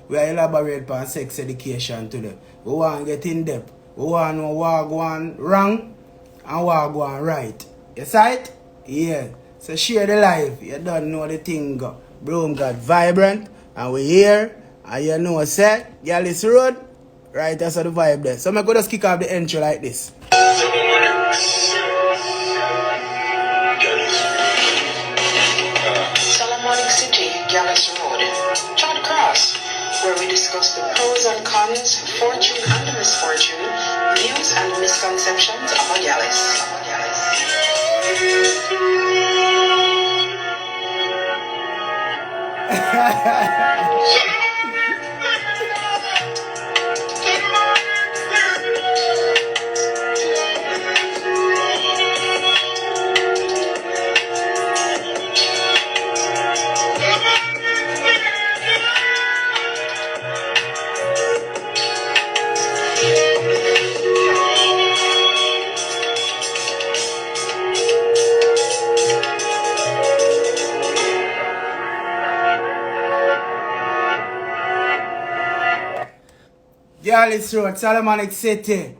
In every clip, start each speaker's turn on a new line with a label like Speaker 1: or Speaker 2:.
Speaker 1: we elaborate on sex education today. We want to get in depth. We want to know what going wrong and what going right. You see it? Yeah. So share the life. You don't know the thing. Broom got vibrant and we here. And you know set Gyalis Road. Right, that's the vibe there. So I'm going to just kick off the intro like this.
Speaker 2: Solomonic City, Gyalis Road. Chart Cross, where we discuss the pros and cons, fortune and misfortune, views and misconceptions of a Gyalis.
Speaker 1: Gyalis Road, Solomonic City,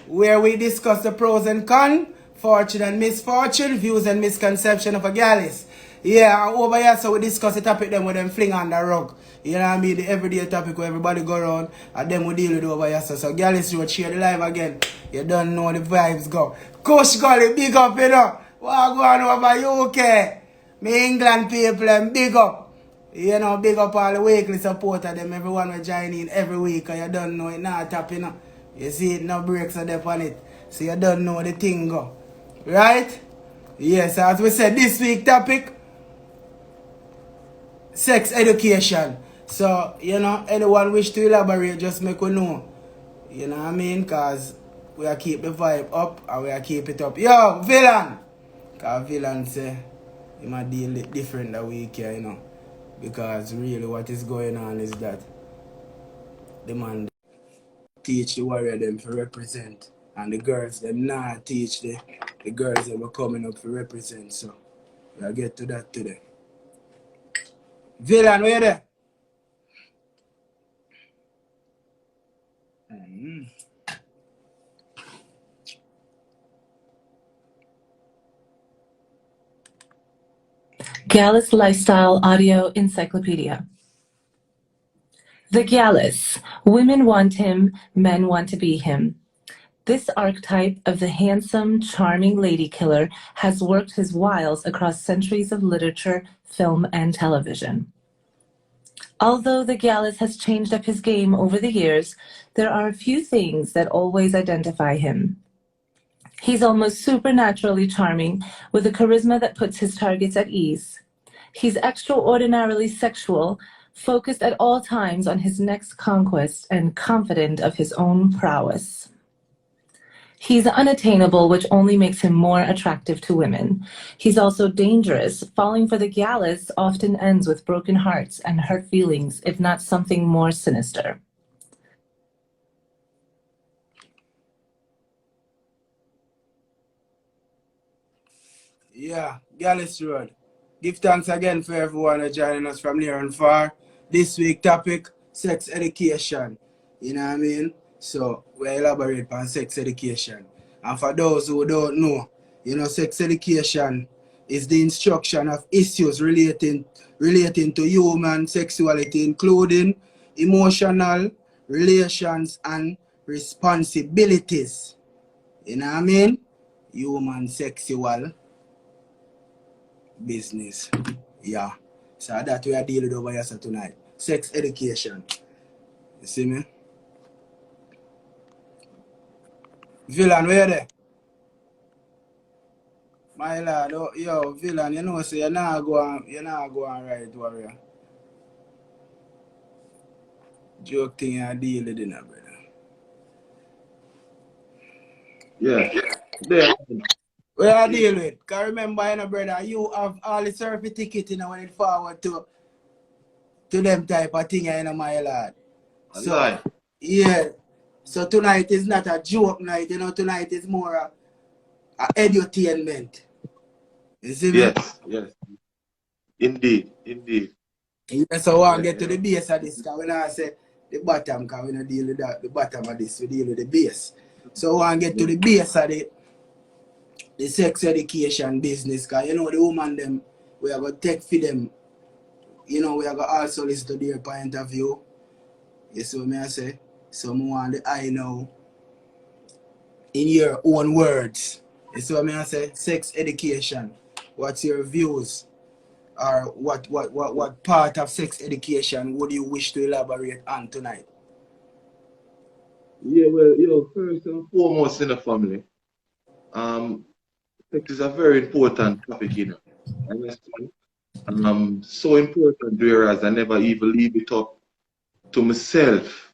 Speaker 1: where we discuss the pros and cons, fortune and misfortune, views and misconception of a Gyalis. Yeah, over here, so we discuss the topic them with them fling on the rug. You know what I mean? The everyday topic where everybody go around and then we deal with over here. So Gyalis Road, share the live again. You don't know the vibes go. Kush Gully, big up, you know. What going over UK? Me England people, them big up. You know, big up all the weekly supporter them, everyone will join in every week, and you don't know it not tap, you know. You see it, no breaks are there on it. So you don't know the thing go. Right? Yes, as we said, this week topic, sex education. So, you know, anyone wish to elaborate, just make we know. You know what I mean? Because we are keep the vibe up and we are keep it up. Yo, Villain! Because Villain say, he might deal it different that week here, you know. Because really what is going on is that the man teach the warrior them to represent, and the girls them not teach the girls that were coming up to represent. So we'll get to that today. Villain, where you there?
Speaker 3: Gyalis Lifestyle Audio Encyclopedia. The Gyalis. Women want him, men want to be him. This archetype of the handsome, charming ladykiller has worked his wiles across centuries of literature, film, and television. Although the Gyalis has changed up his game over the years, there are a few things that always identify him. He's almost supernaturally charming, with a charisma that puts his targets at ease. He's extraordinarily sexual, focused at all times on his next conquest, and confident of his own prowess. He's unattainable, which only makes him more attractive to women. He's also dangerous. Falling for the Gyalis often ends with broken hearts and hurt feelings, if not something more sinister.
Speaker 1: Yeah, Gyalis Road. Give thanks again for everyone joining us from near and far. This week topic, sex education. You know what I mean? So we elaborate on sex education. And for those who don't know, you know, sex education is the instruction of issues relating to human sexuality, including emotional relations and responsibilities. You know what I mean? Human sexual business. Yeah. So that we are dealing over here tonight. Sex education. You see me? Villain, where you there? My lad, oh, yo, Villain, you know, so you're not going right, warrior. Joke thing you deal with, brother.
Speaker 4: Yeah. There.
Speaker 1: Where I deal with? Because remember, you know, brother, you have all the survey ticket, you know, when it forward to them type of thing, you know, my lad. So, yeah. So tonight is not a joke night, you know, tonight is more a edutainment. You see me?
Speaker 4: Yes. Indeed.
Speaker 1: Yeah, so I want to
Speaker 4: Yeah,
Speaker 1: get to the base of this, because when I say the bottom, because we don't deal with that, the bottom of this, we deal with the base. So I want to get to the base of the sex education business, because you know the woman them, we are going to take for them, you know, we are going to also listen to their point of view. You see what I say? So I want the I know in your own words. You see what I say? Sex education. What's your views? Or what part of sex education would you wish to elaborate on tonight?
Speaker 4: yeah. Well, first and foremost in the family, sex is a very important topic, Understand? So important, whereas I never even leave it up to myself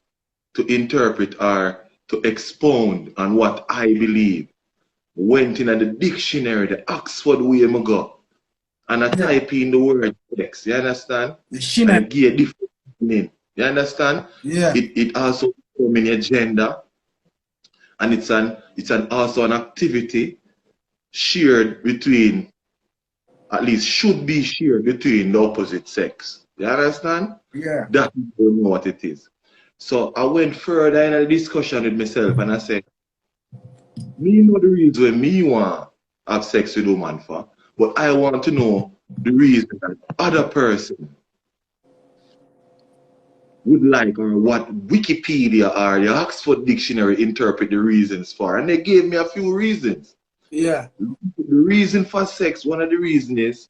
Speaker 4: to interpret or to expound on what I believe. Went in the dictionary, the Oxford way I go, and I
Speaker 1: Yeah.
Speaker 4: type in the word sex, you understand?
Speaker 1: The
Speaker 4: And
Speaker 1: shimmer.
Speaker 4: it give a different meaning, you understand?
Speaker 1: Yeah.
Speaker 4: It also come in a gender, and it's an also an activity shared between, at least should be shared between the opposite sex. You understand?
Speaker 1: Yeah.
Speaker 4: That you don't know what it is. So I went further in a discussion with myself and I said, me know the reason why me want have sex with woman for, but I want to know the reason that other person would like, or what Wikipedia or the Oxford Dictionary interpret the reasons for. And they gave me a few reasons.
Speaker 1: Yeah.
Speaker 4: The reason for sex, one of the reasons is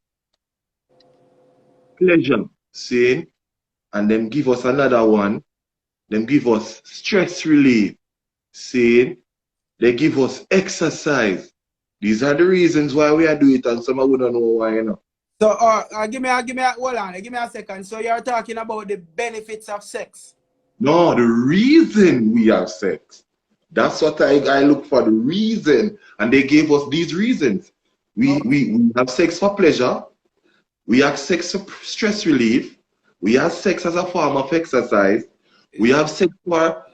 Speaker 4: pleasure, see? And them give us another one. Them give us stress relief, see? They give us exercise. These are the reasons why we are doing it, and some of we don't know why.
Speaker 1: So hold on, give me a second. So you're talking about the benefits of sex.
Speaker 4: No, the reason we have sex. That's what I look for, the reason. And they gave us these reasons. We have sex for pleasure. We have sex for stress relief. We have sex as a form of exercise. We have sex for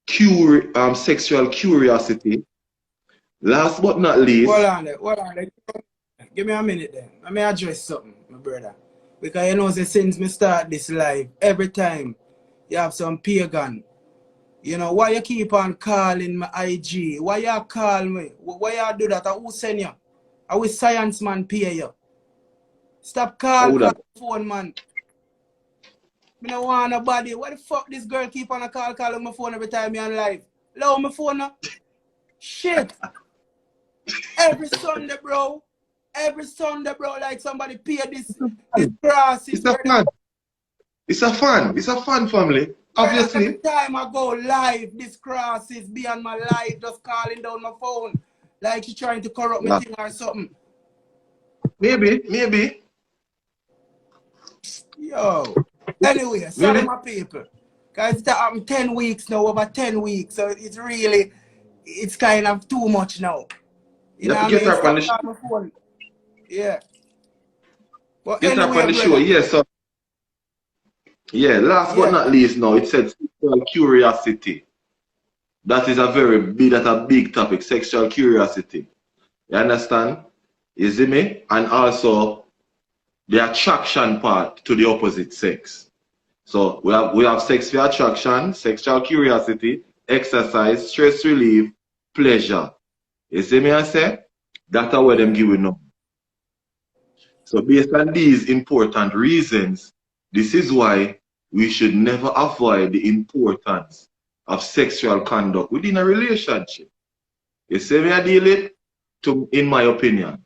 Speaker 4: sexual curiosity. Last but not least,
Speaker 1: Hold on. Give me a minute then. Let me address something, my brother. Because you know, since me start this live, every time you have some pagan, you know, why you keep on calling my IG? Why you call me? Why you do that? Who send you? I will science man pay you. Stop call
Speaker 4: that.
Speaker 1: phone man. Me no want nobody. Why the fuck this girl keep on calling my phone every time me on live? Low my phone now. Shit. Every Sunday, bro. Every Sunday, bro, like somebody pay this grass.
Speaker 4: It's a fun. It's a fun. It's a fun family.
Speaker 1: Brother,
Speaker 4: Obviously.
Speaker 1: every time I go live, this cross is be on my live, just calling down my phone. Like you trying to corrupt me
Speaker 4: Yeah.
Speaker 1: thing or something.
Speaker 4: Maybe.
Speaker 1: Yo. Anyway, sorry
Speaker 4: Maybe.
Speaker 1: my people. Because it's happened 10 weeks now, over 10 weeks. So it's really, it's kind of too much now. You
Speaker 4: You
Speaker 1: know
Speaker 4: have to
Speaker 1: what I
Speaker 4: get
Speaker 1: mean?
Speaker 4: her up on
Speaker 1: Stop
Speaker 4: the show.
Speaker 1: calling my phone. Yeah. But
Speaker 4: Get her up on
Speaker 1: anyway,
Speaker 4: the show.
Speaker 1: brother.
Speaker 4: Yeah, so yeah, last but
Speaker 1: Yeah.
Speaker 4: not least now, it said sexual curiosity. That's a big topic, sexual curiosity. You understand? You see me? And also the attraction part to the opposite sex. So we have sex for attraction, sexual curiosity, exercise, stress relief, pleasure. You see me I say? That's what them
Speaker 1: Yeah.
Speaker 4: giving up. So based on these important reasons, this is why we should never avoid the importance of sexual conduct within a relationship. You see me I deal it in my opinion.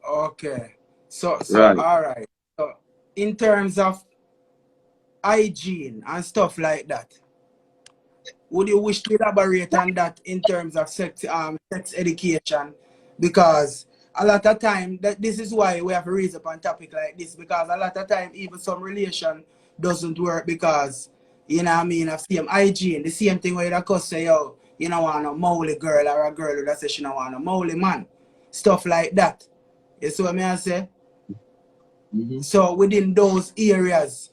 Speaker 1: Okay. So
Speaker 4: Right.
Speaker 1: all right. So in terms of hygiene and stuff like that, would you wish to elaborate on that in terms of sex education? Because a lot of time that this is why we have to raise up on topic like this, because a lot of time even some relation doesn't work because you know what I mean of same hygiene. The same thing where you could say, yo, you don't want a molly girl or a girl that says she don't want a molly man. Stuff like that. You see what I say?
Speaker 4: Mhm.
Speaker 1: So within those areas,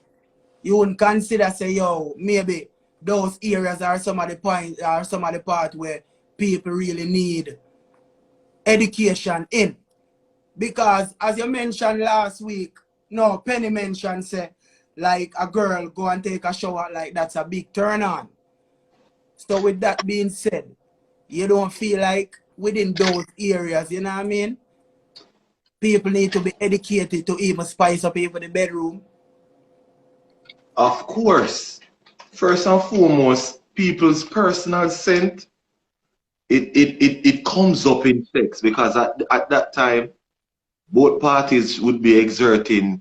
Speaker 1: you wouldn't consider say, yo, maybe those areas are some of the point are some of the part where people really need education in. Because as you mentioned last week, No, Penny mentioned say like a girl go and take a shower, like that's a big turn on. So with that being said, you don't feel like within those areas, you know what I mean? People need to be educated to even spice up even the bedroom.
Speaker 4: Of course, first and foremost, people's personal scent, it comes up in sex because at that time, both parties would be exerting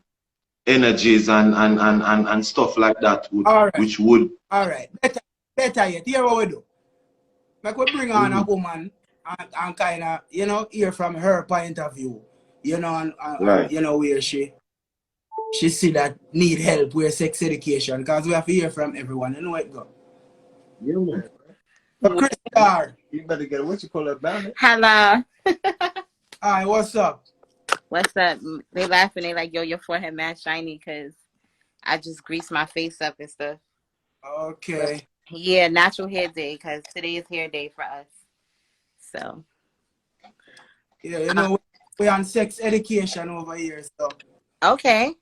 Speaker 4: energies and stuff like that,
Speaker 1: All right,
Speaker 4: which would.
Speaker 1: all right. Better yet. Here what we do. Like we bring on a woman and kind of, you know, hear from her point of view, you know, and
Speaker 4: Right.
Speaker 1: you know, where she see that need help with sex education, because we have to hear from everyone, you know what go.
Speaker 5: Yeah, man.
Speaker 1: So Chris Star,
Speaker 5: You better get what you call that balance.
Speaker 6: Hello.
Speaker 1: hi, what's up?
Speaker 6: What's up? They laughing. They like, yo, your forehead mad shiny because I just greased my face up and stuff.
Speaker 1: Okay.
Speaker 6: Yeah, natural hair day because today is hair day for us. So.
Speaker 1: Yeah, you know, we on sex education over here, so.
Speaker 6: Okay.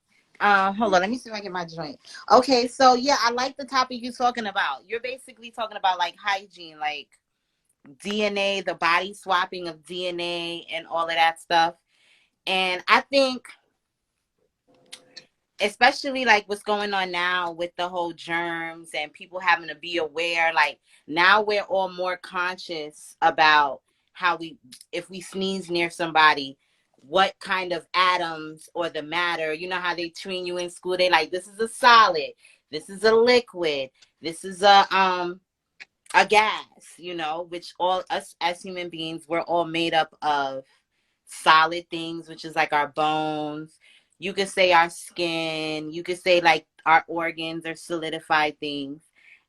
Speaker 6: Hold on. Let me see if I get my joint. Okay, so yeah, I like the topic you're talking about. You're basically talking about like hygiene, like DNA, the body swapping of DNA and all of that stuff. And I think especially like what's going on now with the whole germs and people having to be aware, like now we're all more conscious about how if we sneeze near somebody, what kind of atoms or the matter, you know how they train you in school, they like, this is a solid, this is a liquid, this is a gas, you know, which all us as human beings, we're all made up of solid things, which is like our bones. You could say our skin. You could say like our organs are solidified things.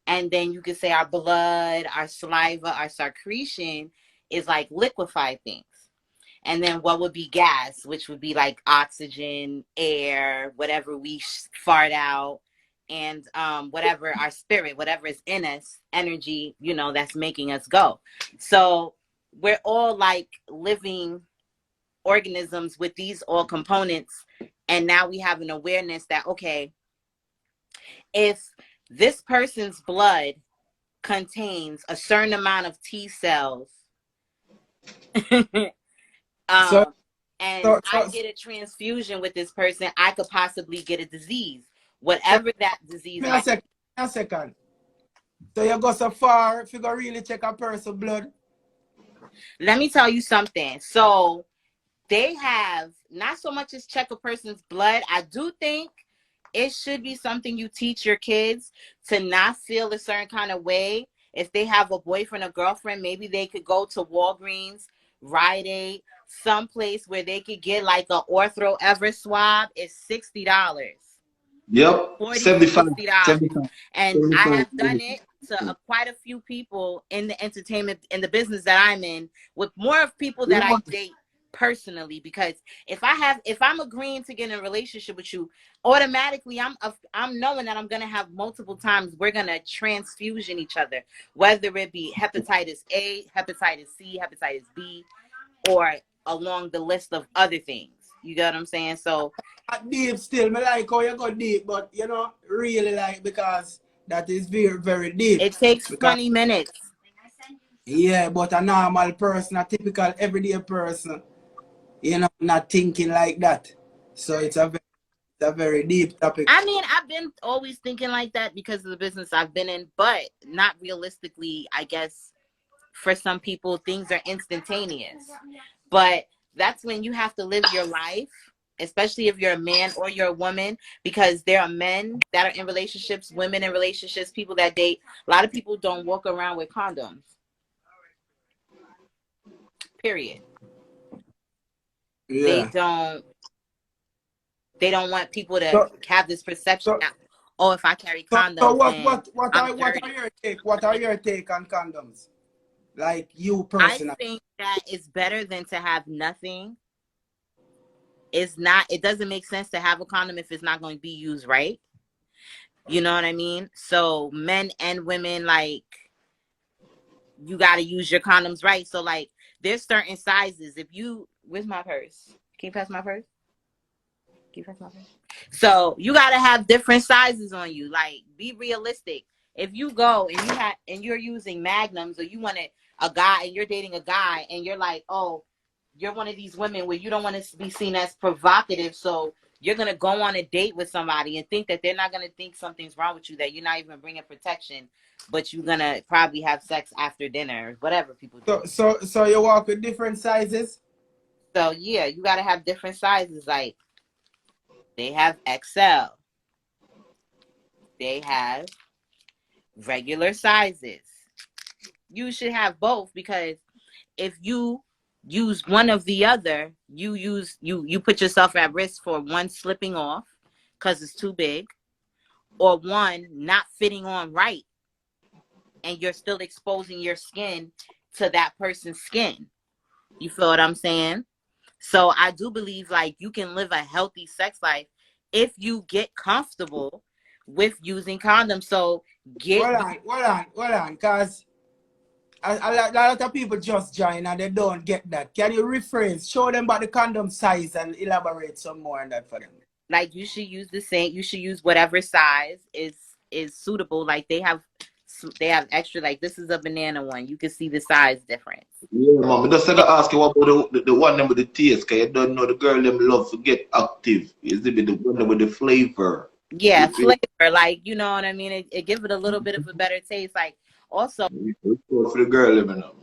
Speaker 6: And then you could say our blood, our saliva, our secretion is like liquefied things. And then what would be gas, which would be like oxygen, air, whatever we fart out, and whatever our spirit, whatever is in us, energy, you know, that's making us go. So we're all like living organisms with these all components, and now we have an awareness that, okay, if this person's blood contains a certain amount of T cells
Speaker 1: So,
Speaker 6: and
Speaker 1: so,
Speaker 6: I
Speaker 1: so,
Speaker 6: get a transfusion with this person, I could possibly get a disease, whatever that disease
Speaker 1: give me
Speaker 6: might be.
Speaker 1: a second. So you go so far if you go really check a person's blood?
Speaker 6: Let me tell you something. So they have not so much as check a person's blood. I do think it should be something you teach your kids to not feel a certain kind of way. If they have a boyfriend or girlfriend, maybe they could go to Walgreens, Rite Aid, someplace where they could get like a ortho ever swab. It's $60.
Speaker 4: Yep.
Speaker 6: 40
Speaker 4: 75.
Speaker 6: $60.
Speaker 5: 75.
Speaker 6: And I
Speaker 5: 75.
Speaker 6: have done it to quite a few people in the entertainment, in the business that I'm in, with more of people that I date personally, because if I'm agreeing to get in a relationship with you, automatically I'm knowing that I'm gonna have multiple times we're gonna transfusion each other, whether it be hepatitis A, hepatitis C, hepatitis B, or along the list of other things. You get what I'm saying? So
Speaker 1: Deep still, me like how you go deep, but you know, really like, because that is very, very deep.
Speaker 6: it takes
Speaker 1: Because
Speaker 6: 20 minutes.
Speaker 1: yeah, but a normal person, a typical everyday person, you know, not thinking like that. So it's a very deep topic.
Speaker 6: I mean, I've been always thinking like that because of the business I've been in, but not realistically. I guess for some people, things are instantaneous. But that's when you have to live your life, especially if you're a man or you're a woman, because there are men that are in relationships, women in relationships, people that date. A lot of people don't walk around with condoms. Period.
Speaker 1: Yeah.
Speaker 6: They don't want people to
Speaker 1: So,
Speaker 6: have this perception
Speaker 1: so,
Speaker 6: that, oh, if I carry
Speaker 1: so
Speaker 6: condoms, then
Speaker 1: what
Speaker 6: I'm
Speaker 1: are
Speaker 6: dirty.
Speaker 1: your take? What are your take on condoms? Like you
Speaker 6: I
Speaker 1: personally.
Speaker 6: think that it's better than to have nothing. It doesn't make sense to have a condom if it's not going to be used right. You know what I mean? So men and women, like, you got to use your condoms right. So like, there's certain sizes. Where's my purse? Can you pass my purse? So you gotta have different sizes on you. Like, be realistic. If you go and you're using magnums, or you want a guy and you're dating a guy and you're like, oh, you're one of these women where you don't want to be seen as provocative, so you're gonna go on a date with somebody and think that they're not gonna think something's wrong with you, that you're not even bringing protection, but you're gonna probably have sex after dinner, whatever people do.
Speaker 1: So you walk with different sizes?
Speaker 6: So yeah, you gotta have different sizes. Like, they have XL, they have regular sizes. You should have both, because if you use one of the other, you put yourself at risk for one slipping off because it's too big, or one not fitting on right, and you're still exposing your skin to that person's skin. You feel what I'm saying? So I do believe, like, you can live a healthy sex life if you get comfortable with using condoms. So
Speaker 1: Hold on, because a lot of people just join and they don't get that. Can you rephrase? Show them about the condom size and elaborate some more on that for them.
Speaker 6: Like, you should use the same. You should use whatever size is suitable. Like, they have extra. Like, this is a banana one. You can see the size difference.
Speaker 4: Yeah, mom. I just said to ask you about the one with the taste, because you don't know the girl them love to get active. Is it the one with the flavor?
Speaker 6: Yeah, flavor. Like, you know what I mean? It gives it a little bit of a better taste. Like, also,
Speaker 4: For the girl living up.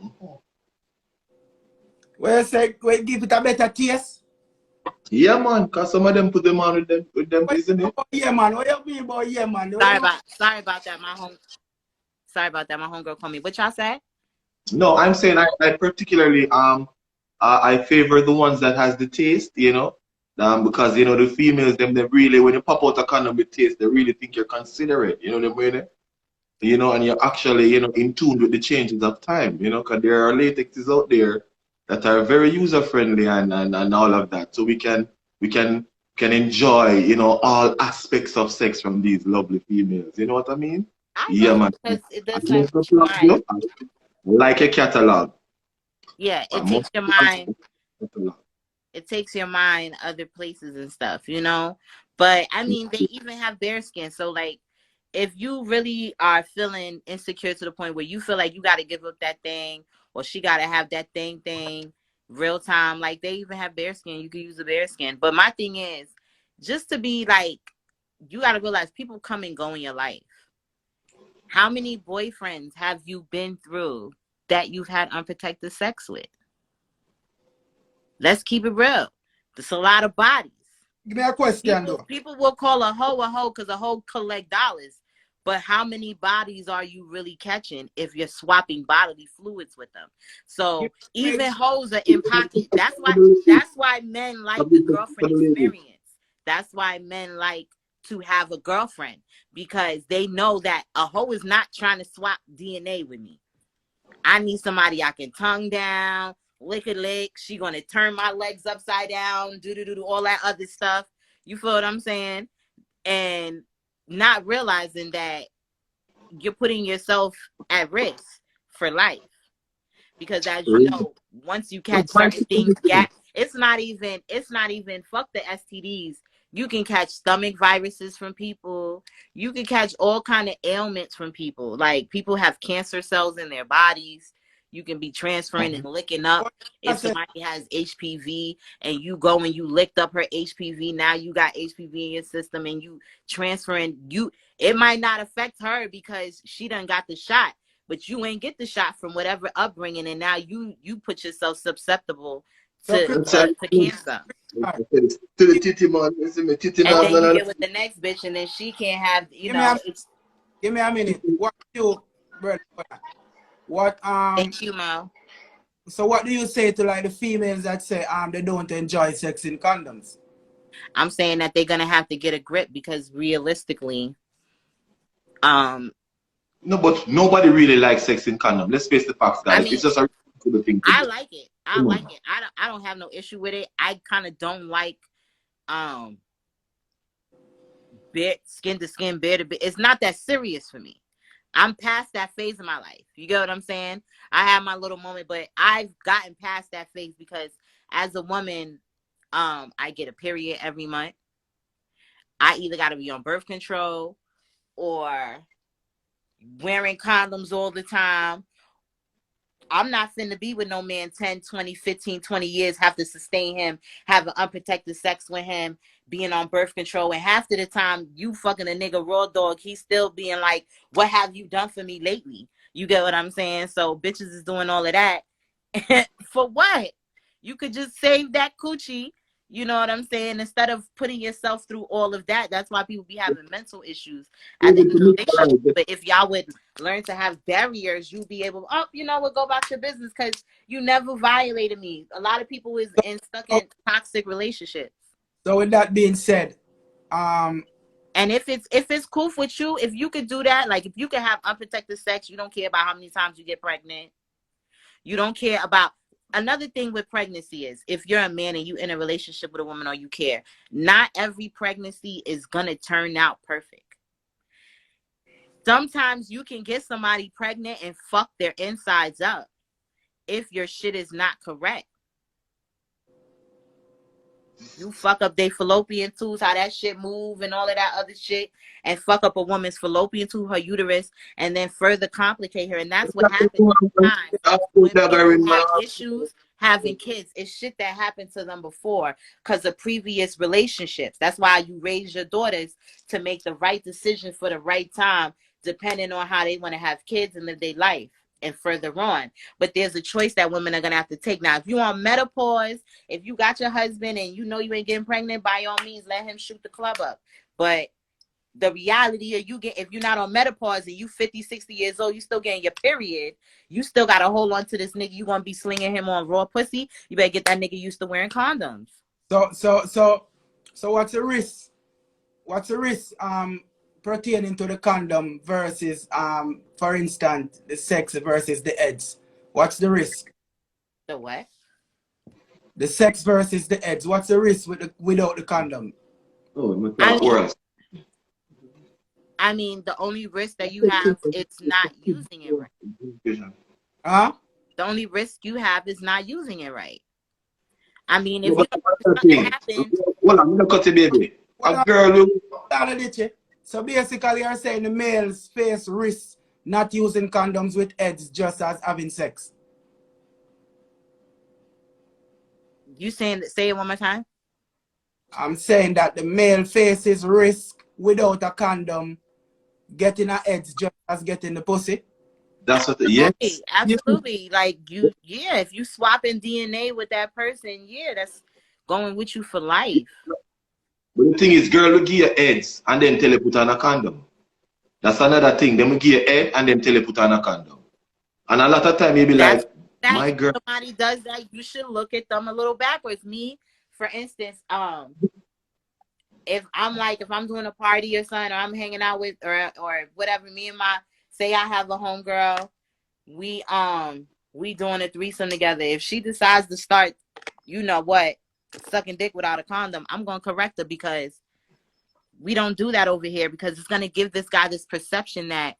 Speaker 1: Well, say, we give it a better taste.
Speaker 4: Yeah, man, because some of them put them on with them, isn't it?
Speaker 1: Yeah, man. What you mean about yeah, man?
Speaker 6: sorry about that. Sorry about that. My homegirl called me. What y'all said?
Speaker 4: No, I'm saying I particularly I favor the ones that has the taste, you know, because you know the females them they really, when you pop out a condom with taste, they really think you're considerate, you know what I mean? You know, and you're actually, you know, in tune with the changes of time, you know, because there are latexes out there that are very user friendly and all of that, so we can enjoy, you know, all aspects of sex from these lovely females. You know what I mean? Yeah, man.
Speaker 6: Because it does
Speaker 4: I
Speaker 6: take your mind.
Speaker 4: like a catalog.
Speaker 6: Yeah, it takes your mind. It takes your mind other places and stuff, you know. But I mean, they even have bare skin. So, like, if you really are feeling insecure to the point where you feel like you got to give up that thing, or she got to have that thing real time, like, they even have bare skin. You can use the bare skin. But my thing is, just to be like, you got to realize people come and go in your life. How many boyfriends have you been through that you've had unprotected sex with? Let's keep it real. There's a lot of bodies.
Speaker 1: Give me a question,
Speaker 6: people will call a hoe because a hoe collect dollars. But how many bodies are you really catching if you're swapping bodily fluids with them? So even hoes are in pocket. That's why men like the girlfriend experience. That's why men like to have a girlfriend, because they know that a hoe is not trying to swap DNA with me. I need somebody I can tongue down, lick a lick. She gonna turn my legs upside down, do all that other stuff. You feel what I'm saying? And not realizing that you're putting yourself at risk for life, because as you know, once you catch certain things, it's not even fuck the STDs. You can catch stomach viruses from people. You can catch all kind of ailments from people. Like, people have cancer cells in their bodies. You can be transferring and licking up. If somebody has HPV and you go and you licked up her HPV, now you got HPV in your system and you transferring. It might not affect her because she done got the shot, but you ain't get the shot from whatever upbringing, and now you put yourself susceptible to cancer.
Speaker 4: To the titty man, and then
Speaker 6: you get with the next bitch, and then she can't have, you know.
Speaker 1: Give me a minute. What you, brother? What
Speaker 6: Thank you, Mo.
Speaker 1: So what do you say to, like, the females that say they don't enjoy sex in condoms?
Speaker 6: I'm saying that they're gonna have to get a grip, because realistically,
Speaker 4: no, but nobody really likes sex in condom. Let's face the facts, guys. I mean, it's just a ridiculous thing to
Speaker 6: I
Speaker 4: do.
Speaker 6: like it. I like it. I don't have no issue with it. I kind of don't like skin to skin, bear to bear. It's not that serious for me. I'm past that phase of my life. You get what I'm saying? I had my little moment, but I've gotten past that phase, because as a woman, I get a period every month. I either got to be on birth control or wearing condoms all the time. I'm not finna be with no man 10, 20, 15, 20 years, have to sustain him, having unprotected sex with him, being on birth control. And half of the time, you fucking a nigga raw dog, he's still being like, what have you done for me lately? You get what I'm saying? So bitches is doing all of that. For what? You could just save that coochie. You know what I'm saying? Instead of putting yourself through all of that. That's why people be having mental issues at the end of the relationship. But if y'all would learn to have barriers, you'll be able, oh, you know what, go about your business because you never violated me. A lot of people is stuck in toxic relationships.
Speaker 1: So with that being said,
Speaker 6: and if it's cool with you, if you could do that, like if you can have unprotected sex, you don't care about how many times you get pregnant. You don't care about. Another thing with pregnancy is if you're a man and you in a relationship with a woman or you care, not every pregnancy is gonna turn out perfect. Sometimes you can get somebody pregnant and fuck their insides up if your shit is not correct. You fuck up their fallopian tubes, how that shit move and all of that other shit, and fuck up a woman's fallopian tube, her uterus, and then further complicate her. And that's what happens sometimes when people have issues having kids. It's shit that happened to them before because of previous relationships. That's why you raise your daughters to make the right decision for the right time, depending on how they want to have kids and live their life and further on. But there's a choice that women are going to have to take. Now, if you on menopause, if you got your husband and you know you ain't getting pregnant, by all means, let him shoot the club up. But the reality of if you're not on menopause and you 50, 60 years old, you still getting your period, you still got to hold on to this nigga. You going to be slinging him on raw pussy. You better get that nigga used to wearing condoms.
Speaker 1: So what's the risk? What's the risk pertaining to the condom versus for instance the sex versus the heads? What's the risk?
Speaker 6: The what?
Speaker 1: The sex versus the heads. What's the risk without the condom?
Speaker 6: I mean, the only risk that you have is not using it right.
Speaker 1: Huh?
Speaker 6: The only risk you have is not using it right. I mean, if something happens,
Speaker 4: well, I'm gonna cut it, baby. A girl.
Speaker 1: So basically, you're saying the males face risk not using condoms with heads just as having sex.
Speaker 6: You saying that? Say it one more time.
Speaker 1: I'm saying that the male faces risk without a condom getting a heads just as getting the pussy.
Speaker 4: That's what.
Speaker 6: Yes, absolutely. Like if you swapping DNA with that person, that's going with you for life.
Speaker 4: But the thing is, girl will give you heads and then tell you put on a condom. That's another thing. Them will give you head and then tell you put on a condom. And a lot of time you be like, my girl.
Speaker 6: If somebody does that, you should look at them a little backwards. Me, for instance, if I'm doing a party or something, or I'm hanging out with or whatever, say I have a homegirl, we doing a threesome together. If she decides to start, you know what, sucking dick without a condom, I'm gonna correct her because we don't do that over here because it's gonna give this guy this perception that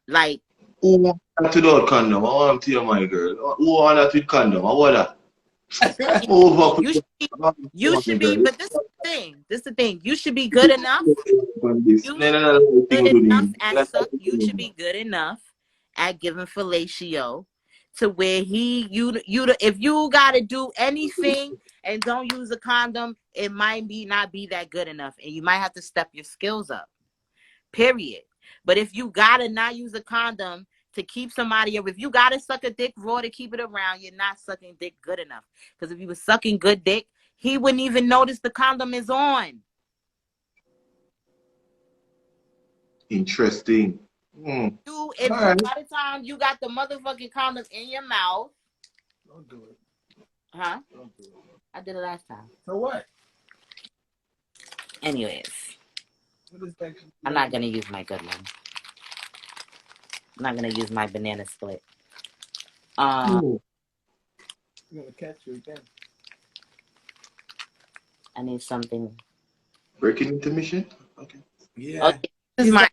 Speaker 6: like
Speaker 4: who want that without condom? I want to tell my girl. Who want that with condom? I want that.
Speaker 6: You should be, but this is the thing. You should be good enough. You should be good enough at giving fellatio to where if you gotta do anything and don't use a condom, it might not be that good enough, and you might have to step your skills up. Period. But if you gotta not use a condom to keep somebody, or if you gotta suck a dick raw to keep it around, you're not sucking dick good enough. Because if you were sucking good dick, he wouldn't even notice the condom is on.
Speaker 4: Interesting.
Speaker 6: By the time you got the motherfucking condom in your mouth.
Speaker 1: Don't do it.
Speaker 6: Huh?
Speaker 1: Don't do it.
Speaker 6: I did it last time.
Speaker 1: So what?
Speaker 6: Anyways. I'm not gonna use my good one. I'm not gonna use my banana split.
Speaker 5: You're gonna catch you again.
Speaker 6: I need something.
Speaker 4: Breaking intermission? Okay.
Speaker 1: Yeah.
Speaker 6: Okay. This is my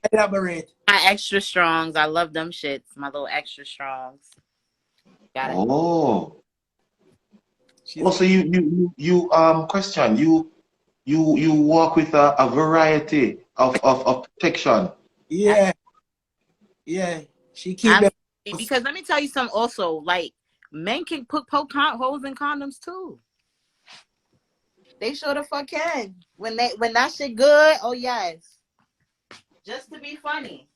Speaker 1: extra
Speaker 6: strongs. I love them shits. My little extra strongs. Got it.
Speaker 4: Oh. So you question, you walk with a variety of protection.
Speaker 1: Yeah, yeah. She keep them.
Speaker 6: Absolutely. Because let me tell you something also, like men can poke holes in condoms too. They sure the fuck can. When that shit good, oh yes. Just to be funny.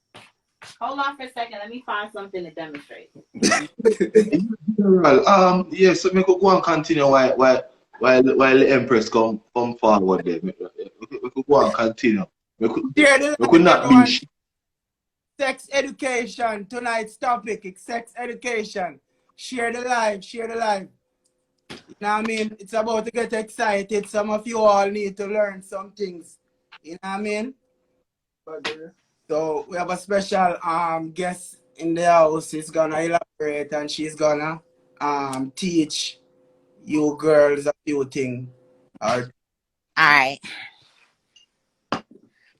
Speaker 6: Hold on for a second. Let me find something to demonstrate.
Speaker 4: Well, yeah, so we could go and continue while the Empress come forward there. We could go and continue. We
Speaker 1: Share the
Speaker 4: could
Speaker 1: live,
Speaker 4: not be
Speaker 1: everyone. Sex education. Tonight's topic is sex education. Share the live. Share the live. You know what I mean? It's about to get excited. Some of you all need to learn some things. You know what I mean? So we have a special guest in the house. She's gonna elaborate and she's gonna teach you girls a few things.
Speaker 6: Alright.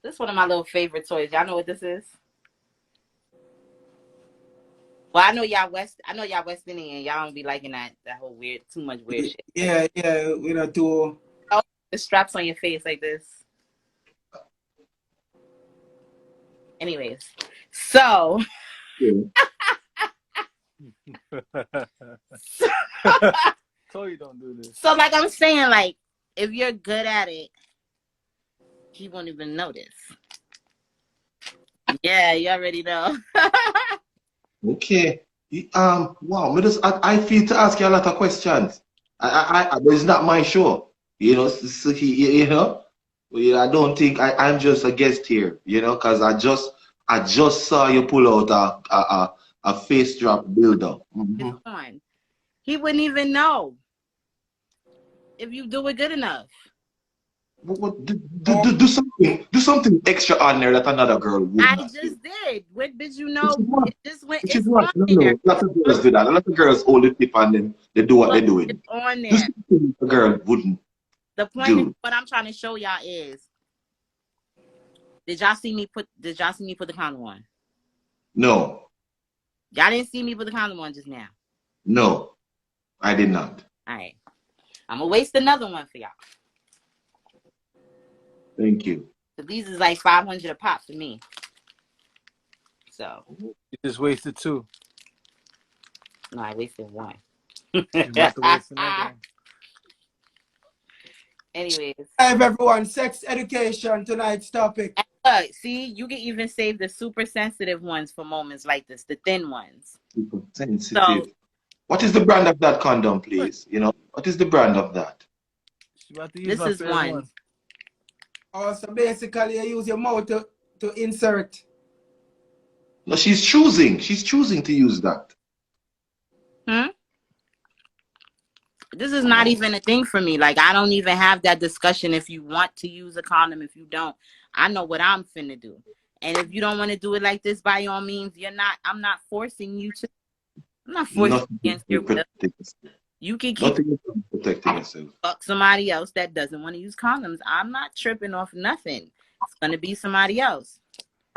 Speaker 6: This is one of my little favorite toys. Y'all know what this is? Well, I know y'all West Indian. Y'all don't be liking that whole weird, too much weird shit.
Speaker 1: Yeah, you know, to
Speaker 6: The straps on your face like this. Anyways, so
Speaker 5: So you don't do this.
Speaker 6: so like I'm saying, like if you're good at it, he won't even notice. Yeah, you already know.
Speaker 4: okay. Wow, I feel to ask you a lot of questions. It's not my show. You know, so you know, I don't think I'm just a guest here, you know, because I just saw you pull out a face drop builder.
Speaker 6: It's on. He wouldn't even know if you do it good enough.
Speaker 4: Do something extraordinary that another girl would
Speaker 6: I
Speaker 4: not
Speaker 6: just
Speaker 4: do.
Speaker 6: did. What did you know? It just went.
Speaker 4: Which
Speaker 6: It's
Speaker 4: is what?
Speaker 6: on there.
Speaker 4: A lot of girls do that. A lot of girls hold the tip and then they do what they're doing.
Speaker 6: It's on
Speaker 4: Do
Speaker 6: there.
Speaker 4: something a girl wouldn't
Speaker 6: The point
Speaker 4: do.
Speaker 6: is, what I'm trying to show y'all is, did y'all see me put the condom on?
Speaker 4: No,
Speaker 6: Y'all didn't see me put the condom on just now.
Speaker 4: no, I did not.
Speaker 6: All right. I'm gonna waste another one for y'all.
Speaker 4: Thank you.
Speaker 6: So these is like 500 a pop for me. So
Speaker 5: You just wasted 2.
Speaker 6: no, I wasted one.
Speaker 5: You about to waste another one.
Speaker 6: Anyways.
Speaker 1: live, everyone. Sex education. Tonight's topic.
Speaker 6: And look, see, you can even save the super sensitive ones for moments like this, the thin ones.
Speaker 4: Super sensitive.
Speaker 6: So
Speaker 4: What is the brand of that condom, please? You know, what is the brand of that?
Speaker 5: She about to use
Speaker 6: this
Speaker 5: my
Speaker 6: is
Speaker 5: favorite
Speaker 6: one.
Speaker 1: Oh, so basically you use your mouth to insert.
Speaker 4: No, she's choosing. She's choosing to use that.
Speaker 6: This is not even a thing for me. Like, I don't even have that discussion if you want to use a condom, if you don't. I know what I'm finna do. And if you don't want to do it like this, by all means, I'm not forcing you to. I'm not forcing you against your will. You can keep
Speaker 4: protecting yourself.
Speaker 6: Fuck somebody else that doesn't want to use condoms. I'm not tripping off nothing. It's gonna be somebody else.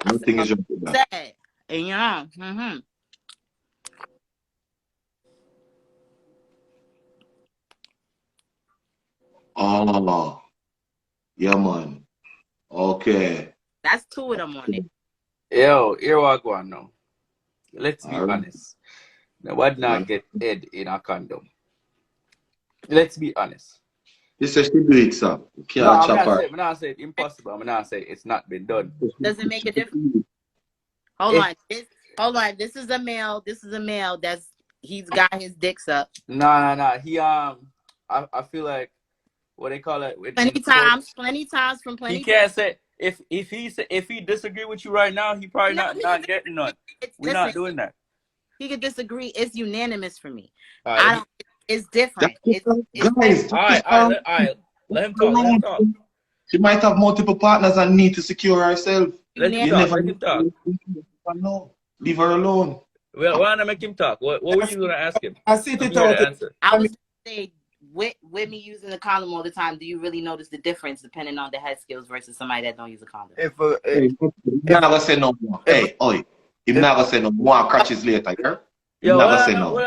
Speaker 4: Nothing is wrong with that.
Speaker 6: Sad. And you know,
Speaker 4: Oh, yeah, man. Okay.
Speaker 6: That's 2 of them on it.
Speaker 7: Yo, here we go now. Let's be
Speaker 4: Alright.
Speaker 7: honest. Now, why not get head in a condom? Let's be honest.
Speaker 4: He says she do it, sir. You can't
Speaker 7: No, I'm
Speaker 4: chop her.
Speaker 7: not saying impossible. I'm not saying it's not been done.
Speaker 6: Does it make a difference? Hold on. This is a male. He's got his dicks up.
Speaker 7: No. He I feel like what they call it.
Speaker 6: Plenty times from plenty.
Speaker 7: He can't say if he disagree with you right now, he probably not getting none. We're not doing that.
Speaker 6: He could disagree. It's unanimous for me.
Speaker 7: All right.
Speaker 6: It's different.
Speaker 4: Guys,
Speaker 7: All right. Let him talk.
Speaker 4: She might have multiple partners and need to secure herself.
Speaker 7: Let him talk.
Speaker 4: No, leave her alone.
Speaker 7: Well, why not make him talk? What were you gonna ask him?
Speaker 1: I sit it
Speaker 7: I'm here
Speaker 1: out.
Speaker 7: to answer.
Speaker 6: I was gonna say, with me using a condom all the time, do you really notice the difference depending on the head skills versus somebody that don't use a condom?
Speaker 4: He's not gonna say no more. Hey, oi. He's not gonna say no more crutches later, yeah?
Speaker 7: Yo,
Speaker 4: Never say no.
Speaker 7: hold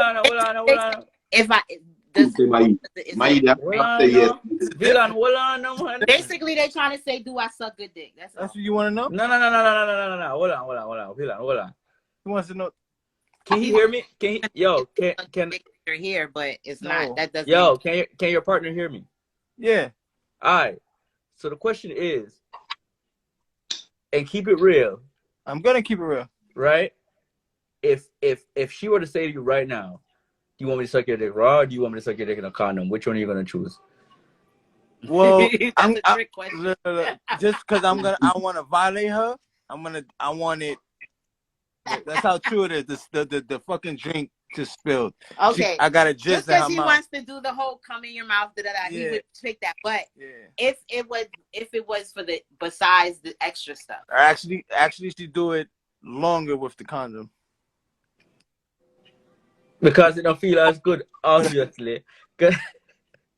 Speaker 7: on.
Speaker 6: does
Speaker 7: Hold on, no. Villain, hold on, no, man.
Speaker 6: basically they trying to say, do I suck good dick? That's
Speaker 5: what you want to know?
Speaker 7: No. Hold on. Villain, hold on.
Speaker 5: He wants to know.
Speaker 7: Can he hear me? Can he? Yo, can
Speaker 6: you're here, but it's not. That doesn't.
Speaker 7: Yo, can your partner hear me?
Speaker 5: Yeah.
Speaker 7: All right. So the question is, and keep it real.
Speaker 5: I'm gonna keep it real.
Speaker 7: Right? If she were to say to you right now, do you want me to suck your dick raw, or do you want me to suck your dick in a condom? Which one are you gonna choose?
Speaker 5: Well,
Speaker 6: that's a trick question.
Speaker 5: Just because I want to violate her. I want it. That's how true it is. The fucking drink just spilled.
Speaker 6: Okay,
Speaker 5: I got a
Speaker 6: just because he wants to do the whole come in your mouth, he would pick that. But if it was for the besides the extra stuff,
Speaker 5: actually she do it longer with the condom
Speaker 7: because it don't feel as good, obviously.
Speaker 5: You know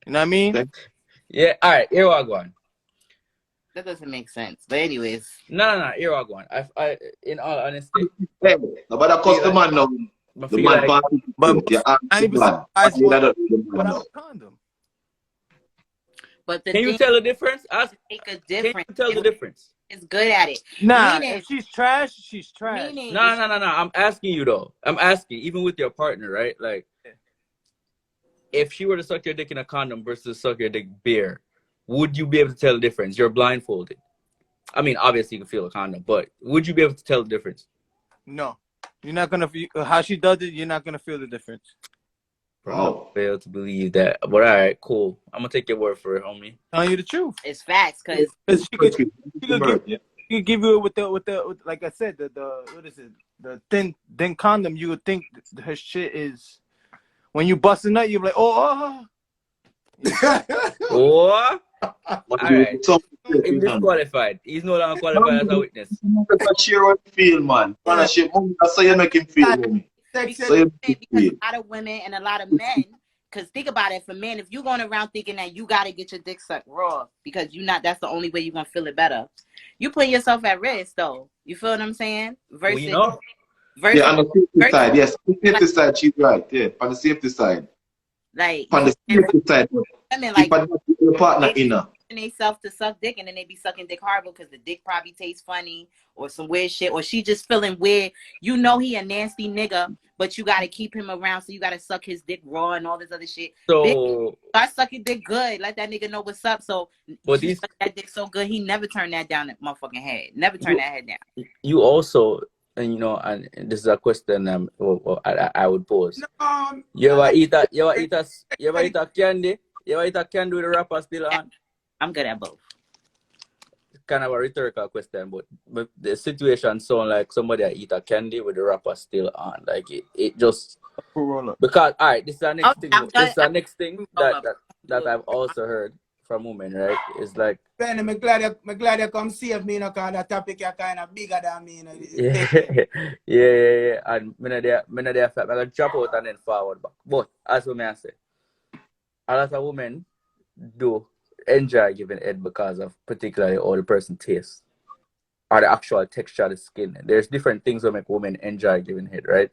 Speaker 5: what I mean?
Speaker 7: Yeah. All right. Here I go on.
Speaker 6: That doesn't make sense. But anyways,
Speaker 7: no. Here I go on. I in all honesty,
Speaker 4: but a customer now. The man party,
Speaker 5: but
Speaker 4: yeah,
Speaker 5: 90% condom.
Speaker 6: But
Speaker 7: can you tell the difference?
Speaker 6: Make a difference.
Speaker 7: Can you tell the difference?
Speaker 6: It's good at it.
Speaker 5: Nah, if she's trash, she's trash.
Speaker 7: No. I'm asking you though. I'm asking, even with your partner, right? Like, if she were to suck your dick in a condom versus suck your dick bare, would you be able to tell the difference? You're blindfolded. I mean, obviously you can feel a condom, but would you be able to tell the difference?
Speaker 5: No. You're not gonna how she does it. You're not gonna feel the difference.
Speaker 7: Bro, I fail to believe that. But all right, cool. I'm gonna take your word for it, homie.
Speaker 5: Telling you the truth.
Speaker 6: It's facts, because
Speaker 5: she could give you it with like I said, the what is it? The thin condom. You would think her shit is when you bust a nut, you're like, oh.
Speaker 7: What? All right. He's disqualified. He's no longer qualified as a witness.
Speaker 4: Share what you feel, man. That's how you make him feel, homie.
Speaker 6: Because a lot of women and a lot of men, because think about it, for men, if you're going around thinking that you got to get your dick sucked raw because that's the only way you're going to feel it better, you put yourself at risk, though. You feel what I'm saying? Versus,
Speaker 4: yeah, on the safety side, yes. On the safety side, she's right. Yeah, on the safety side.
Speaker 6: Like,
Speaker 4: on the safety side,
Speaker 6: women, like,
Speaker 4: your partner inner.
Speaker 6: They self to suck dick, and then they be sucking dick horrible because the dick probably tastes funny or some weird shit, or she just feeling weird. You know he a nasty nigga, but you got to keep him around, so you got to suck his dick raw and all this other shit.
Speaker 7: So
Speaker 6: I suck your dick good, let that nigga know what's up. So
Speaker 7: but
Speaker 6: he suck that dick so good, he never turned that down that motherfucking head. Never turned that head down.
Speaker 7: You also, and you know, and this is a question I would pose. You ever eat a candy? You ever eat a candy with the wrapper still on?
Speaker 6: I'm good at both.
Speaker 7: Kind of a rhetorical question, but the situation sound like somebody that eat a candy with the wrapper still on. Like it just because all right, this is the next thing. This is the next thing that I've also heard from women, right? It's like
Speaker 1: Ben, I'm glad you come save me, because that topic is kind of bigger than me.
Speaker 7: Yeah. And I'm gonna drop out and then forward back. But as we may say, a lot of women do enjoy giving head because of particularly how the person tastes or the actual texture of the skin. There's different things that make women enjoy giving head, right?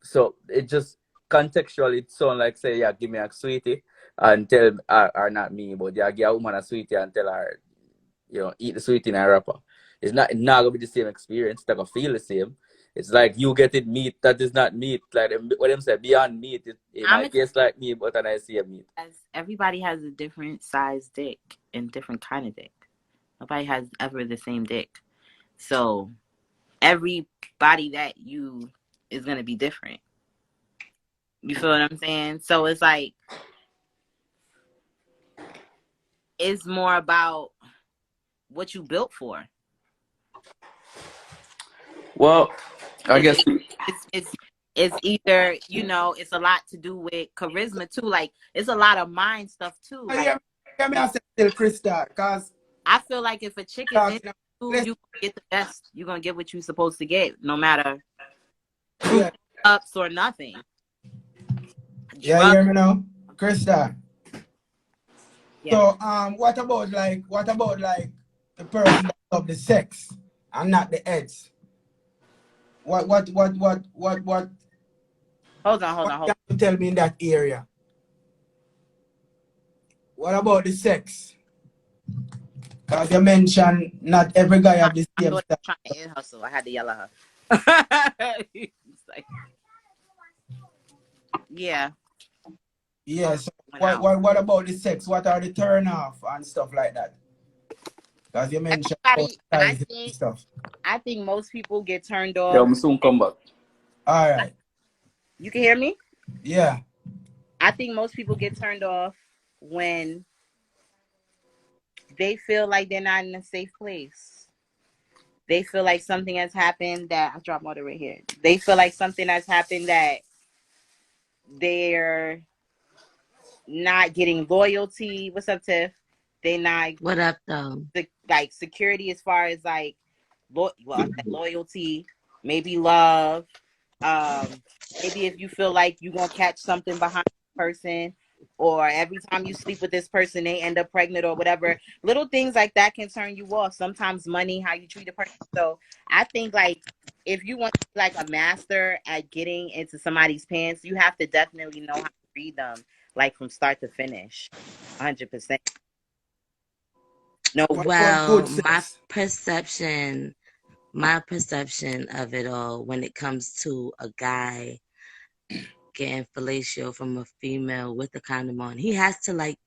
Speaker 7: So it just contextually it sounds like, say, yeah, give me a sweetie and tell or not me, but yeah, give a woman a sweetie and tell her, you know, eat the sweetie in a wrapper. It's not gonna be the same experience. It's not gonna feel the same. It's like you getting meat that is not meat. Like what them say, beyond meat, it might taste like meat, but then I see a meat.
Speaker 6: As everybody has a different size dick and different kind of dick. Nobody has ever the same dick. So everybody that you is gonna be different. You feel what I'm saying? So it's like it's more about what you built for.
Speaker 7: Well, I guess
Speaker 6: it's either, you know, it's a lot to do with charisma too. Like it's a lot of mind stuff too. Like,
Speaker 1: because
Speaker 6: I feel like if a chick is into you, you get the best. You're gonna get what you're supposed to get, no matter ups or nothing.
Speaker 1: Yeah, you hear me now, Krista. Yeah. So what about the person that love the sex and not the heads? What
Speaker 6: Hold on.
Speaker 1: What can you tell me in that area? What about the sex? Because you mentioned not every guy have the
Speaker 6: I
Speaker 1: same
Speaker 6: thought
Speaker 1: stuff.
Speaker 6: trying to ear hustle. I had to yell at her. It's like, yeah.
Speaker 1: Yes. What about the sex? What are the turn off and stuff like that? Because you mentioned
Speaker 6: Everybody,
Speaker 1: size and stuff.
Speaker 6: I think most people get turned
Speaker 7: Yeah,
Speaker 6: off.
Speaker 7: I'm soon come back.
Speaker 1: All right.
Speaker 6: You can hear me?
Speaker 1: Yeah.
Speaker 6: I think most people get turned off when they feel like they're not in a safe place. They feel like something has happened that I dropped water right here. They feel like something has happened that they're not getting loyalty. What's up, Tiff? They're not.
Speaker 8: What up, though?
Speaker 6: Like security as far as like, loyalty, maybe love. Maybe if you feel like you're gonna catch something behind the person, or every time you sleep with this person they end up pregnant or whatever. Little things like that can turn you off. Sometimes money, how you treat a person. So I think like if you want to be like a master at getting into somebody's pants, you have to definitely know how to read them, like from start to finish, 100%. No,
Speaker 8: Well, my perception of it all when it comes to a guy getting fellatio from a female with a condom on, he has to like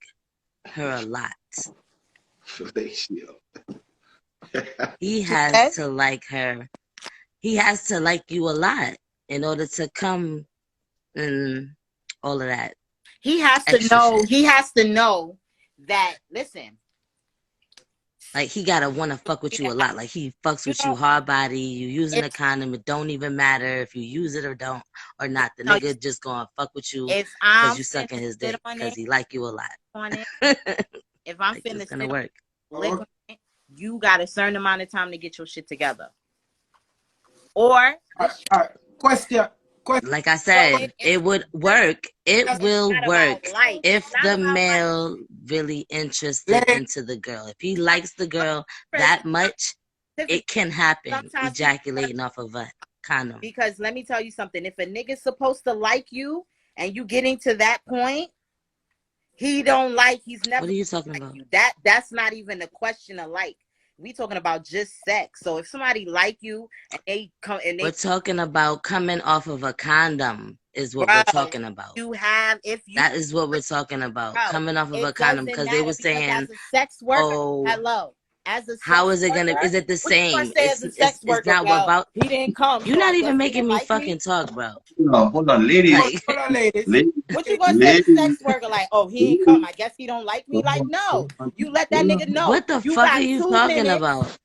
Speaker 8: her a lot.
Speaker 4: Fellatio.
Speaker 8: He has to like her. He has to like you a lot in order to come and all of that.
Speaker 6: He has to know. Shit. He has to know that. Listen.
Speaker 8: Like, he gotta want to fuck with you a lot. Like, he fucks with you hard body. You using a condom. It don't even matter if you use it or don't or not. The nigga just gonna fuck with you because you sucking his dick because he like you a lot.
Speaker 6: If I'm
Speaker 8: like,
Speaker 6: finna
Speaker 8: it's gonna work.
Speaker 6: You got a certain amount of time to get your shit together. Or
Speaker 1: question.
Speaker 8: Like I said, it would work. It will work if the male really interested into the girl. If he likes the girl that much, it can happen. Ejaculating off of a condom.
Speaker 6: Because let me tell you something. If a nigga's supposed to like you and you getting to that point, he's never.
Speaker 8: What are you talking about?
Speaker 6: That's not even a question of like. We talking about just sex. So if somebody like you and they come and
Speaker 8: we're talking about coming off of a condom is what we're talking about.
Speaker 6: That
Speaker 8: is what we're talking about. Coming off of a condom because they were saying,
Speaker 6: as a sex worker,
Speaker 8: how is it gonna? Is it the same? It's not about.
Speaker 6: He didn't come.
Speaker 8: You're not even making me fucking talk, bro.
Speaker 4: No, hold on, ladies.
Speaker 1: Hold on, ladies.
Speaker 6: What you gonna say to sex worker? Like, oh, he ain't come. I guess he don't like me. Like, no. You let that nigga know.
Speaker 8: What the fuck are you talking about?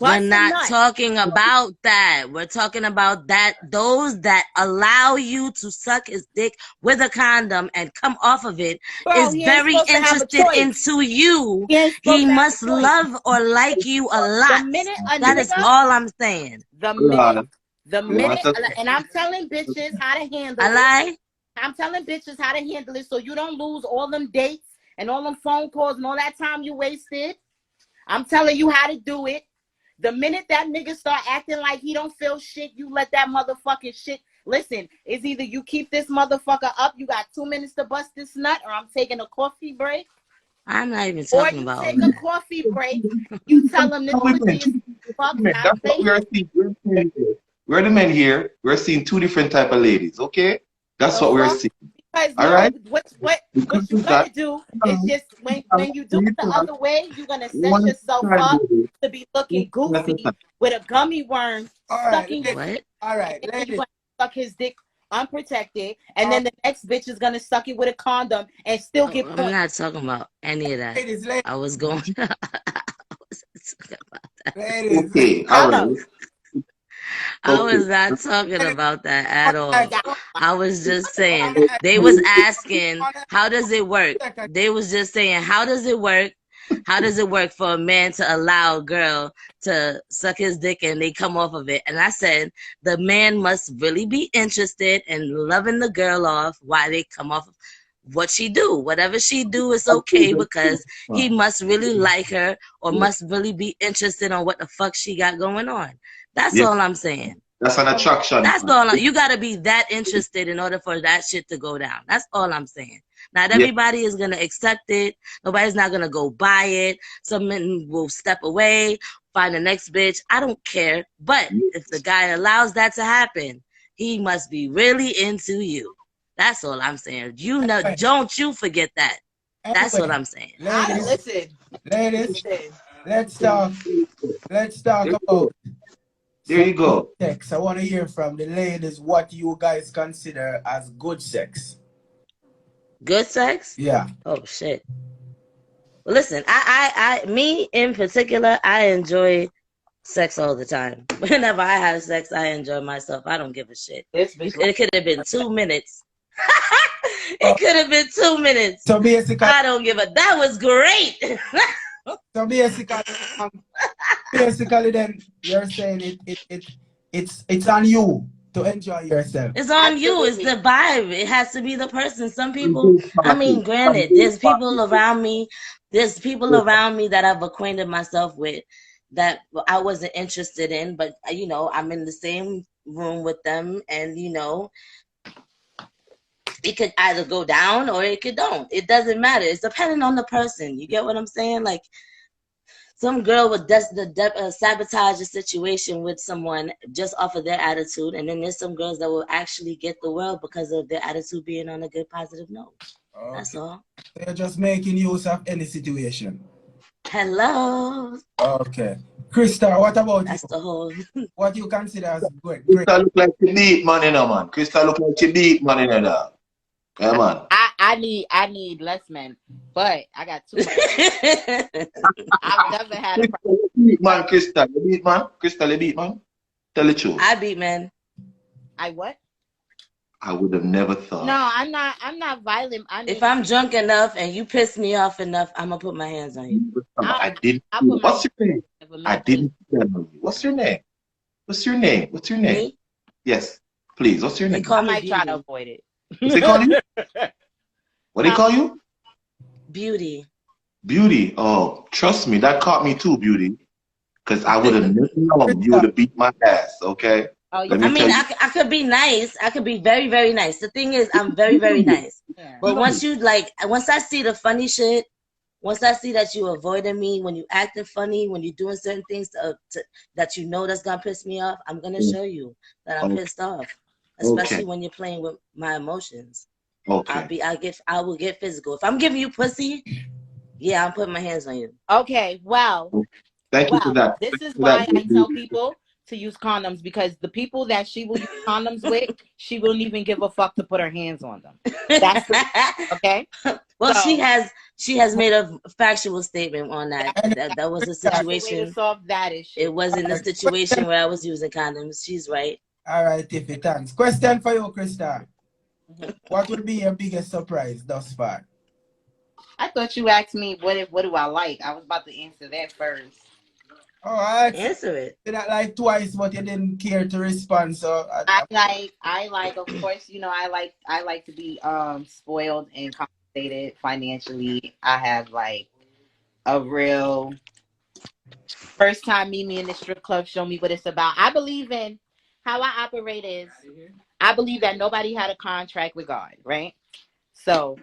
Speaker 8: We're not talking about that. We're talking about those that allow you to suck his dick with a condom and come off of it is very interested into you. He must love or like you a lot. That is all I'm saying.
Speaker 6: The minute, and I'm telling bitches how to handle it. I'm telling bitches how to handle it so you don't lose all them dates and all them phone calls and all that time you wasted. I'm telling you how to do it. The minute that nigga start acting like he don't feel shit, you let that motherfucking shit. Listen, it's either you keep this motherfucker up, you got 2 minutes to bust this nut, or I'm taking a coffee break.
Speaker 8: I'm not even talking about
Speaker 6: Or you take a coffee break, you tell them this is fuck.
Speaker 4: That's what we are seeing. We're the men here. We're seeing two different type of ladies, okay? That's what we're seeing.
Speaker 6: Because all right. What you're gonna do is just when you do it the other way, you're gonna set yourself up to be looking goofy with a gummy worm sucking your dick.
Speaker 1: All right,
Speaker 6: and you're gonna suck his dick unprotected, and then the next bitch is gonna suck it with a condom and still get points.
Speaker 8: I'm not talking about any of that.
Speaker 1: Ladies.
Speaker 8: I was going. I was talking about that.
Speaker 1: Ladies.
Speaker 4: Okay, all right.
Speaker 8: I was not talking about that at all. I was just saying, they was asking, how does it work? They was just saying, how does it work? How does it work for a man to allow a girl to suck his dick and they come off of it? And I said, the man must really be interested in loving the girl off while they come off of what she do. Whatever she do is okay because he must really like her or must really be interested on what the fuck she got going on. That's all I'm saying.
Speaker 4: That's an attraction.
Speaker 8: That's all. You gotta be that interested in order for that shit to go down. That's all I'm saying. Not everybody is gonna accept it. Nobody's not gonna go buy it. Some men will step away, find the next bitch. I don't care. But if the guy allows that to happen, he must be really into you. That's all I'm saying. You know, don't you forget that. That's what I'm saying.
Speaker 1: Ladies, let's talk about.
Speaker 4: There you go.
Speaker 1: Sex. I want to hear from the ladies what you guys consider as good sex.
Speaker 8: Good sex?
Speaker 1: Yeah.
Speaker 8: Oh shit. Well, listen, me in particular, I enjoy sex all the time. Whenever I have sex, I enjoy myself. I don't give a shit. It could have been 2 minutes. It could have been 2 minutes.
Speaker 1: So basically,
Speaker 8: I don't give a. That was great.
Speaker 1: So basically, then you're saying it's on you to enjoy yourself.
Speaker 8: It's on you. It's the vibe. It has to be the person. Some people. I mean, granted, there's people around me. There's people around me that I've acquainted myself with that I wasn't interested in, but you know, I'm in the same room with them, and you know, it could either go down or it could don't. It doesn't matter. It's depending on the person. You get what I'm saying? Like some girl would sabotage a situation with someone just off of their attitude, and then there's some girls that will actually get the world because of their attitude being on a good positive note. Okay. That's all.
Speaker 1: They're just making use of any situation.
Speaker 8: Hello.
Speaker 1: Okay. Krista, what about
Speaker 8: That's
Speaker 1: you?
Speaker 8: the whole.
Speaker 1: What you consider as good?
Speaker 4: Krista look like she beat man, you know, man. Krista look like she beat man, you know, dog. Yeah, man.
Speaker 6: I need less men, but I got too much. I've never had a problem.
Speaker 4: You beat man, Krista. You beat man? Krista, you beat man? Tell the truth.
Speaker 8: I beat men.
Speaker 6: I what?
Speaker 4: I would have never thought.
Speaker 6: No, I'm not violent.
Speaker 8: If I'm drunk enough and you piss me off enough, I'm gonna put my hands on you.
Speaker 4: I didn't. What's your name? I didn't tell you. What's your name? What's your name? What's your name?
Speaker 8: Me?
Speaker 4: Yes, please. What's your name?
Speaker 6: I might try to avoid it.
Speaker 4: What's they call you? What they call you?
Speaker 8: Beauty.
Speaker 4: Beauty. Oh, trust me, that caught me too, Beauty. Because I would have never known you would have beat my ass. Okay.
Speaker 6: Oh,
Speaker 8: I mean, I could be nice. I could be very, very nice. The thing is, I'm very, very nice. Yeah. But once I see the funny shit, once I see that you avoiding me, when you acting funny, when you're doing certain things that you know that's gonna piss me off, I'm gonna show you that I'm pissed off. Especially when you're playing with my emotions.
Speaker 4: Okay.
Speaker 8: I will get physical. If I'm giving you pussy, yeah, I'm putting my hands on you.
Speaker 6: Okay, well.
Speaker 4: Thank you for that.
Speaker 6: This is why I tell people to use condoms, because the people that she will use condoms with, she won't even give a fuck to put her hands on them. That's okay.
Speaker 8: Well, so, she has made a factual statement on that. That was a situation.
Speaker 6: To solve that issue.
Speaker 8: It wasn't a situation where I was using condoms. She's right.
Speaker 1: All right, Tiffy, thanks. Question for you, Krista. What would be your biggest surprise thus far?
Speaker 6: I thought you asked me what do I like. I was about to answer that first.
Speaker 1: Oh, I
Speaker 8: answer it.
Speaker 1: Did that like twice, but you didn't care to respond. So
Speaker 6: I like, of course, you know, I like to be spoiled and compensated financially. I have like a real first time meet me in the strip club, show me what it's about. I believe in how I operate is I believe that nobody had a contract with God, right? So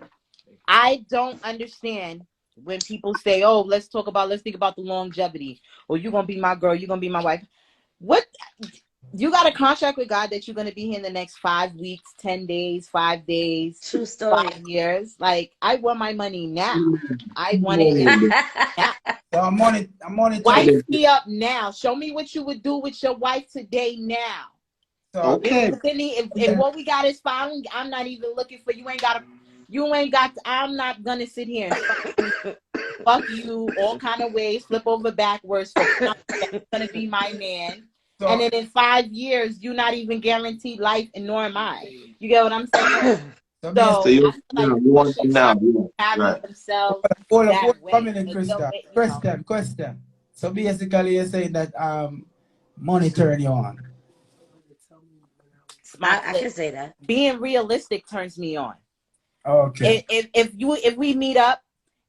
Speaker 6: I don't understand when people say, oh, let's think about the longevity, or you're going to be my girl, you're going to be my wife. What? You got a contract with God that you're going to be here in the next 5 weeks, 10 days, 5 days,
Speaker 8: true story,
Speaker 6: 5 years. Like, I want my money now. I want it now.
Speaker 1: So I'm on it.
Speaker 6: Wife me up now. Show me what you would do with your wife today now. So,
Speaker 4: okay.
Speaker 6: If what we got is fine, I'm not even looking for you. I'm not gonna sit here and fuck you all kind of ways, flip over backwards. So that's gonna be my man. So, and then in 5 years, you're not even guaranteed life, and nor am I. You get what I'm saying?
Speaker 4: So you want them now, right?
Speaker 6: Themselves.
Speaker 1: Hold on, Krista. Question. So basically, you're saying that money turn you on.
Speaker 8: I can say that.
Speaker 6: Being realistic turns me on.
Speaker 1: Okay.
Speaker 6: If we meet up,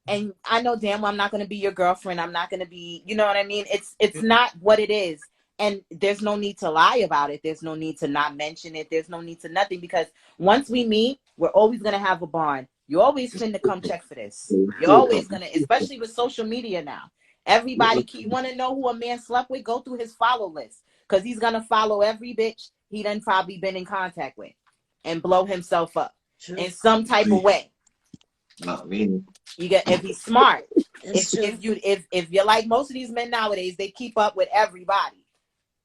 Speaker 6: and I know damn well I'm not going to be your girlfriend, I'm not going to be, you know what I mean? It's not what it is. And there's no need to lie about it. There's no need to not mention it. There's no need to nothing, because once we meet, we're always going to have a bond. You always finna come check for this. You're always going to, especially with social media now. Everybody, you want to know who a man slept with? Go through his follow list, because he's going to follow every bitch he done probably been in contact with and blow himself up in some type of way. You get, if he's smart, if you're like most of these men nowadays, they keep up with everybody.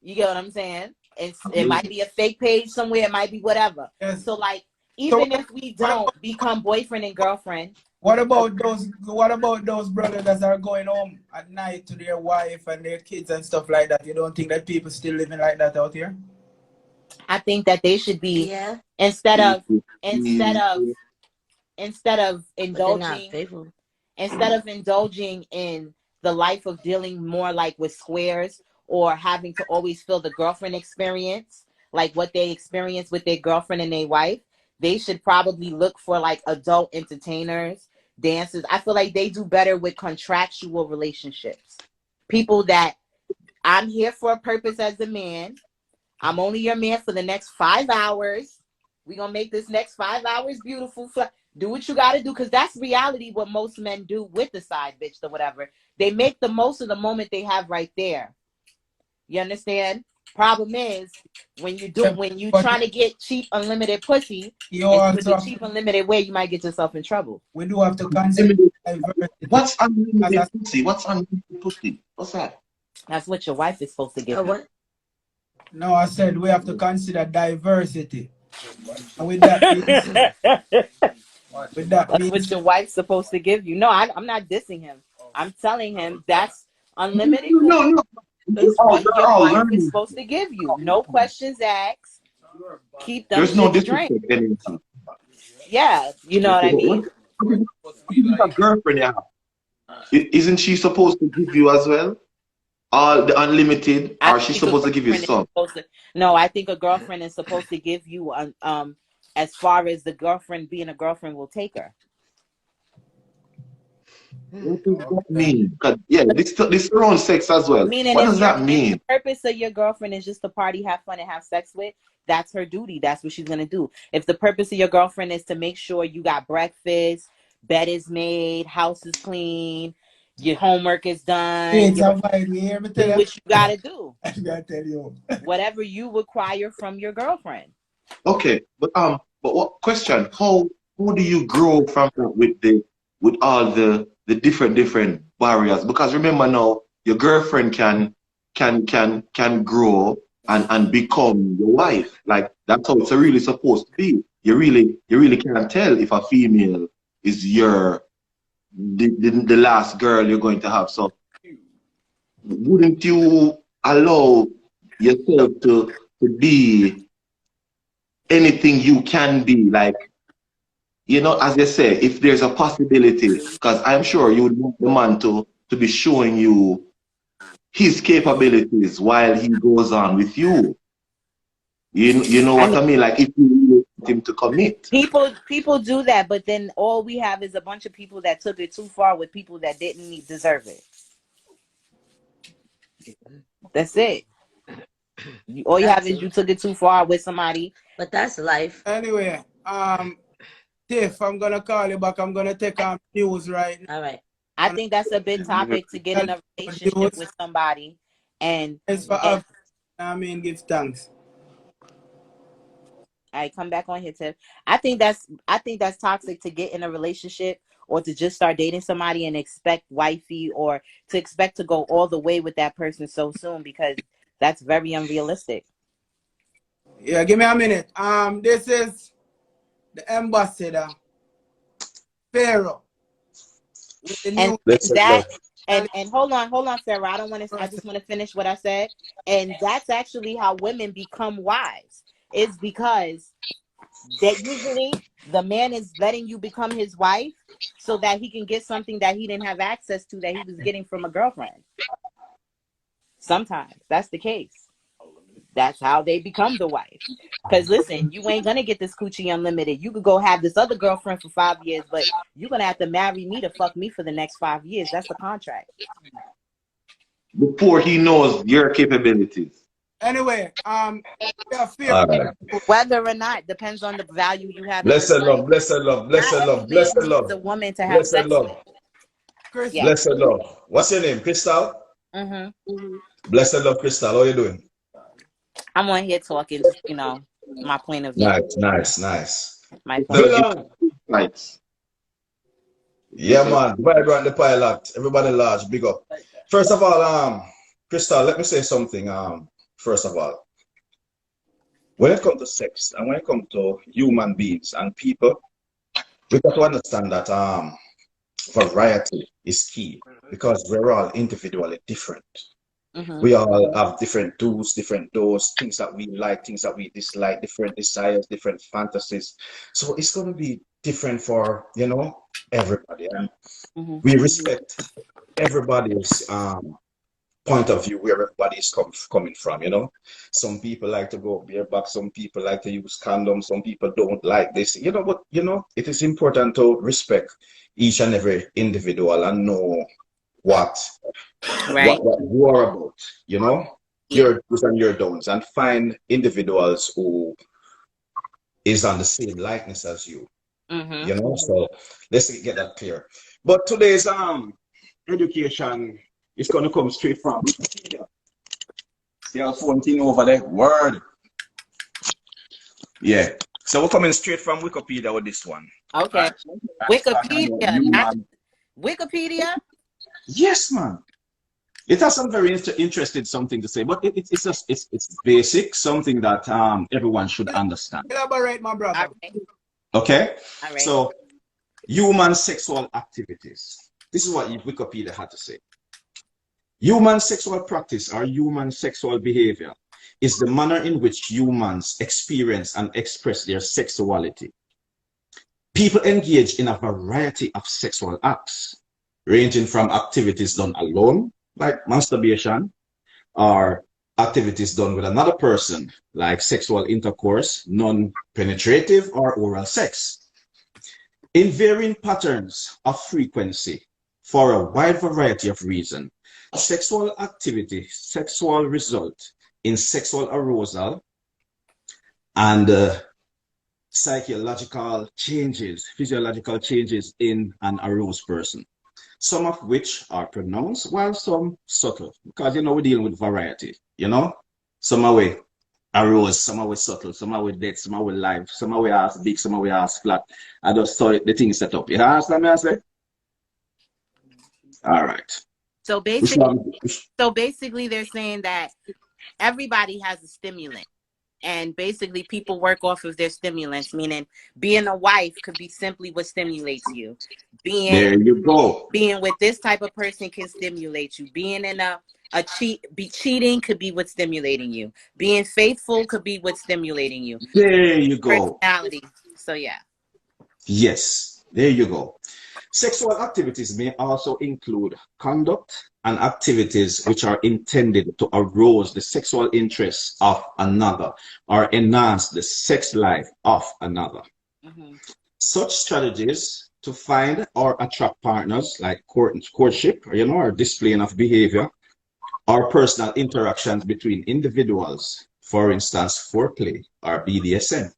Speaker 6: You get what I'm saying? It might be a fake page somewhere, it might be whatever.
Speaker 1: Yes.
Speaker 6: So like, even if we don't become boyfriend and girlfriend,
Speaker 1: what about those brothers that are going home at night to their wife and their kids and stuff like that? You don't think that people still living like that out here?
Speaker 6: I think that they should be, instead of indulging in the life of dealing more like with squares, or having to always feel the girlfriend experience, like what they experience with their girlfriend and their wife, they should probably look for like adult entertainers, dancers. I feel like they do better with contractual relationships. People that, I'm here for a purpose as a man. I'm only your man for the next 5 hours. We're going to make this next 5 hours beautiful. Do what you got to do, because that's reality what most men do with the side bitch or whatever. They make the most of the moment they have right there. You understand? Problem is, when you trying to get cheap unlimited pussy, with the cheap unlimited way, you might get yourself in trouble.
Speaker 1: We do have to consider diversity.
Speaker 4: What's unlimited pussy? What's unlimited pussy? What's that?
Speaker 6: That's what your wife is supposed to give you.
Speaker 8: What?
Speaker 1: No, I said we have to consider diversity. And with that,
Speaker 6: that's what your wife's supposed to give you. No, I'm not dissing him. I'm telling him that's unlimited.
Speaker 4: No.
Speaker 6: It's what your wife is supposed to give you. No questions asked. Keep them.
Speaker 4: There's no disrespect.
Speaker 6: Yeah, you know what I mean.
Speaker 4: A girlfriend, yeah. Isn't she supposed to give you as well? All the unlimited, or she's supposed to give you some?
Speaker 6: No, I think a girlfriend is supposed to give you as far as the girlfriend being a girlfriend will take her.
Speaker 4: What does that mean? Yeah, this around sex as well.
Speaker 6: Meaning,
Speaker 4: what does that mean?
Speaker 6: If the purpose of your girlfriend is just to party, have fun, and have sex with, that's her duty. That's what she's gonna do. If the purpose of your girlfriend is to make sure you got breakfast, bed is made, house is clean, your homework is done, do what you gotta do.
Speaker 1: I gotta tell you.
Speaker 6: Whatever you require from your girlfriend.
Speaker 4: Okay, but what question? How do you grow from that with all the different barriers? Because remember now, your girlfriend can grow and become your wife. Like that's how it's really supposed to be. You really can't tell if a female is the last girl you're going to have. So wouldn't you allow yourself to be anything you can be? Like, you know, as you say, if there's a possibility, because I'm sure you would want the man to be showing you his capabilities while he goes on with you. You know what I mean? Like, if you want him to commit.
Speaker 6: People do that, but then all we have is a bunch of people that took it too far with people that didn't deserve it. That's it. All you have is you took it too far with somebody.
Speaker 8: But that's life.
Speaker 1: Anyway, Tiff, I'm gonna call you back. I'm gonna take on news right now.
Speaker 8: All right.
Speaker 6: I think that's a big topic to get in a relationship with somebody. And
Speaker 1: I mean, give thanks.
Speaker 6: All right, come back on here, Tiff. I think that's toxic to get in a relationship or to just start dating somebody and expect wifey, or to expect to go all the way with that person so soon, because that's very unrealistic.
Speaker 1: Yeah, give me a minute. This is the ambassador, Pharaoh.
Speaker 6: And hold on, Pharaoh. I just want to finish what I said. And that's actually how women become wives. It's because that usually the man is letting you become his wife so that he can get something that he didn't have access to that he was getting from a girlfriend. Sometimes that's the case. That's how they become the wife. Because listen, you ain't gonna get this coochie unlimited. You could go have this other girlfriend for 5 years, but you're gonna have to marry me to fuck me for the next 5 years. That's the contract.
Speaker 4: Before he knows your capabilities.
Speaker 1: Anyway, yeah, fear.
Speaker 9: All right.
Speaker 6: Whether or not depends on the value you have in
Speaker 9: Bless
Speaker 6: your
Speaker 9: her love,
Speaker 6: life.
Speaker 9: bless her love, bless
Speaker 6: Not
Speaker 9: her
Speaker 6: every
Speaker 9: love, bless
Speaker 6: man
Speaker 9: her
Speaker 6: needs
Speaker 9: love,
Speaker 6: a woman to have
Speaker 9: bless her
Speaker 6: sex
Speaker 9: love,
Speaker 6: with.
Speaker 1: Chris.
Speaker 6: Yeah.
Speaker 9: bless her love. What's your name, Crystal? Bless her love, Crystal. How you doing?
Speaker 6: I'm on here talking, just, you know, my point of view.
Speaker 9: Nice, nice, nice.
Speaker 6: My point.
Speaker 9: Dylan.
Speaker 4: Nice.
Speaker 9: Yeah, man. Vibrant the pilot. Everybody large, big up. First of all, Crystal, let me say something. First of all, when it comes to sex and when it comes to human beings and people, we got to understand that variety is key because we're all individually different. We all have different do's, different do's, things that we like, things that we dislike, different desires, different fantasies. So it's going to be different for, you know, everybody. And we respect everybody's point of view, where everybody is coming from, you know. Some people like to go bareback, some people like to use condoms, some people don't like this, you know, but, you know, it is important to respect each and every individual and know what you are about, you know, your do's and your don'ts, and find individuals who is on the same likeness as you, you know. So let's get that clear. But today's education is going to come straight from the phone thing over there. Word. Yeah. So we're coming straight from Wikipedia with this one.
Speaker 6: Okay. Wikipedia, not Wikipedia.
Speaker 9: Yes, man. It has some very interesting something to say, but it's just it's basic, something that everyone should understand.
Speaker 1: Elaborate, my brother.
Speaker 9: Okay.
Speaker 6: All right.
Speaker 9: So human sexual activities. This is what Wikipedia had to say. Human sexual practice or human sexual behavior is the manner in which humans experience and express their sexuality. People engage in a variety of sexual acts, ranging from activities done alone, like masturbation, or activities done with another person, like sexual intercourse, non-penetrative, or oral sex, in varying patterns of frequency for a wide variety of reasons. Sexual activity, sexual result in sexual arousal and psychological changes, physiological changes in an aroused person, some of which are pronounced while some subtle, because, you know, we're dealing with variety, you know. Some are with aroused, some are with subtle, some are with dead, some are with live, some are with ass big, some are with ass flat. I just saw the thing set up. You understand me, I say? All right.
Speaker 6: So basically they're saying that everybody has a stimulant, and basically people work off of their stimulants, meaning being a wife could be simply what stimulates you.
Speaker 9: There you go.
Speaker 6: Being with this type of person can stimulate you. Being in cheating could be what's stimulating you. Being faithful could be what's stimulating you.
Speaker 9: There you go.
Speaker 6: Personality. So yeah.
Speaker 9: Yes, there you go. Sexual activities may also include conduct and activities which are intended to arouse the sexual interests of another or enhance the sex life of another. Such strategies to find or attract partners, like courtship, you know, or displaying of behavior, or personal interactions between individuals, for instance, foreplay or BDSM.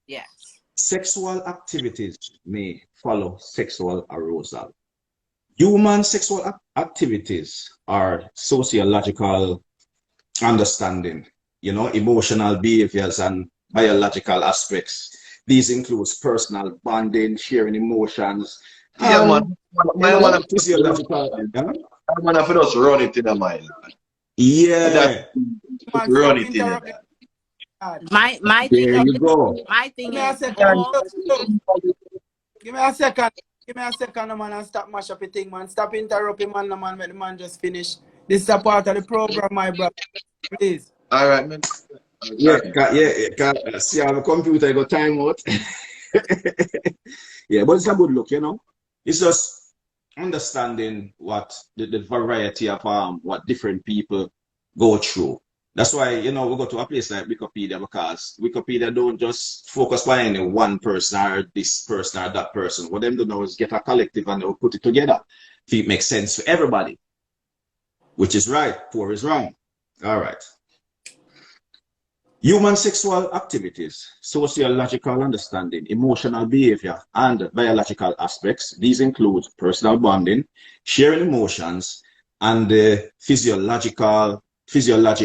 Speaker 6: Yes.
Speaker 9: Sexual activities may follow sexual arousal. Human sexual activities are sociological understanding, you know, emotional behaviors and biological aspects. These include personal bonding, sharing emotions.
Speaker 4: Yeah, man.
Speaker 9: Physiological.
Speaker 4: Man, if you just run it in the mind.
Speaker 9: Yeah.
Speaker 4: Run it in the mind.
Speaker 6: My
Speaker 9: There
Speaker 6: thing
Speaker 9: you
Speaker 6: is,
Speaker 9: go.
Speaker 6: my thing is,
Speaker 1: Give me a second. Give me a second, man, and stop mash up your thing, man. Stop interrupting, man, man. Let the man just finish. This is a part of the program, my brother. Please.
Speaker 4: All right, man.
Speaker 9: Yeah. See how the computer got time out. Yeah, but it's a good look, you know. It's just understanding what the variety of what different people go through. That's why, you know, we go to a place like Wikipedia, because Wikipedia don't just focus on any one person or this person or that person. What them do now is get a collective and they'll put it together if it makes sense for everybody. Which is right, poor is wrong. All right. Human sexual activities, sociological understanding, emotional behavior, and biological aspects. These include personal bonding, sharing emotions, and the physiology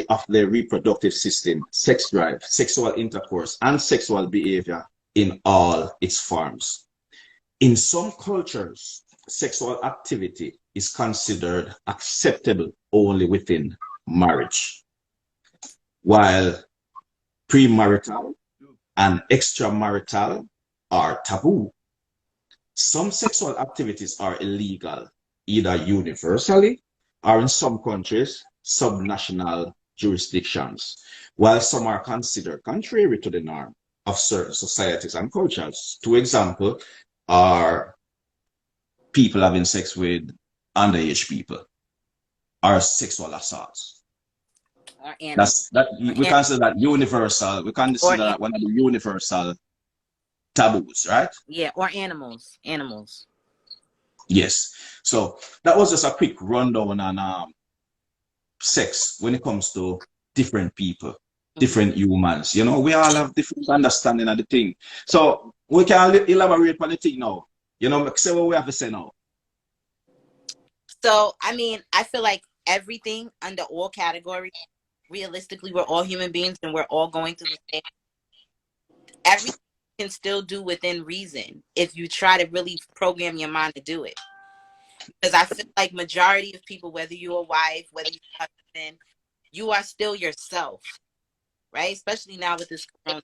Speaker 9: of the reproductive system, sex drive, sexual intercourse, and sexual behavior in all its forms. In some cultures, sexual activity is considered acceptable only within marriage, while premarital and extramarital are taboo. Some sexual activities are illegal, either universally or in some countries, subnational jurisdictions, while some are considered contrary to the norm of certain societies and cultures. Two examples are people having sex with underage people or sexual assaults.
Speaker 6: Or animals.
Speaker 9: We consider that universal. We consider that one of the universal taboos, right?
Speaker 6: Yeah, or animals. Animals.
Speaker 9: Yes. So that was just a quick rundown on sex when it comes to different people, different humans. You know, we all have different understanding of the thing. So we can elaborate on the thing now. You know, say what we have to say now.
Speaker 6: So, I mean, I feel like everything under all categories, realistically, we're all human beings and we're all going through the same. Everything you can still do within reason if you try to really program your mind to do it. Because I feel like majority of people, whether you're a wife, whether you're a husband, you are still yourself, right? Especially now with this coronavirus.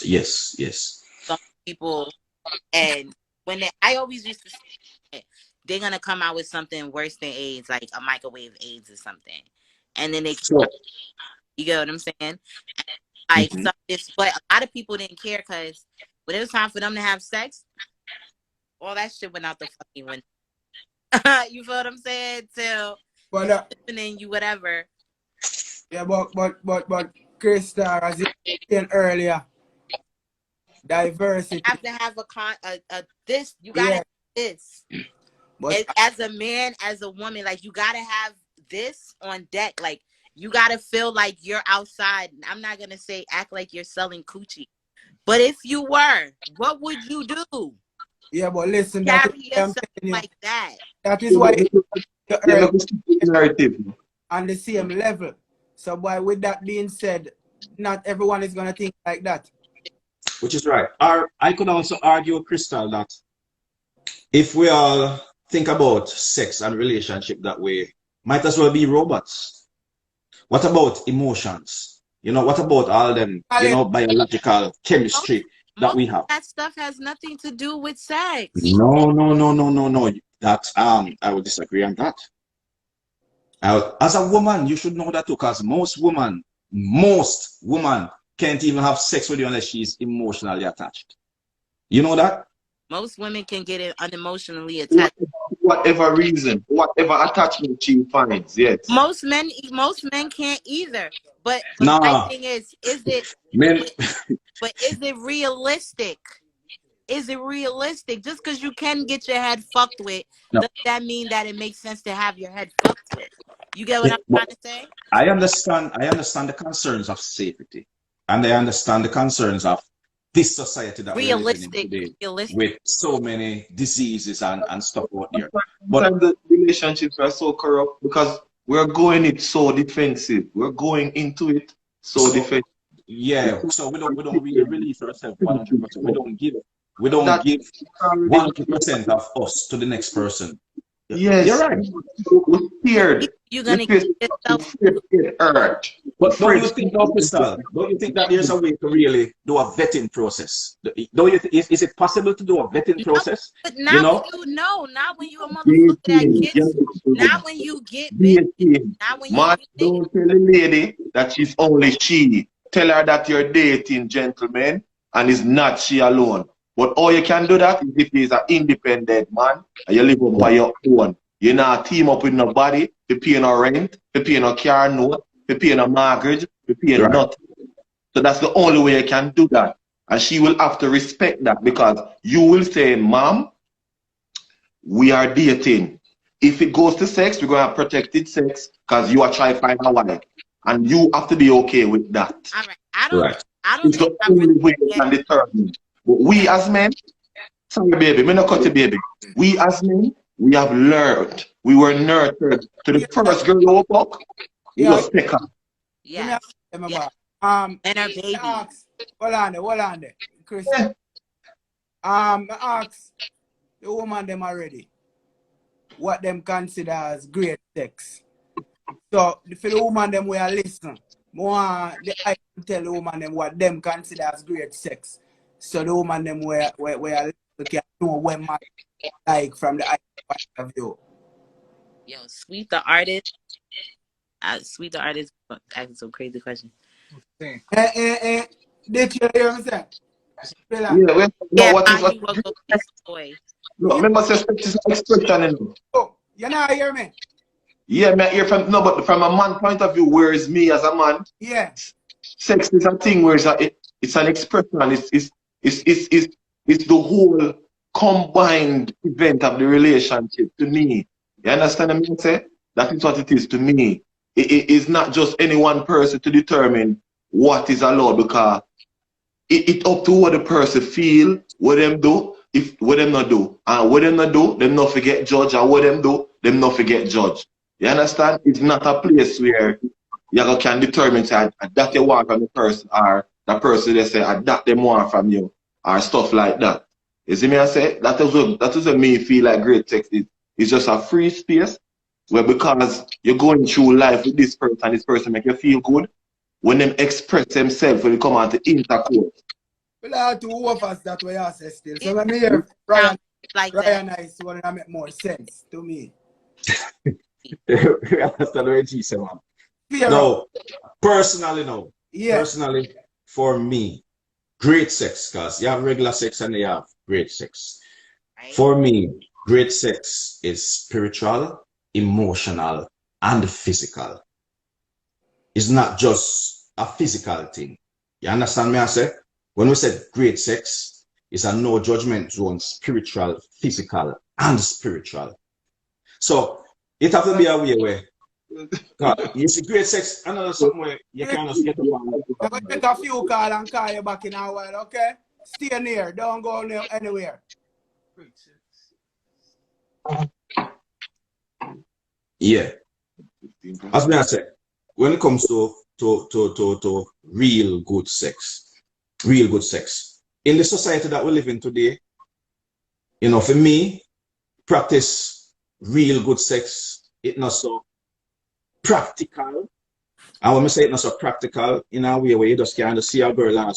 Speaker 9: Yes, yes.
Speaker 6: Some people, and when I always used to say, they're gonna come out with something worse than AIDS, like a microwave AIDS or something, and then you get what I'm saying? Like but a lot of people didn't care because when it was time for them to have sex, all that shit went out the fucking window. You feel what I'm saying? So, listening, you whatever.
Speaker 1: Yeah, but Krista, as you said earlier, diversity.
Speaker 6: You have to have this. You gotta have this. But as a man, as a woman, like you gotta have this on deck. Like you gotta feel like you're outside. I'm not gonna say act like you're selling coochie, but if you were, what would you do?
Speaker 1: Yeah, but listen,
Speaker 6: carry yourself like that.
Speaker 1: That is why you're on the same level. So, boy, with that being said, not everyone is gonna think like that.
Speaker 9: Which is right. I could also argue, Crystal, that if we all think about sex and relationship that way, might as well be robots. What about emotions? You know, what about all them, you know, biological chemistry that we have?
Speaker 6: That stuff has nothing to do with sex.
Speaker 9: No. That I would disagree on that. As a woman, you should know that too, because most women can't even have sex with you unless she's emotionally attached. You know that?
Speaker 6: Most women can get it unemotionally attached.
Speaker 4: Whatever reason, whatever attachment she finds, yes.
Speaker 6: Most men can't either. But my thing is it but is it realistic? Is it realistic? Just because you can get your head fucked with, does that mean that it makes sense to have your head fucked with? You get what I'm trying to say?
Speaker 9: I understand the concerns of safety. And I understand the concerns of this society that we're living in today with so many diseases and stuff out there.
Speaker 4: But the relationships are so corrupt because we're going it so defensive. We're going into it so defensive.
Speaker 9: Yeah, so we don't really release ourselves 100%. We don't give 100% of us to the next person.
Speaker 4: Yes,
Speaker 9: you're right.
Speaker 4: We're scared.
Speaker 6: You're gonna get yourself
Speaker 9: hurt. But don't you think, Crystal? Don't you think that there's a way to really do a vetting process? Don't you? Is it possible to do a vetting process?
Speaker 6: But not when you're a motherfucker that gets. Not when you get bit. Not when you.
Speaker 4: Man, don't tell a lady that she's only she. Tell her that you're dating, gentlemen, and it's not she alone. But all you can do that is if he's an independent man and you live up by your own. You're not team up with nobody, you pay no rent, you pay no car note, you pay no mortgage, you pay nothing. So that's the only way you can do that. And she will have to respect that because you will say, Mom, we are dating. If it goes to sex, we're going to have protected sex because you are trying to find a wife. And you have to be okay with that.
Speaker 6: All right. I
Speaker 4: Right.
Speaker 6: don't
Speaker 4: It's
Speaker 6: think
Speaker 4: the
Speaker 6: I'm
Speaker 4: only
Speaker 6: really
Speaker 4: way you can determine. But we as men, sorry baby, me not cut it baby. We as men, we have learned. We were nurtured to the first girl you walk, you
Speaker 1: Yeah.
Speaker 4: just take her.
Speaker 6: yes. Yes.
Speaker 1: And
Speaker 6: her baby.
Speaker 1: Hold on there, Chris.
Speaker 4: Yeah.
Speaker 1: Ask the woman them already what them consider as great sex. So for the woman them we are listening, more I tell the woman them what them consider as great sex. So the woman them we are listening can know what man like from the point of view.
Speaker 6: Yo, Sweet the artist. Sweet the artist asking some crazy questions.
Speaker 1: Did you hear me say?
Speaker 4: Yeah, well, no, what is
Speaker 6: He will go kiss boy.
Speaker 4: no, remember say sex is an expression, you know.
Speaker 1: Oh, you not hear me?
Speaker 4: Yeah, me hear from no, but from a man point of view, whereas me as a man,
Speaker 1: Yeah.
Speaker 4: sex is a thing where it's an expression. It's the whole combined event of the relationship to me. You understand what I mean? Say that is what it is to me. It is not just any one person to determine what is allowed because it up to what the person feel, what them do, what them not do. And what them not do, them not forget judge, and what them do, them not forget judge. You understand? It's not a place where you can determine that you want from the person or the person they say that they want from you or stuff like that. You see me I say? That is what me feel like great sex is. It's just a free space where because you're going through life with this person make you feel good, when them express themselves when they come out to intercourse.
Speaker 1: Well, I have two of us that way I say still. So when me hear Ryan is one that make more sense to me.
Speaker 9: No, personally, no.
Speaker 1: Yeah.
Speaker 9: Personally, for me, great sex, because you have regular sex and you have great sex.
Speaker 6: Right.
Speaker 9: For me, great sex is spiritual, emotional, and physical. It's not just a physical thing. You understand me? I say, when we say great sex, it's a no judgment zone, spiritual, physical, and spiritual. So it have to be a way where you see great sex, another something where you can just get along.
Speaker 1: I'm going to take a few calls and call you back in a while, okay? Stay near, don't go anywhere.
Speaker 9: Yeah. As I said, when it comes to real good sex, in the society that we live in today, you know, for me, practice real good sex, it's not so practical. And when I say it's not so practical, in a way where you just can't see a girl and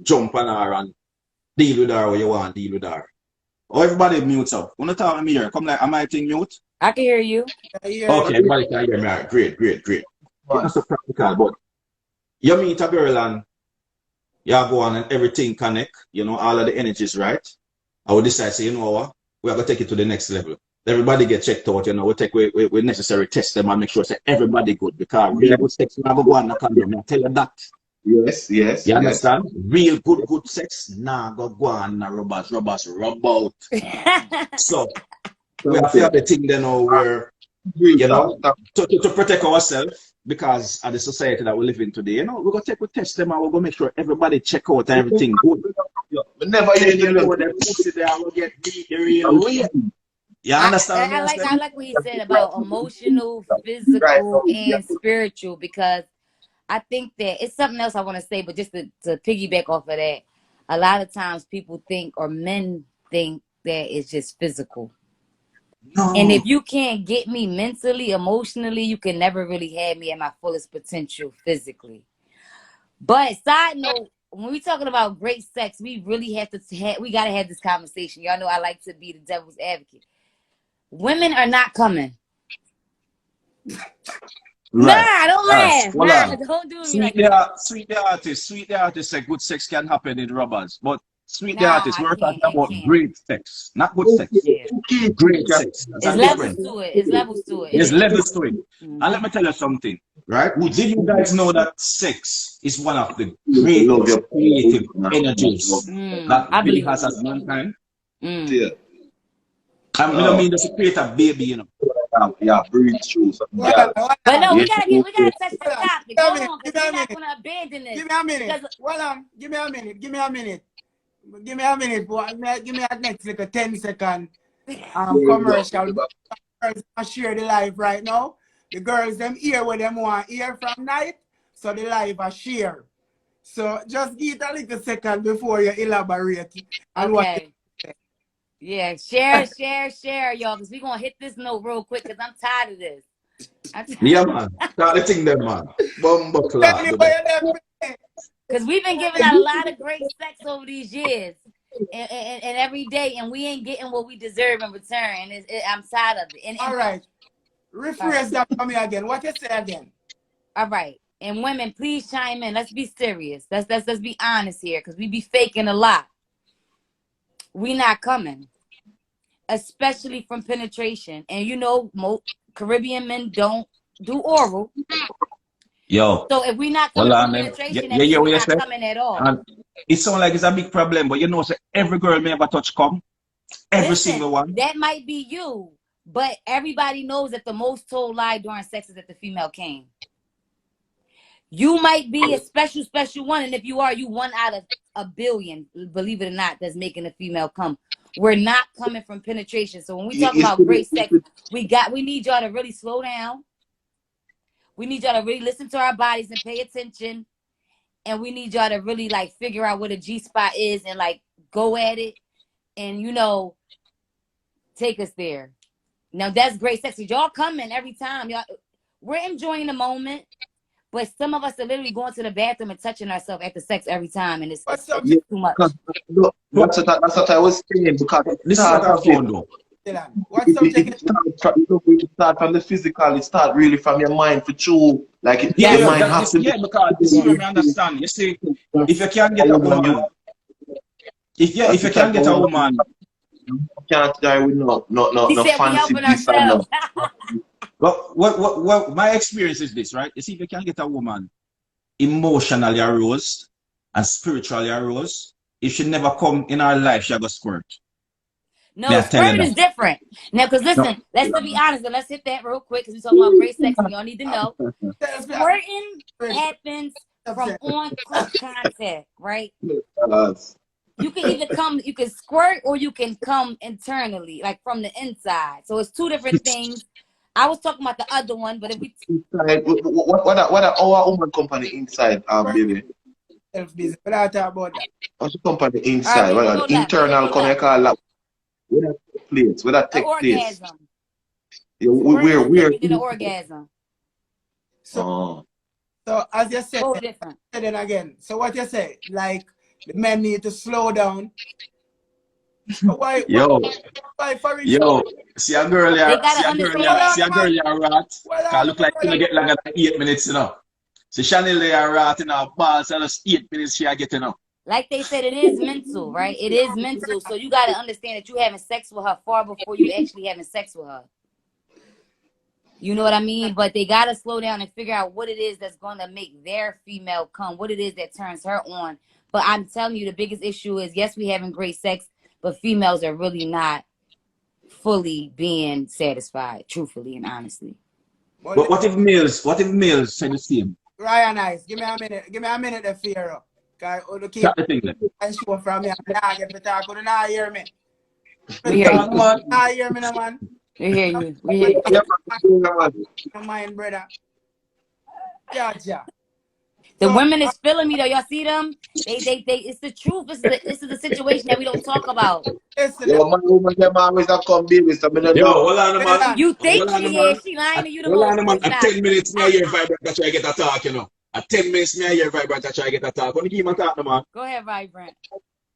Speaker 9: jump on her and deal with her where you want to deal with her. Oh, everybody mutes up. When you talk to me here, come like, am I thing mute?
Speaker 10: I can hear you.
Speaker 9: Okay, everybody can hear me. All right. Great. It's not so practical, but you meet a girl and you go on and everything connect, you know, all of the energies, right? I would decide, say, you know what, we are going to take it to the next level. Everybody get checked out, you know, we take we necessary test them and make sure say everybody good because real good sex never go on the condom. I tell you that.
Speaker 4: Yes.
Speaker 9: You understand? Real good sex go on the rubbers rub out. So we have to have the thing then where you know to protect ourselves because of the society that we live in today, you know, we're gonna test them and we're gonna make sure everybody check out and everything good.
Speaker 4: But never
Speaker 9: you know them pussy there will get beat the real way. You understand?
Speaker 10: I like what he said about emotional, physical, and spiritual, because I think that it's something else I want to say, but just to piggyback off of that, a lot of times people think, or men think, that it's just physical.
Speaker 9: No.
Speaker 10: And if you can't get me mentally, emotionally, you can never really have me at my fullest potential physically. But side note, when we're talking about great sex, we really have to we got to have this conversation. Y'all know I like to be the devil's advocate. Women are not coming.
Speaker 9: Right.
Speaker 10: Nah, don't laugh. Nah, don't do me like that.
Speaker 9: Sweet the artist say good sex can happen in rubbers. But sweet the artist, we're talking about great sex, not good sex.
Speaker 10: Yeah.
Speaker 9: Great sex.
Speaker 10: It's levels to it. It's levels to it.
Speaker 9: There's levels to it. And let me tell you something, right? Did you guys know that sex is one of the greatest creative energies that really has as mankind?
Speaker 4: Yeah.
Speaker 9: I don't mean just to create a baby, you know.
Speaker 4: yeah, breathe through some
Speaker 1: Hold
Speaker 4: girl.
Speaker 1: on,
Speaker 10: But no,
Speaker 4: Yeah,
Speaker 10: we gotta touch the
Speaker 1: hold on.
Speaker 10: topic.
Speaker 1: Give me a
Speaker 10: Hold
Speaker 1: minute.
Speaker 10: on,
Speaker 1: Give
Speaker 10: because
Speaker 1: me
Speaker 10: we're
Speaker 1: a
Speaker 10: not
Speaker 1: minute.
Speaker 10: gonna abandon this.
Speaker 1: Give me a minute.
Speaker 10: Because
Speaker 1: Hold on. Give me a minute. Give me a minute. Give me a minute. Give me a next like a 10-second commercial. Girls are share the live right now. The girls them hear what them want hear from night. So the live are share. So just give it a little second before you elaborate on what
Speaker 10: okay. Yeah, share, y'all, because we're gonna hit this note real quick because I'm tired of this.
Speaker 9: Yeah, man. Start the thing there, man. Bumbo clock, do that.
Speaker 10: Because we've been giving out a lot of great sex over these years. And every day, and we ain't getting what we deserve in return. And I'm tired of it.
Speaker 1: All right. Rephrase that for me again. What you say again?
Speaker 10: All right. And women, please chime in. Let's be serious. Let's be honest here, because we be faking a lot. We not coming, especially from penetration. And you know, most Caribbean men don't do oral.
Speaker 11: Yo.
Speaker 10: So if we not coming from penetration, that means we're not coming at all.
Speaker 11: And it sounds like it's a big problem, but you know, so every girl may ever touch cum. Every single one.
Speaker 10: That might be you, but everybody knows that the most told lie during sex is that the female came. You might be a special one, and if you are, you one out of a billion, believe it or not, that's making a female come. We're not coming from penetration. So when we talk about great sex, we need y'all to really slow down. We need y'all to really listen to our bodies and pay attention. And we need y'all to really like figure out what a G-spot is and like go at it and, you know, take us there. Now that's great sex. Y'all coming every time. Y'all, we're enjoying the moment, but some of us are literally going to the bathroom and touching ourselves after sex every time, and it's too much.
Speaker 4: That's what I was saying, because
Speaker 11: this is what I found though.
Speaker 4: It start from the physical, it start really from your mind for true. Like your mind has to
Speaker 11: because this is what I understand. You see, if you can't get a woman, if you can't get a woman,
Speaker 4: you can't die with no fancy this and no.
Speaker 11: What my experience is this, right? You see, if you can't get a woman emotionally aroused and spiritually aroused, if she never come in her life, she'll go squirt.
Speaker 10: No, squirt is different. Now, because listen, let's be honest, and let's hit that real quick because we're talking about great sex and y'all need to know. Squirting happens from on-close contact, right? You can either you can squirt or you can come internally, like from the inside. So it's two different things. I was talking about the other one, but if we
Speaker 4: what are our woman company inside, baby?
Speaker 1: Self-business. But I talk about that.
Speaker 4: What's the company inside? What internal company call that? Where that place? Where that take place? Yeah, where?
Speaker 10: An orgasm.
Speaker 1: So as you said,
Speaker 10: different.
Speaker 1: Then again. So what you say? Like the men need to slow down. Why
Speaker 11: see a girl here, see a rat. Can look like you get longer than 8 minutes, you know. See Chanel there rat in her balls, and just 8 minutes she get, you know.
Speaker 10: Like they said, it is mental, right? It is mental. So you got to understand that you having sex with her far before you actually having sex with her. You know what I mean? But they got to slow down and figure out what it is that's going to make their female come, what it is that turns her on. But I'm telling you, the biggest issue is, yes, we having great sex, but females are really not fully being satisfied, truthfully and honestly.
Speaker 11: But what if males say the same?
Speaker 1: Ryan, nice. Give me a minute to fear up. Okay, and show from me. I get to talk. You not hear me.
Speaker 10: We hear you.
Speaker 1: Not hear me, no man.
Speaker 10: We hear you. We hear you.
Speaker 1: No mind, brother. Yeah.
Speaker 10: The women is feeling me though. Y'all see them? They. It's the truth. This is a situation that we don't talk about.
Speaker 4: Yo, my woman, them always have come baby. So
Speaker 11: hold on, man.
Speaker 10: You think she is? She lying to you the most.
Speaker 11: Hold on, man. At 10 minutes, me hear vibrate to try get a talk, you know. At 10 minutes, me hear vibrate to try get a talk. When you give me a talk, man.
Speaker 10: Go ahead, Vibrant.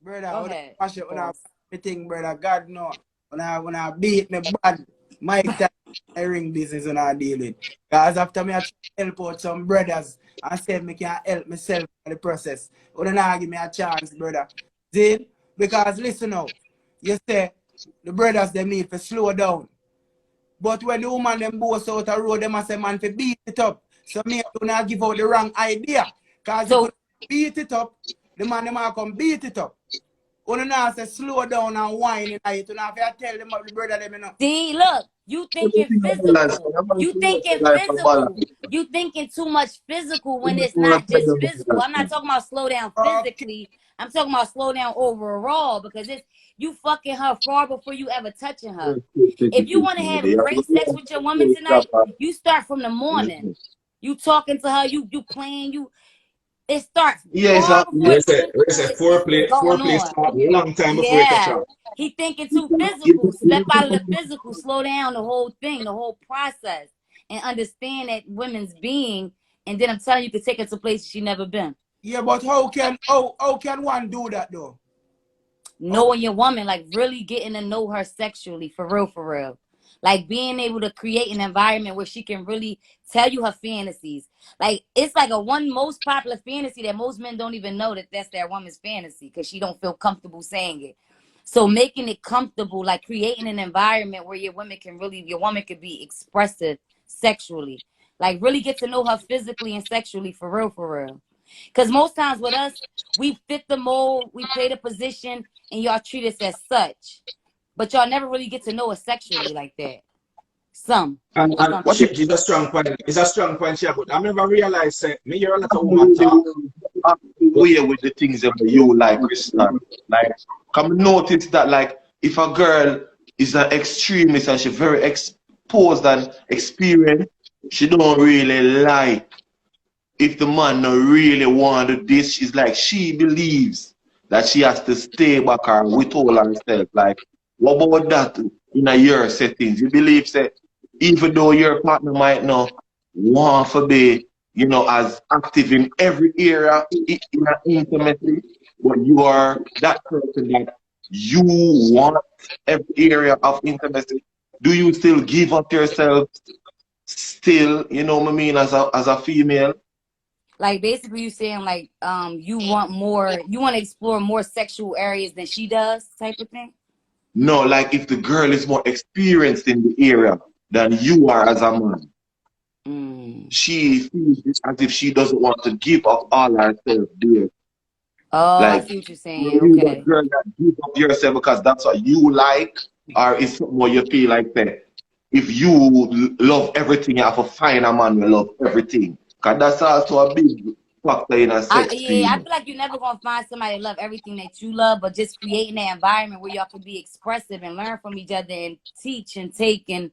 Speaker 1: Brother,
Speaker 10: go ahead.
Speaker 1: When I thing, brother, God know. When I beat me bad, my time I ring business when I deal with. Because after me I help out some brothers and said me can help myself in the process. When I give me a chance, brother. See? Because listen now, you say the brothers them need to slow down. But when the woman them boast out the road, them a say man to beat it up. So me do not give out the wrong idea. Because if you beat it up, the man them a come beat it up. When you now say slow down and whine in it, you know, if you tell them about the brother them, you know.
Speaker 10: See, look, you thinking physical. You thinking physical. You thinking too much physical when it's not just physical. I'm not talking about slow down physically. I'm talking about slow down overall because it's you fucking her far before you ever touching her. If you want to have great sex with your woman tonight, you start from the morning. You talking to her, you playing, it starts far before
Speaker 9: Foreplay
Speaker 10: going on.
Speaker 9: start a long time before you touch her.
Speaker 10: He thinking too physical. Step out of the physical, slow down the whole thing, the whole process, and understand that women's being. And then I'm telling you, could take her to places she never been.
Speaker 1: Yeah, but how can one do that though?
Speaker 10: Knowing your woman, like really getting to know her sexually, for real. Like being able to create an environment where she can really tell you her fantasies. Like it's like a one most popular fantasy that most men don't even know that that's their woman's fantasy because she don't feel comfortable saying it. So making it comfortable, like creating an environment where your woman can be expressive sexually. Like really get to know her physically and sexually for real. Because most times with us, we fit the mold, we play the position, and y'all treat us as such. But y'all never really get to know us sexually like that.
Speaker 9: And what if it's a strong point? It's a strong point here, but I never realized me hear a lot of women talk.
Speaker 4: Way with the things that you like, Crystal. Like, come notice that, like, if a girl is an extremist and she's very exposed and experienced, she don't really like. If the man don't really want to do this, she's like, she believes that she has to stay back or withhold herself. Like, what about that in your settings? You believe that even though your partner might not want to be, you know, as active in every area in an intimacy, but you are that person that you want every area of intimacy, do you still give up yourself still, you know what I mean, as a female?
Speaker 10: Like basically you saying like you want to explore more sexual areas than she does type of thing?
Speaker 4: No, like if the girl is more experienced in the area than you are as a man. She feels as if she doesn't want to give up all herself there.
Speaker 10: Oh,
Speaker 4: like,
Speaker 10: I see what you're saying.
Speaker 4: You
Speaker 10: Okay.
Speaker 4: that girl that give up yourself because that's what you like, or is something what you feel like that if you love everything, you have to find a man who love everything. Because that's also a big factor in a sex.
Speaker 10: I feel like you're never gonna find somebody that love everything that you love, but just creating that environment where y'all can be expressive and learn from each other and teach and take. And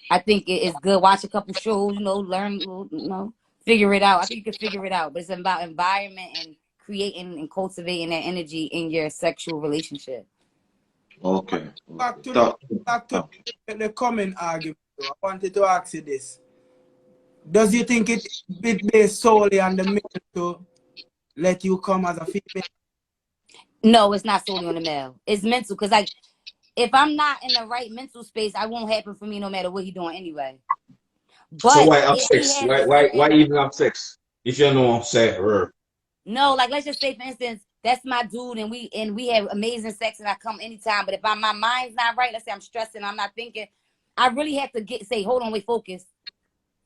Speaker 10: I think it is good. Watch a couple shows, you know, learn, you know, figure it out. I think you can figure it out, but it's about environment and creating and cultivating that energy in your sexual relationship.
Speaker 4: Okay.
Speaker 1: Back to the common argument, I wanted to ask you this. Does you think it's based solely on the male to let you come as a female?
Speaker 10: No, it's not solely on the male. It's mental. Because like, if I'm not in the right mental space, it won't happen for me no matter what he's doing anyway. But
Speaker 9: so why have sex? Why even have sex? If you know, say her.
Speaker 10: No, like let's just say for instance, that's my dude and we have amazing sex and I come anytime. But if my mind's not right, let's say I'm stressing, I'm not thinking, I really have to say, hold on, wait, focus.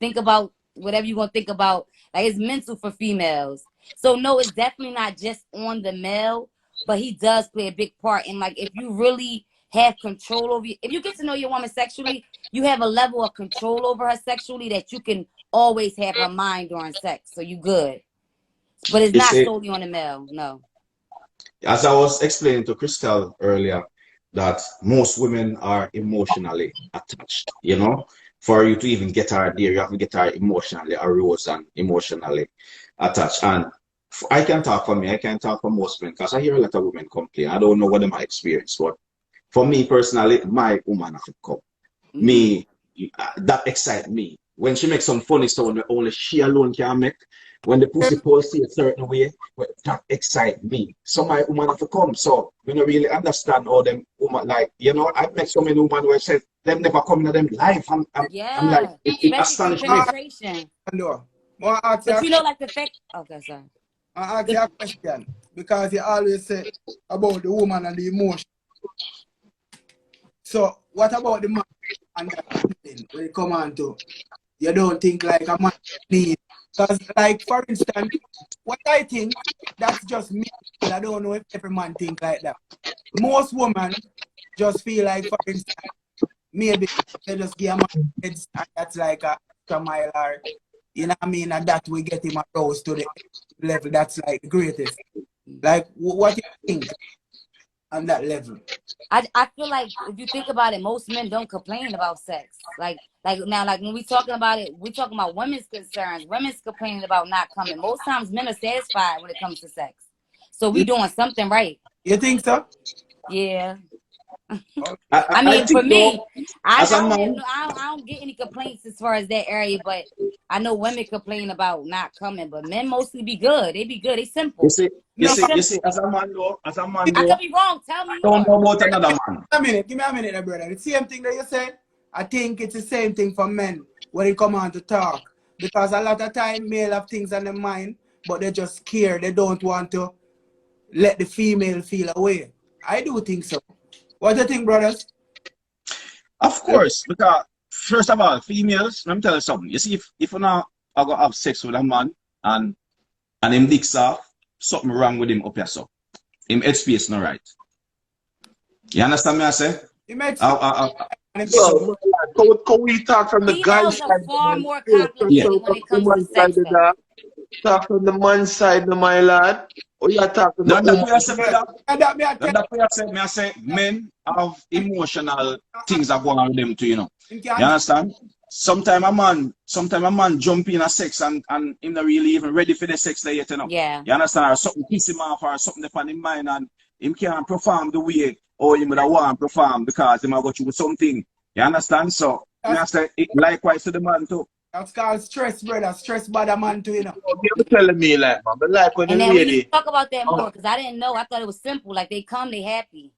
Speaker 10: Think about whatever you're gonna think about. Like it's mental for females. So no, it's definitely not just on the male, but he does play a big part in like if you really have control over if you get to know your woman sexually, you have a level of control over her sexually that you can always have her mind during sex. So you good. But it's not solely on the male, no.
Speaker 9: As I was explaining to Crystal earlier, that most women are emotionally attached, you know? For you to even get her there, you have to get her emotionally aroused and emotionally attached. And I can talk for me, I can talk for most men, because I hear a lot of women complain. I don't know what my experience, but for me personally, my woman have to come. Me, that excites me. When she makes some funny sound that only she alone can make, when the pussy pulls a certain way, that excites me. So my woman have to come. So we don't really understand all them woman, like, you know, I've met so many women where I said them never come to them life. I'm like, it astonished me.
Speaker 10: Penetration. But you know, like the fact, okay, sorry.
Speaker 1: I ask you a question because you always say about the woman and the emotion. So what about the man and that when it come on to you don't think like a man needs Because, like, for instance, what I think, that's just me. I don't know if every man think like that. Most women just feel like, for instance, maybe they just give a man heads and that's like a extra mile or, you know what I mean, and that we get him aroused to the level that's like the greatest. Like, what do you think on that level?
Speaker 10: I feel like if you think about it, most men don't complain about sex. Like now, like when we talking about it, we talking about women's concerns. Women's complaining about not coming. Most times men are satisfied when it comes to sex. So we doing something right.
Speaker 1: You think so?
Speaker 10: Yeah.
Speaker 9: I
Speaker 10: I mean, for
Speaker 9: think
Speaker 10: me,
Speaker 9: though,
Speaker 10: I
Speaker 9: as a
Speaker 10: don't have
Speaker 9: man,
Speaker 10: no, I don't get any complaints as far as that area, but I know women complain about not coming, but men mostly be good. They be good. They simple.
Speaker 9: you
Speaker 1: No,
Speaker 9: see, as a man though,
Speaker 10: I could be wrong. Tell me
Speaker 9: don't know
Speaker 10: more.
Speaker 9: about another man.
Speaker 1: give me a minute, brother. The same thing that you said, I think it's the same thing for men when it come on to talk. Because a lot of time, male have things on their mind, but they just scared. They don't want to let the female feel away. I do think so. What do you think, brothers?
Speaker 9: Of course, because first of all, females, let me tell you something. You see, if you now I go have sex with a man and him dicks off, something wrong with him up here, so him headspace not right. You understand me? I say.
Speaker 1: It makes
Speaker 4: Well, can we talk from the guy's
Speaker 10: Females are
Speaker 4: side?
Speaker 10: far more
Speaker 4: Yeah,
Speaker 10: complicated
Speaker 4: from
Speaker 10: when it
Speaker 4: the
Speaker 10: comes to
Speaker 4: woman's
Speaker 10: sex,
Speaker 4: side of
Speaker 10: though.
Speaker 4: that. Talk from the man's side, my lad. Or you talk from the
Speaker 9: Now that
Speaker 4: woman's
Speaker 9: we say,
Speaker 4: side.
Speaker 9: brother.
Speaker 1: that me I
Speaker 9: Now
Speaker 1: tell
Speaker 9: that me I say, men have emotional things that go on with them too, you know.
Speaker 1: you,
Speaker 9: You understand? Sometimes a man jump in a sex and him not really even ready for the sex there yet, you know.
Speaker 10: Yeah.
Speaker 9: You understand? Or something piss him off or something upon his mind and him can't perform the way or him would want to perform because him have got you with something. You understand? So me I say likewise to the man too.
Speaker 1: that's called stress, brother. Stress bother man too, you know.
Speaker 4: You're telling me like, man, but like when the
Speaker 10: And then we need to
Speaker 4: lady,
Speaker 10: talk about that more because I didn't know. I thought it was simple. Like they come, they happy.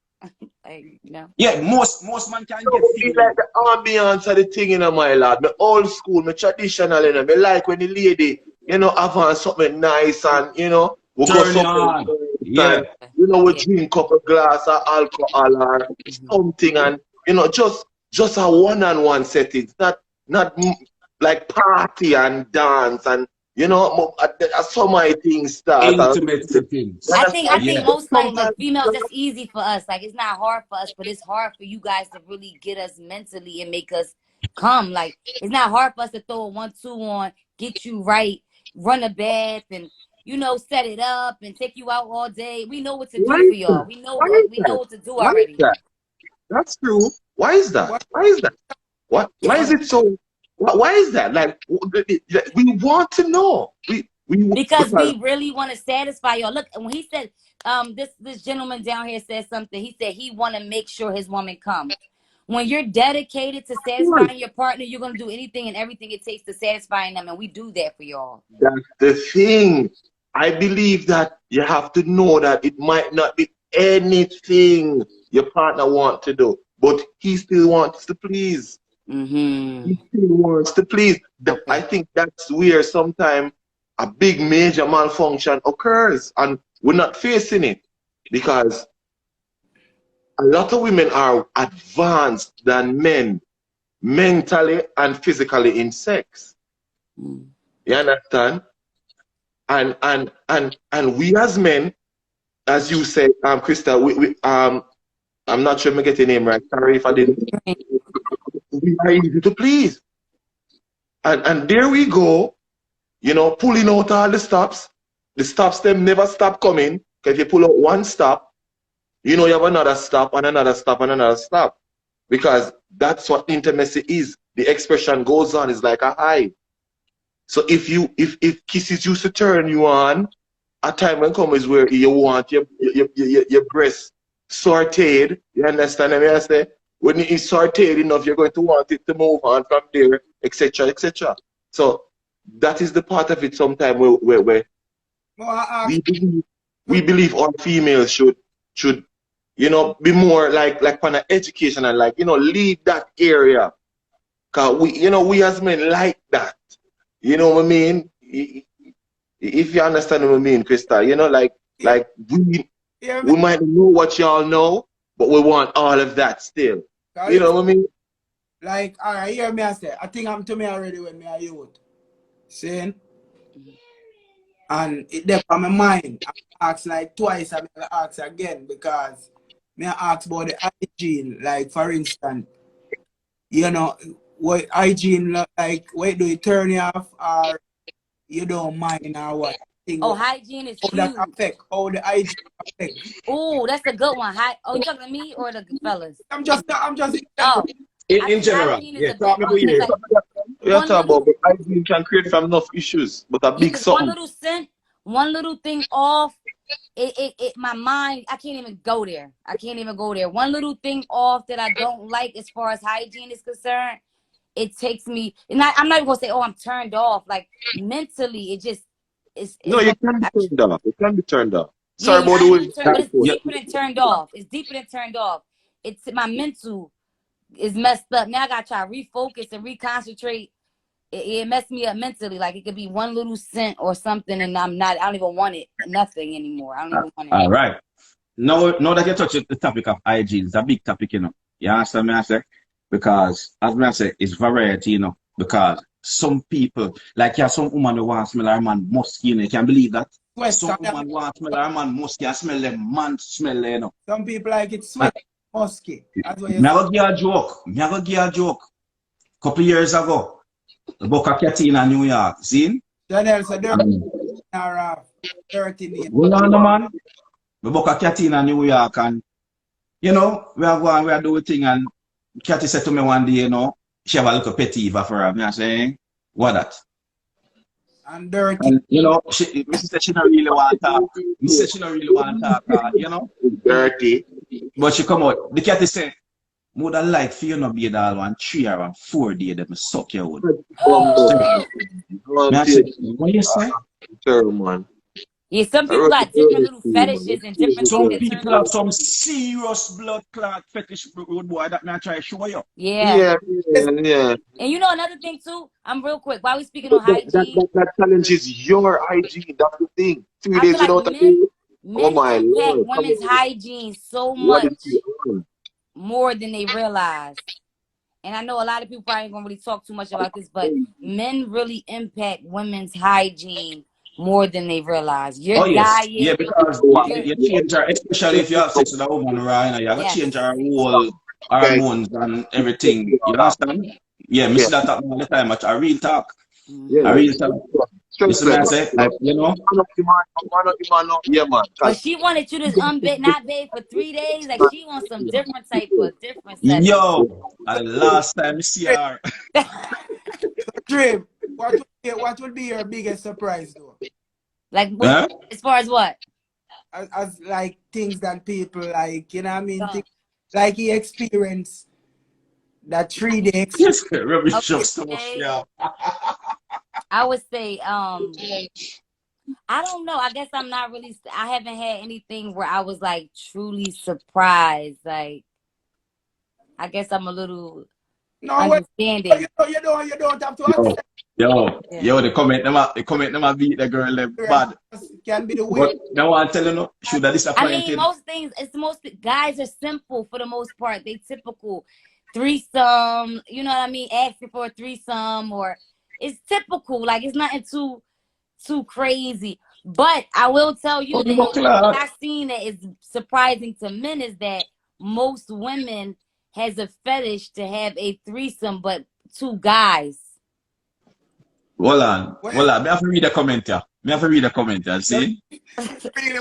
Speaker 10: Like, you know.
Speaker 9: Yeah, most man can get
Speaker 4: don't be
Speaker 9: feeling.
Speaker 4: like the ambiance of the thing, you know, my lad. Me old school, me traditional, you know. Me like when the lady, you know, have on something nice and, you know, we go
Speaker 9: Turn
Speaker 4: something
Speaker 9: on.
Speaker 4: nice
Speaker 9: Yeah.
Speaker 4: and, you know, we
Speaker 10: Yeah.
Speaker 4: drink a couple glass of alcohol or something and, you know, just a one-on-one setting. Not like party and dance and, you know, so many things start.
Speaker 9: Intimate things.
Speaker 10: I think
Speaker 9: Yeah.
Speaker 10: most like
Speaker 4: Sometimes,
Speaker 10: females, that's easy for us. Like it's not hard for us, but it's hard for you guys to really get us mentally and make us come. Like it's not hard for us to throw a 1-2 on, get you right, run a bath, and you know set it up and take you out all day. We know what to
Speaker 4: why
Speaker 10: do for
Speaker 4: is
Speaker 10: y'all.
Speaker 4: that?
Speaker 10: We know
Speaker 4: Why is
Speaker 10: we know
Speaker 4: that?
Speaker 10: what to do
Speaker 4: Why is
Speaker 10: already.
Speaker 4: that? That's true. Why is that?
Speaker 1: What
Speaker 4: Why is that? Why is it so? Why is that? Like we want to know.
Speaker 10: Because
Speaker 4: Because
Speaker 10: we really want to satisfy y'all. Look, when he said, this gentleman down here said something. He said he want to make sure his woman comes. When you're dedicated to satisfying your partner, you're gonna do anything and everything it takes to satisfying them, and we do that for y'all.
Speaker 4: that's the thing. I believe that you have to know that it might not be anything your partner wants to do, but he still wants to please.
Speaker 10: Mm-hmm.
Speaker 4: He still wants to please.
Speaker 10: Okay.
Speaker 4: I think that's where sometimes a big major malfunction occurs, and we're not facing it because a lot of women are advanced than men mentally and physically in sex.
Speaker 10: Mm.
Speaker 4: You understand? And we as men, as you said, Krista, I'm not sure if I get your name right. Sorry if I didn't. We are easy to please. And there we go, you know, pulling out all the stops. The stops them never stop coming. Because if you pull out one stop, you know you have another stop and another stop and another stop. Because that's what intimacy is. The expression goes on, it's like a high. So if kisses used to turn you on, a time when comes where you want your breast sauteed, you understand what I say? When it is sauteed enough, you're going to want it to move on from there, etc., etc. So that is the part of it sometimes where we believe all females should you know be more like kind of education and like, you know, lead that area. Cause we as men like that. You know what I mean? If you understand what I mean, Krista, you know, like we might know what y'all know, but we want all of that still. You know what I mean?
Speaker 1: Like, all right, hear me I say, I think I'm to me already when me a youth. Saying, And it there on my mind. I ask like twice, I'm gonna ask again because me I ask about the hygiene. Like for instance, you know, what hygiene like wait, do you turn you off or you don't mind or what?
Speaker 10: Oh, hygiene is
Speaker 1: How that
Speaker 10: huge.
Speaker 1: affect, how the hygiene affect.
Speaker 10: Oh, that's a good one. You talking to me or the fellas?
Speaker 1: I'm just
Speaker 10: Oh,
Speaker 9: In general,
Speaker 10: hygiene is
Speaker 9: yeah,
Speaker 10: a
Speaker 9: talk
Speaker 10: big
Speaker 9: me
Speaker 10: one.
Speaker 9: here.
Speaker 10: Like
Speaker 4: We are
Speaker 10: one
Speaker 4: talking
Speaker 10: little,
Speaker 4: about, but hygiene can create from enough issues, but a
Speaker 10: yeah,
Speaker 4: big
Speaker 10: 'cause one
Speaker 4: something.
Speaker 10: little scent, one little thing off, my mind, I can't even go there. I can't even go there. One little thing off that I don't like as far as hygiene is concerned, it takes me, and I'm not even gonna say, oh, I'm turned off. Like mentally, it just,
Speaker 4: No,
Speaker 10: it's
Speaker 4: you
Speaker 10: gonna,
Speaker 4: can be turned off. It can be turned off.
Speaker 10: yeah,
Speaker 4: Sorry
Speaker 10: yeah,
Speaker 4: about
Speaker 10: I
Speaker 4: the
Speaker 10: am
Speaker 4: way.
Speaker 10: turned, but it's
Speaker 9: Yeah.
Speaker 10: deeper than turned off. It's deeper than turned off. It's my mental is messed up. Now I gotta try to refocus and reconcentrate. It messed me up mentally. Like it could be one little scent or something, and I don't even want it, nothing anymore. I don't even want it.
Speaker 11: All right. Now that you touch the topic of hygiene, it's a big topic, you know. You understand me, I say? Because, as I say, it's variety, you know. Because some people, like, yeah, some woman who want to smell her man musky, you know. You can believe that?
Speaker 1: Sweat.
Speaker 11: Some woman want to smell her man musky and smell them man smell, you know.
Speaker 1: Some people like it sweat, musky. That's what you
Speaker 11: Me
Speaker 1: say.
Speaker 11: go give you a joke. Me go give you a joke. Couple years ago, the book of cat in New York. See?
Speaker 1: Chanel said dirty name.
Speaker 11: Hold on, man. The book of cat in New York, and you know, we are going, we are doing thing, and Cathy said to me one day, you know, she have a little pet peeve for her. Me I say, what that?
Speaker 1: And dirty.
Speaker 11: And you know, me said she don't really want to talk. Me said she don't really want to talk, you know.
Speaker 4: Dirty.
Speaker 11: But she come out. The Cathy say, would I like for you not be the all 1 3 or 4 days that me suck your wood. Me I say, what you say?
Speaker 4: Terrible, man.
Speaker 10: Yeah, some people got different little fetishes and different
Speaker 11: Some
Speaker 10: things that turn
Speaker 11: people
Speaker 10: them
Speaker 11: have
Speaker 10: on.
Speaker 11: some serious blood clot fetish, road boy, that me I try to show you.
Speaker 10: Yeah.
Speaker 4: Yeah.
Speaker 10: And you know another thing too. I'm real quick. While we speaking on hygiene,
Speaker 4: That challenge is your hygiene. That's the thing. 3
Speaker 10: I feel
Speaker 4: days
Speaker 10: like
Speaker 4: without a
Speaker 10: men
Speaker 4: day. Oh my
Speaker 10: impact
Speaker 4: Lord. Come
Speaker 10: women's
Speaker 4: on.
Speaker 10: hygiene so
Speaker 4: What is
Speaker 10: much
Speaker 4: going on?
Speaker 10: more than they realize. And I know a lot of people probably ain't gonna really talk too much about this, but men really impact women's hygiene more than they realize. Your
Speaker 11: Oh yes,
Speaker 10: diet,
Speaker 11: yeah, because you change her, especially if you have sex with a woman, right? You have to
Speaker 10: yes.
Speaker 11: change her whole hormones and everything. You understand? Yeah, me see that happen all the time. I real talk. I real talk. You see me I say, but you know.
Speaker 4: Yeah, man.
Speaker 10: But she wanted you to not bathe for 3 days. Like she wants some different type of different settings.
Speaker 11: Yo, and last time I see her.
Speaker 1: Dream. What would be your biggest surprise though?
Speaker 10: Like what,
Speaker 11: Huh?
Speaker 10: as far as what?
Speaker 1: As like things that people like, you know what I mean? Things, like he experienced that 3 day
Speaker 11: Yes, rubbish
Speaker 10: Okay.
Speaker 11: so much, yeah.
Speaker 10: I would say, I don't know. I guess I'm not really. I haven't had anything where I was like truly surprised. Like, I guess I'm a little understanding.
Speaker 1: You don't have to accept.
Speaker 11: Yo, the comment them beat the girl them bad.
Speaker 1: Can be the way.
Speaker 11: But now I'm telling you, should have disappointed.
Speaker 10: I mean, most things. Most guys are simple for the most part. They typical threesome. You know what I mean? Asking for a threesome, or it's typical. Like it's nothing too crazy. But I will tell you that what I've seen that is surprising to men is that most women has a fetish to have a threesome, but 2 guys.
Speaker 11: Hold on. Me have to read the comment here. See?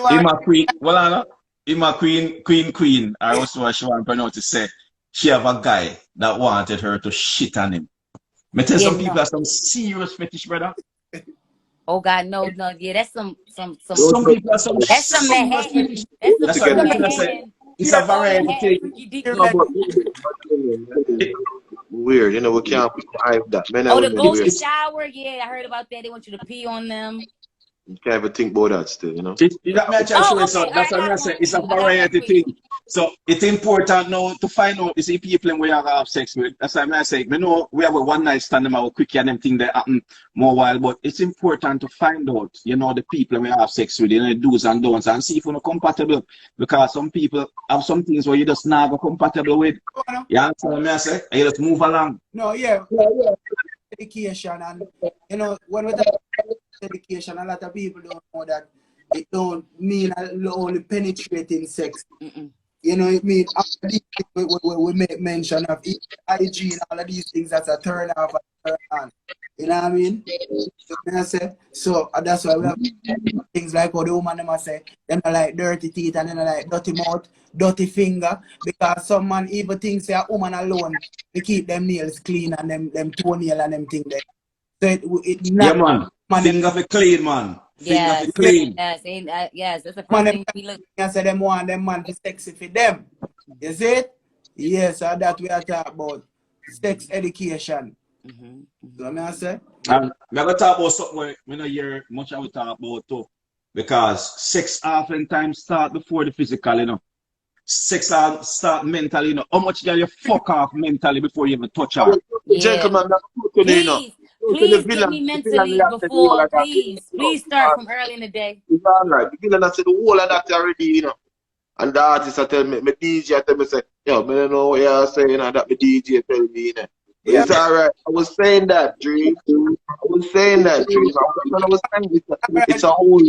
Speaker 11: In my queen, in my queen, I also what she want to pronounce to say she have a guy that wanted her to shit on him. Me tell some people have some serious fetish, brother.
Speaker 10: Oh God, no, yeah, that's some
Speaker 11: people have some
Speaker 10: that's some Manhattan. That's some Manhattan.
Speaker 11: It's a variety thing.
Speaker 4: Weird, you know, we can't hide that. Men
Speaker 10: Oh,
Speaker 4: and
Speaker 10: the
Speaker 4: women
Speaker 10: golden
Speaker 4: weird.
Speaker 10: shower, yeah, I heard about that. They want you to pee on them.
Speaker 4: You can't even think about that still, you know.
Speaker 11: That's what I'm saying. It's a variety thing. So it's important now to find out the people we have sex with. That's why I say, we know we have a one night stand them out quick and them thing that happen more while, but it's important to find out, you know, the people we have sex with, you know, the do's and don'ts, and see if we're compatible. Because some people have some things where you just not go compatible with. You understand what I say? And you just move along.
Speaker 1: No, yeah. Education and you know when we education. A lot of people don't know that it don't mean only penetrating sex. You know, it means all these things we make mention of hygiene, all of these things that's a turn off and turn on. You know what I mean? You know what I say? So that's why we have things like how the woman them say, them are like dirty teeth and then like dirty mouth, dirty finger, because some man even thinks a woman alone they keep them nails clean and them toenail and them things there. So it not
Speaker 11: man. Finger for clean, man. Finger for clean.
Speaker 10: Yes, that's the first thing we look.
Speaker 1: I say them want them man for sexy for them. You see it? Yes, so that we are talking about sex education. You know what I say?
Speaker 11: And we're going to talk about something where we don't hear much I will talk about too. Because sex oftentimes start before the physical, you know. Sex start mentally, you know. How much can you fuck off mentally before you even touch her?
Speaker 10: Yeah.
Speaker 4: Gentlemen,
Speaker 10: Please get me mentally before, please start from early in the day.
Speaker 4: It's all right. The villain said the whole of that already, you know. And the artist tell me, my DJ tell me, say, yo, I don't know what you're saying, and that my DJ tell me, you know. Yeah. It's all right. I was saying that, Dream. I was saying that, Dream. I was saying it's a whole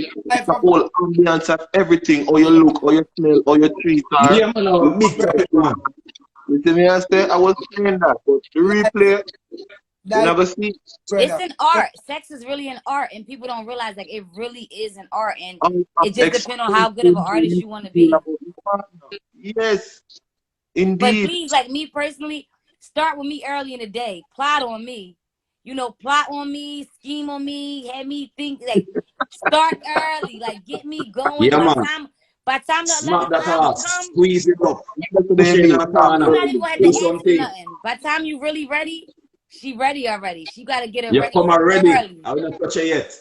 Speaker 4: ambience of everything. Or you look, or you smell, or you treat.
Speaker 11: Yeah, man,
Speaker 4: you see me? I was saying that, but the replay, you never see.
Speaker 10: It's an art. Sex is really an art, and people don't realize like it really is an art, and it just depends on how good of an artist you want to be.
Speaker 4: Yes, indeed.
Speaker 10: But please, like me personally, start with me early in the day. Plot on me. You know, plot on me, scheme on me, have me think, like, start early. Like, get me going.
Speaker 11: Yeah,
Speaker 10: by the time the 11th hour comes,
Speaker 11: squeeze it up.
Speaker 10: You're not even going to have to ask for nothing. By the time you really ready, she ready already. She got to get it ready.
Speaker 11: Come already.
Speaker 10: Early.
Speaker 11: I will not touch her yet.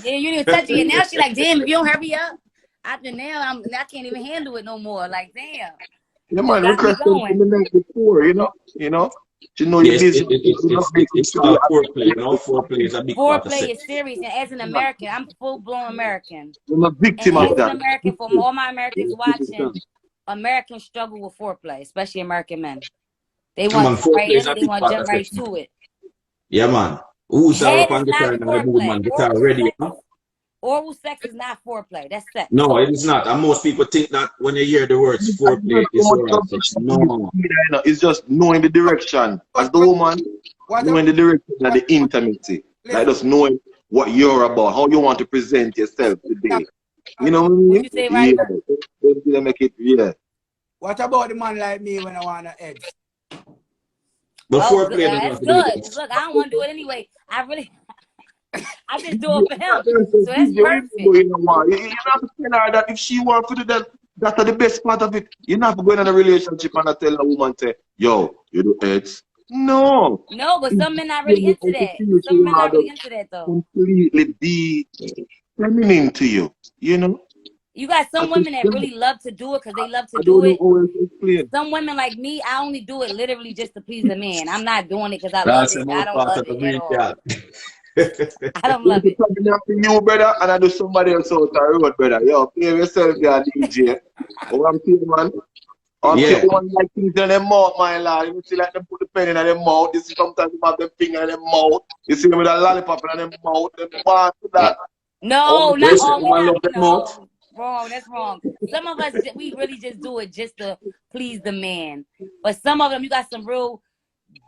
Speaker 10: Yeah, you didn't touch it yet. Now she like, damn, if you don't hurry up, after now, I can't even handle it no more. Like, damn.
Speaker 4: Yeah, man, request them in the night before, you know? You know
Speaker 11: yes, it's called foreplay, you know? Foreplay is a big part of
Speaker 10: Foreplay is serious, and as an American, I'm full-blown American.
Speaker 4: I'm a victim
Speaker 10: and
Speaker 4: of that.
Speaker 10: As an American, for all my Americans watching, Americans struggle with foreplay, especially American men. They want to right in it, they want to jump right to it.
Speaker 11: Yeah, man. Who's up on guitar and the movement, guitar ready, huh?
Speaker 10: Oral sex is not foreplay. That's sex.
Speaker 11: No, it is not. And most people think that when they hear the words foreplay, it's oral sex. No.
Speaker 4: It's just knowing the direction. As the woman, knowing the direction of the intimacy. Like just knowing what you're about, how you want to present yourself today. You know what I mean?
Speaker 10: What you say, right?
Speaker 4: Yeah. Make it, yeah.
Speaker 1: What about the man like me when I want to edge?
Speaker 11: Before
Speaker 10: play, that's good. Look, I don't want to do it anyway. I just do it for him. So that's perfect.
Speaker 4: You're not telling her that if she wants to do that, that's the best part of it. You're not going in a relationship and tell a woman, say, yo, you do heads. No.
Speaker 10: No, but some men not really into that. Some men not really into that, though.
Speaker 4: Completely be feminine to you, you know?
Speaker 10: You got some women that really love to do it because they love to do it. Some women like me, I only do it literally just to please the man. I'm not doing it because I love it. I don't love it at all. I don't love it.
Speaker 4: You, brother, and I do somebody else out the road, brother. Yo, play yourself there, DJ. Oh, I'm telling man. I'm telling one like things in their mouth, my lad. You see like them put the pen in their mouth. You see sometimes they have them finger in their mouth. You see them with a lollipop in their mouth. Them want to that.
Speaker 10: No, not all. No. Wrong, that's wrong. Some of us, we really just do it just to please the man. But some of them, you got some real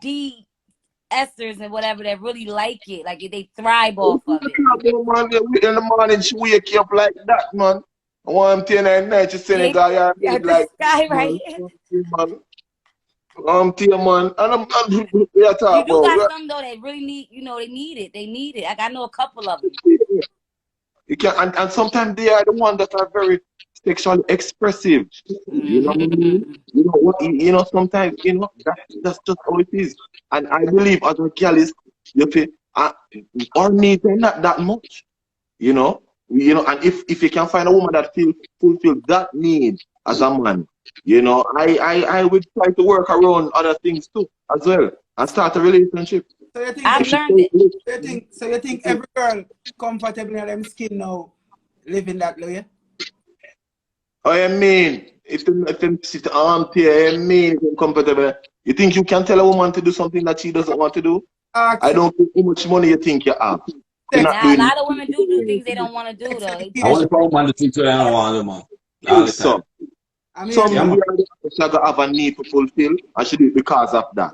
Speaker 10: D-esters and whatever that really like it. Like they thrive off of it.
Speaker 4: In the morning, she wake you up like that, man. One thing at night, she saying, "Guy, I'm like,
Speaker 10: right
Speaker 4: man." I'm telling man, and
Speaker 10: you do got some though that really need, you know, they need it. They need it. Like I know a couple of them.
Speaker 4: You can, and sometimes they are the ones that are very sexually expressive. You know what I mean? You know what? You know sometimes you know that's just how it is. And I believe as a Gyalis, you feel our needs are not that much. You know, and if you can find a woman that fulfill that need as a man, you know, I would try to work around other things too as well and start a relationship.
Speaker 1: So you think
Speaker 10: I've learned it.
Speaker 1: So you think every girl comfortable in them skin now living that way?
Speaker 4: I mean, if them sit armchair, I mean, comfortable. You think you can tell a woman to do something that she doesn't want to do? I don't care how much money you think you have. You're
Speaker 1: sex.
Speaker 4: not
Speaker 10: Now, a
Speaker 4: doing
Speaker 10: lot of women do things they don't want to do,
Speaker 1: Sex
Speaker 10: though. They
Speaker 11: I
Speaker 10: do.
Speaker 11: only
Speaker 1: education.
Speaker 11: found one to think I don't want them, man. All the
Speaker 4: so.
Speaker 11: time.
Speaker 1: I mean,
Speaker 4: Some
Speaker 11: Yeah, man.
Speaker 4: girls gonna have a need to fulfill, and she do it because of that.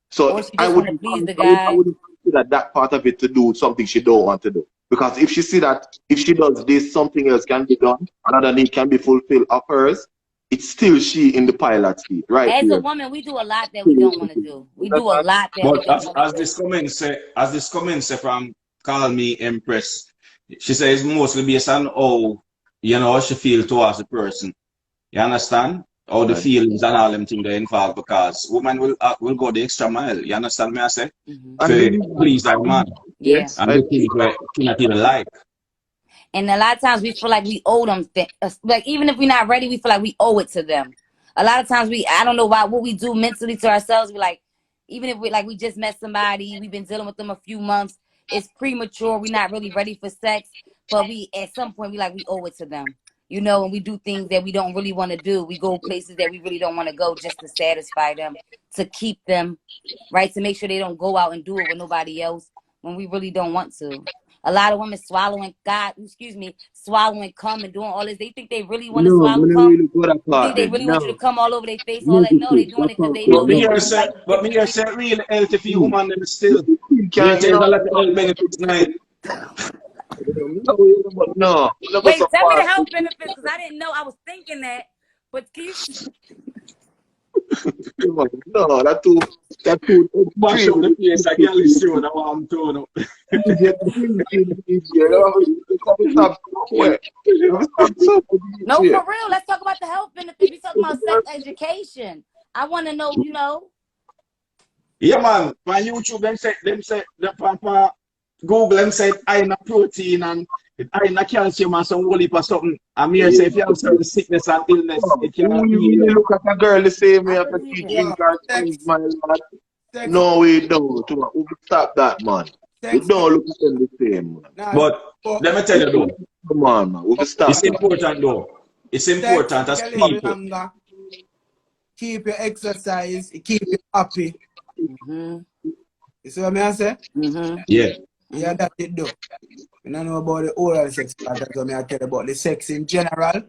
Speaker 4: So
Speaker 10: Or she just want to please the
Speaker 4: I
Speaker 10: guy.
Speaker 4: wouldn't consider that part of it to do something she don't want to do. Because if she see that if she does this, something else can be done, another need can be fulfilled of hers, it's still she in the pilot seat, right
Speaker 10: As a
Speaker 4: here.
Speaker 10: woman, we do a lot that we don't want to do. We do a lot that we
Speaker 11: But
Speaker 10: don't want
Speaker 11: as
Speaker 10: to
Speaker 11: this
Speaker 10: do.
Speaker 11: comment say from Call Me Empress, she says mostly based on how, you know, she feel towards the person. You understand? How the
Speaker 4: Right.
Speaker 11: feelings and all them things they involved, because women will go the extra mile. You understand me? I say
Speaker 10: Mhm.
Speaker 11: to please that man,
Speaker 10: Yeah.
Speaker 4: Yes,
Speaker 11: and
Speaker 4: I
Speaker 11: the things where she not even like.
Speaker 10: And a lot of times we feel like we owe them like, even if we're not ready, we feel like we owe it to them. A lot of times I don't know why, what we do mentally to ourselves. We like, even if we just met somebody, we've been dealing with them a few months, it's premature, we're not really ready for sex, but we at some point we owe it to them. You know, and we do things that we don't really want to do. We go places that we really don't want to go just to satisfy them, to keep them, right? To make sure they don't go out and do it with nobody else when we really don't want to. A lot of women swallowing cum and doing all this. They think they really want to
Speaker 4: no,
Speaker 10: swallow
Speaker 4: when I
Speaker 10: cum.
Speaker 4: really go that
Speaker 10: You think
Speaker 4: part
Speaker 10: they
Speaker 4: then,
Speaker 10: really want you to
Speaker 4: no.
Speaker 10: come all over their face, all that? No, they
Speaker 4: Negative.
Speaker 10: doing
Speaker 4: That's
Speaker 10: it because
Speaker 4: how
Speaker 10: they
Speaker 11: But
Speaker 10: know
Speaker 11: me
Speaker 10: they
Speaker 11: here
Speaker 10: really
Speaker 11: say,
Speaker 10: like
Speaker 11: really healthy for woman them still.
Speaker 4: You
Speaker 11: Me
Speaker 4: can't,
Speaker 11: say
Speaker 4: you
Speaker 11: a
Speaker 4: know,
Speaker 11: lot of health benefits now.
Speaker 4: no, never
Speaker 10: Wait, tell me the
Speaker 4: support.
Speaker 10: health benefits, because I didn't know. I was thinking that, but can you?
Speaker 4: No, that too
Speaker 11: Mash up
Speaker 4: extreme.
Speaker 11: the place, a girl is showing that one too.
Speaker 4: DJ, you know, you can't stop somewhere. You stop somewhere,
Speaker 10: No,
Speaker 4: DJ.
Speaker 10: for real. Let's talk about the health benefits. We talking about sex education. I want to know, you know.
Speaker 11: Yeah, man. On YouTube, them say, on Google, them say high in protein and high in calcium and some whole heap of something. And me say if you have certain sickness and illness, it can
Speaker 4: Who
Speaker 11: heal
Speaker 4: you
Speaker 11: you.
Speaker 4: look at a girl the same way
Speaker 10: I
Speaker 4: after
Speaker 10: believe
Speaker 4: she
Speaker 10: it.
Speaker 4: drink
Speaker 1: yeah,
Speaker 4: her things,
Speaker 1: sex,
Speaker 4: my lad?
Speaker 1: sex,
Speaker 4: No, we don't. We stop that, man. We
Speaker 1: sex.
Speaker 4: don't look at them the same, man.
Speaker 1: Nah,
Speaker 11: But
Speaker 1: but
Speaker 11: let me tell you though,
Speaker 4: Come on, man. We stop
Speaker 11: it's
Speaker 4: that.
Speaker 11: important though. It's
Speaker 1: sex
Speaker 11: important as
Speaker 1: make you live
Speaker 11: people.
Speaker 1: longer, keep you exercise, it keep you happy.
Speaker 10: Mm-hmm.
Speaker 1: You see what I say?
Speaker 10: Mm-hmm.
Speaker 11: Yeah.
Speaker 1: Yeah, that it do. You don't know about the oral sex part, that's what I tell you about the sex in general.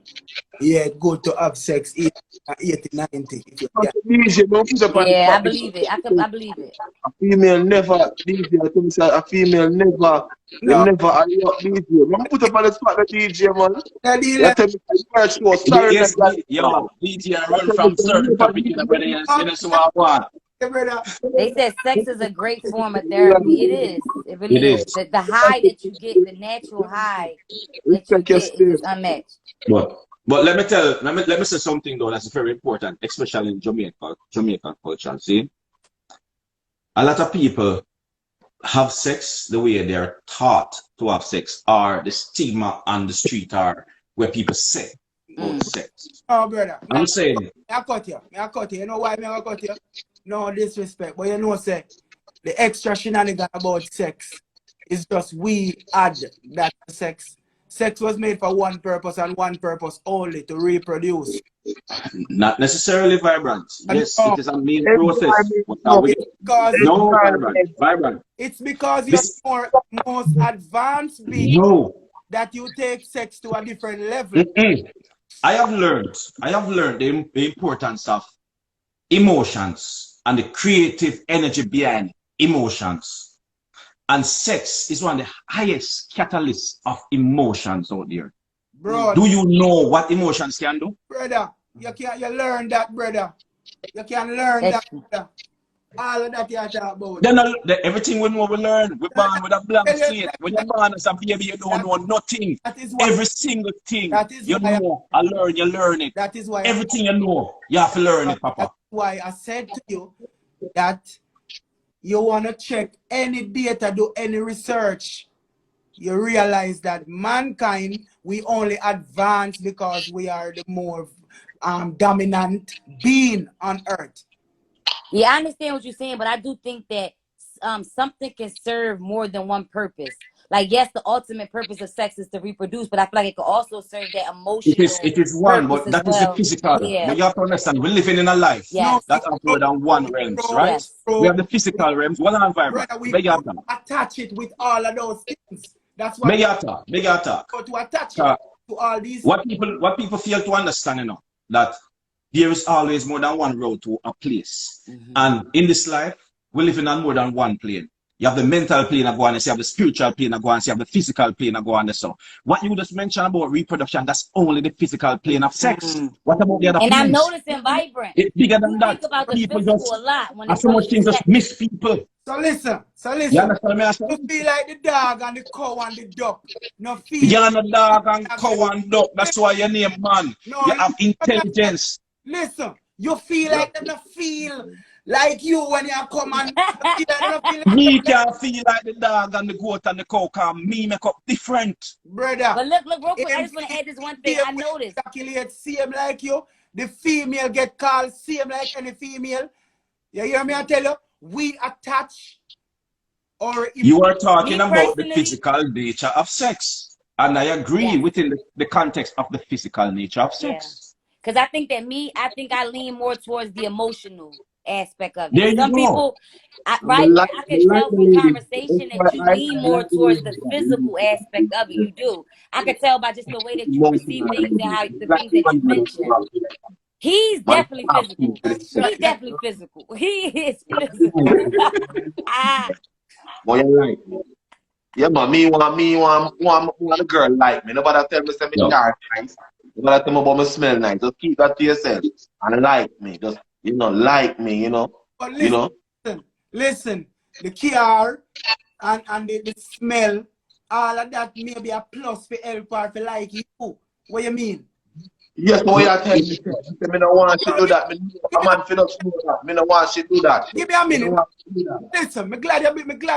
Speaker 1: Yeah, it's good to have sex 80, 90 if you can.
Speaker 4: DJ, don't put up on the
Speaker 10: Yeah, I
Speaker 4: spot.
Speaker 10: believe it. I believe it.
Speaker 4: A female never, DJ, I think say a female never, you
Speaker 1: No,
Speaker 4: never are you up, DJ. Don't put up on the spot the DJ, man.
Speaker 1: the
Speaker 4: You
Speaker 1: dealer,
Speaker 4: tell me the first was sorry that
Speaker 11: Yes,
Speaker 4: that
Speaker 11: yeah,
Speaker 4: man.
Speaker 11: man. DJ
Speaker 4: You
Speaker 11: run
Speaker 4: tell me
Speaker 11: from
Speaker 4: you
Speaker 11: certain
Speaker 4: never
Speaker 11: topic in the brother, you know, so I want.
Speaker 1: brother.
Speaker 10: They said sex is a great form of therapy. It is. It
Speaker 11: It
Speaker 10: really is.
Speaker 11: is.
Speaker 10: The high that you get, the natural high that you
Speaker 4: respect your
Speaker 10: get is
Speaker 4: space.
Speaker 10: just unmatched.
Speaker 11: But let me say something though that's very important, especially in Jamaican culture. See, a lot of people have sex the way they are taught to have sex, or the stigma on the street are where people say about sex.
Speaker 1: Oh, brother.
Speaker 11: I'm saying,
Speaker 1: I cut you. I cut you. You know why I cut you? No disrespect. But you know, say, the extra shenanigan about sex is just we add that to sex. Sex was made for one purpose and one purpose only, to reproduce.
Speaker 11: not necessarily vibrant.
Speaker 1: And
Speaker 11: Yes,
Speaker 1: no,
Speaker 11: it is a main process.
Speaker 4: Environment,
Speaker 11: What are
Speaker 4: no,
Speaker 11: we
Speaker 1: it's because
Speaker 11: No, vibrant.
Speaker 1: it's because you're
Speaker 11: This
Speaker 1: more most advanced being
Speaker 11: no.
Speaker 1: that you take sex to a different level.
Speaker 11: Mm-mm. I have learned the importance of emotions and the creative energy behind emotions. And sex is one of the highest catalysts of emotions out there.
Speaker 1: Bro,
Speaker 11: Do you know what emotions can do?
Speaker 1: brother, you learn that, brother. You can learn that, brother. All of that you talk about.
Speaker 11: Then everything we know we learn. We're born with a blank slate. When you're born as a baby, you don't know nothing.
Speaker 1: That is why.
Speaker 11: Every single thing
Speaker 1: That is
Speaker 11: you
Speaker 1: why.
Speaker 11: know, you learn it.
Speaker 1: That is why.
Speaker 11: Everything you know, you have to learn it, Papa.
Speaker 1: That's why I said to you that you want to check any data, do any research. You realize that mankind, we only advance because we are the more dominant being on earth.
Speaker 10: Yeah, I understand what you're saying, but I do think that something can serve more than one purpose. Like, yes, the ultimate purpose of sex is to reproduce, but I feel like it could also serve that emotional
Speaker 11: It is one,
Speaker 10: purpose
Speaker 11: but
Speaker 10: as
Speaker 11: that is the
Speaker 10: well.
Speaker 11: physical.
Speaker 10: Yeah.
Speaker 11: But you have to understand, we're living in a life
Speaker 10: Yes.
Speaker 11: that have more than one realms, right?
Speaker 10: Yes.
Speaker 11: We have the physical realms, one and vibrant.
Speaker 1: Brother, we
Speaker 11: Big
Speaker 1: don't
Speaker 11: attack.
Speaker 1: attach it with all of those things. That's what
Speaker 11: Big attack. Big attack.
Speaker 1: to attach it to all these.
Speaker 11: What people fail to understand, you know, that there is always more than one road to a place. And in this life, we live in on more than one plane. You have the mental plane that go on, you have the spiritual plane that go on, you have the physical plane that go on. So what you just mentioned about reproduction, that's only the physical plane of sex. What about the other
Speaker 10: And
Speaker 11: planes?
Speaker 10: I'm noticing vibrant.
Speaker 11: It's bigger than
Speaker 10: We
Speaker 11: that.
Speaker 10: think about the
Speaker 11: People
Speaker 10: physical
Speaker 11: just
Speaker 10: a lot when
Speaker 11: and
Speaker 10: it
Speaker 11: so
Speaker 10: comes
Speaker 11: much
Speaker 10: to
Speaker 11: things just
Speaker 10: sex.
Speaker 11: miss people.
Speaker 1: So listen.
Speaker 11: You understand me? I say?
Speaker 1: You feel like the dog and the cow and the duck. No feel.
Speaker 11: You're not dog and cow and duck. That's why your name, man.
Speaker 1: No,
Speaker 11: you have intelligence.
Speaker 1: Listen, you feel like them not feel like you when you come and
Speaker 11: Me can't feel like the dog and the goat and the cow, cause me make up different.
Speaker 1: brother.
Speaker 10: But look, real quick, I just want to add this one thing. I noticed.
Speaker 1: Ejaculate same like you. The female get called same like any female. You hear me? I tell you, we attach or
Speaker 11: you are talking about the physical nature of sex. And I agree within the context of the physical nature of sex.
Speaker 10: Because I think I lean more towards the emotional aspect of it.
Speaker 11: There you
Speaker 10: Some
Speaker 11: go.
Speaker 10: people, I can tell from conversation that you lean more towards the physical aspect of it. You do. I can tell by just the way that you perceive things and how the things that you mention. He's definitely physical. He's definitely physical. He is physical.
Speaker 4: Boy, you like me. Yeah, man, me want a girl like me. Nobody tell me say me car nice. Nobody tell me about me smell nice. Just keep that to yourself and like me. Just like me, you know.
Speaker 1: But listen, listen, the car and the smell, all of that may be a plus for help her to like you. What you mean?
Speaker 4: Yes, boy, I tell you, me no want to do that. Me man feel not do that. Me no want to do that.
Speaker 1: Give me a minute. Listen, me glad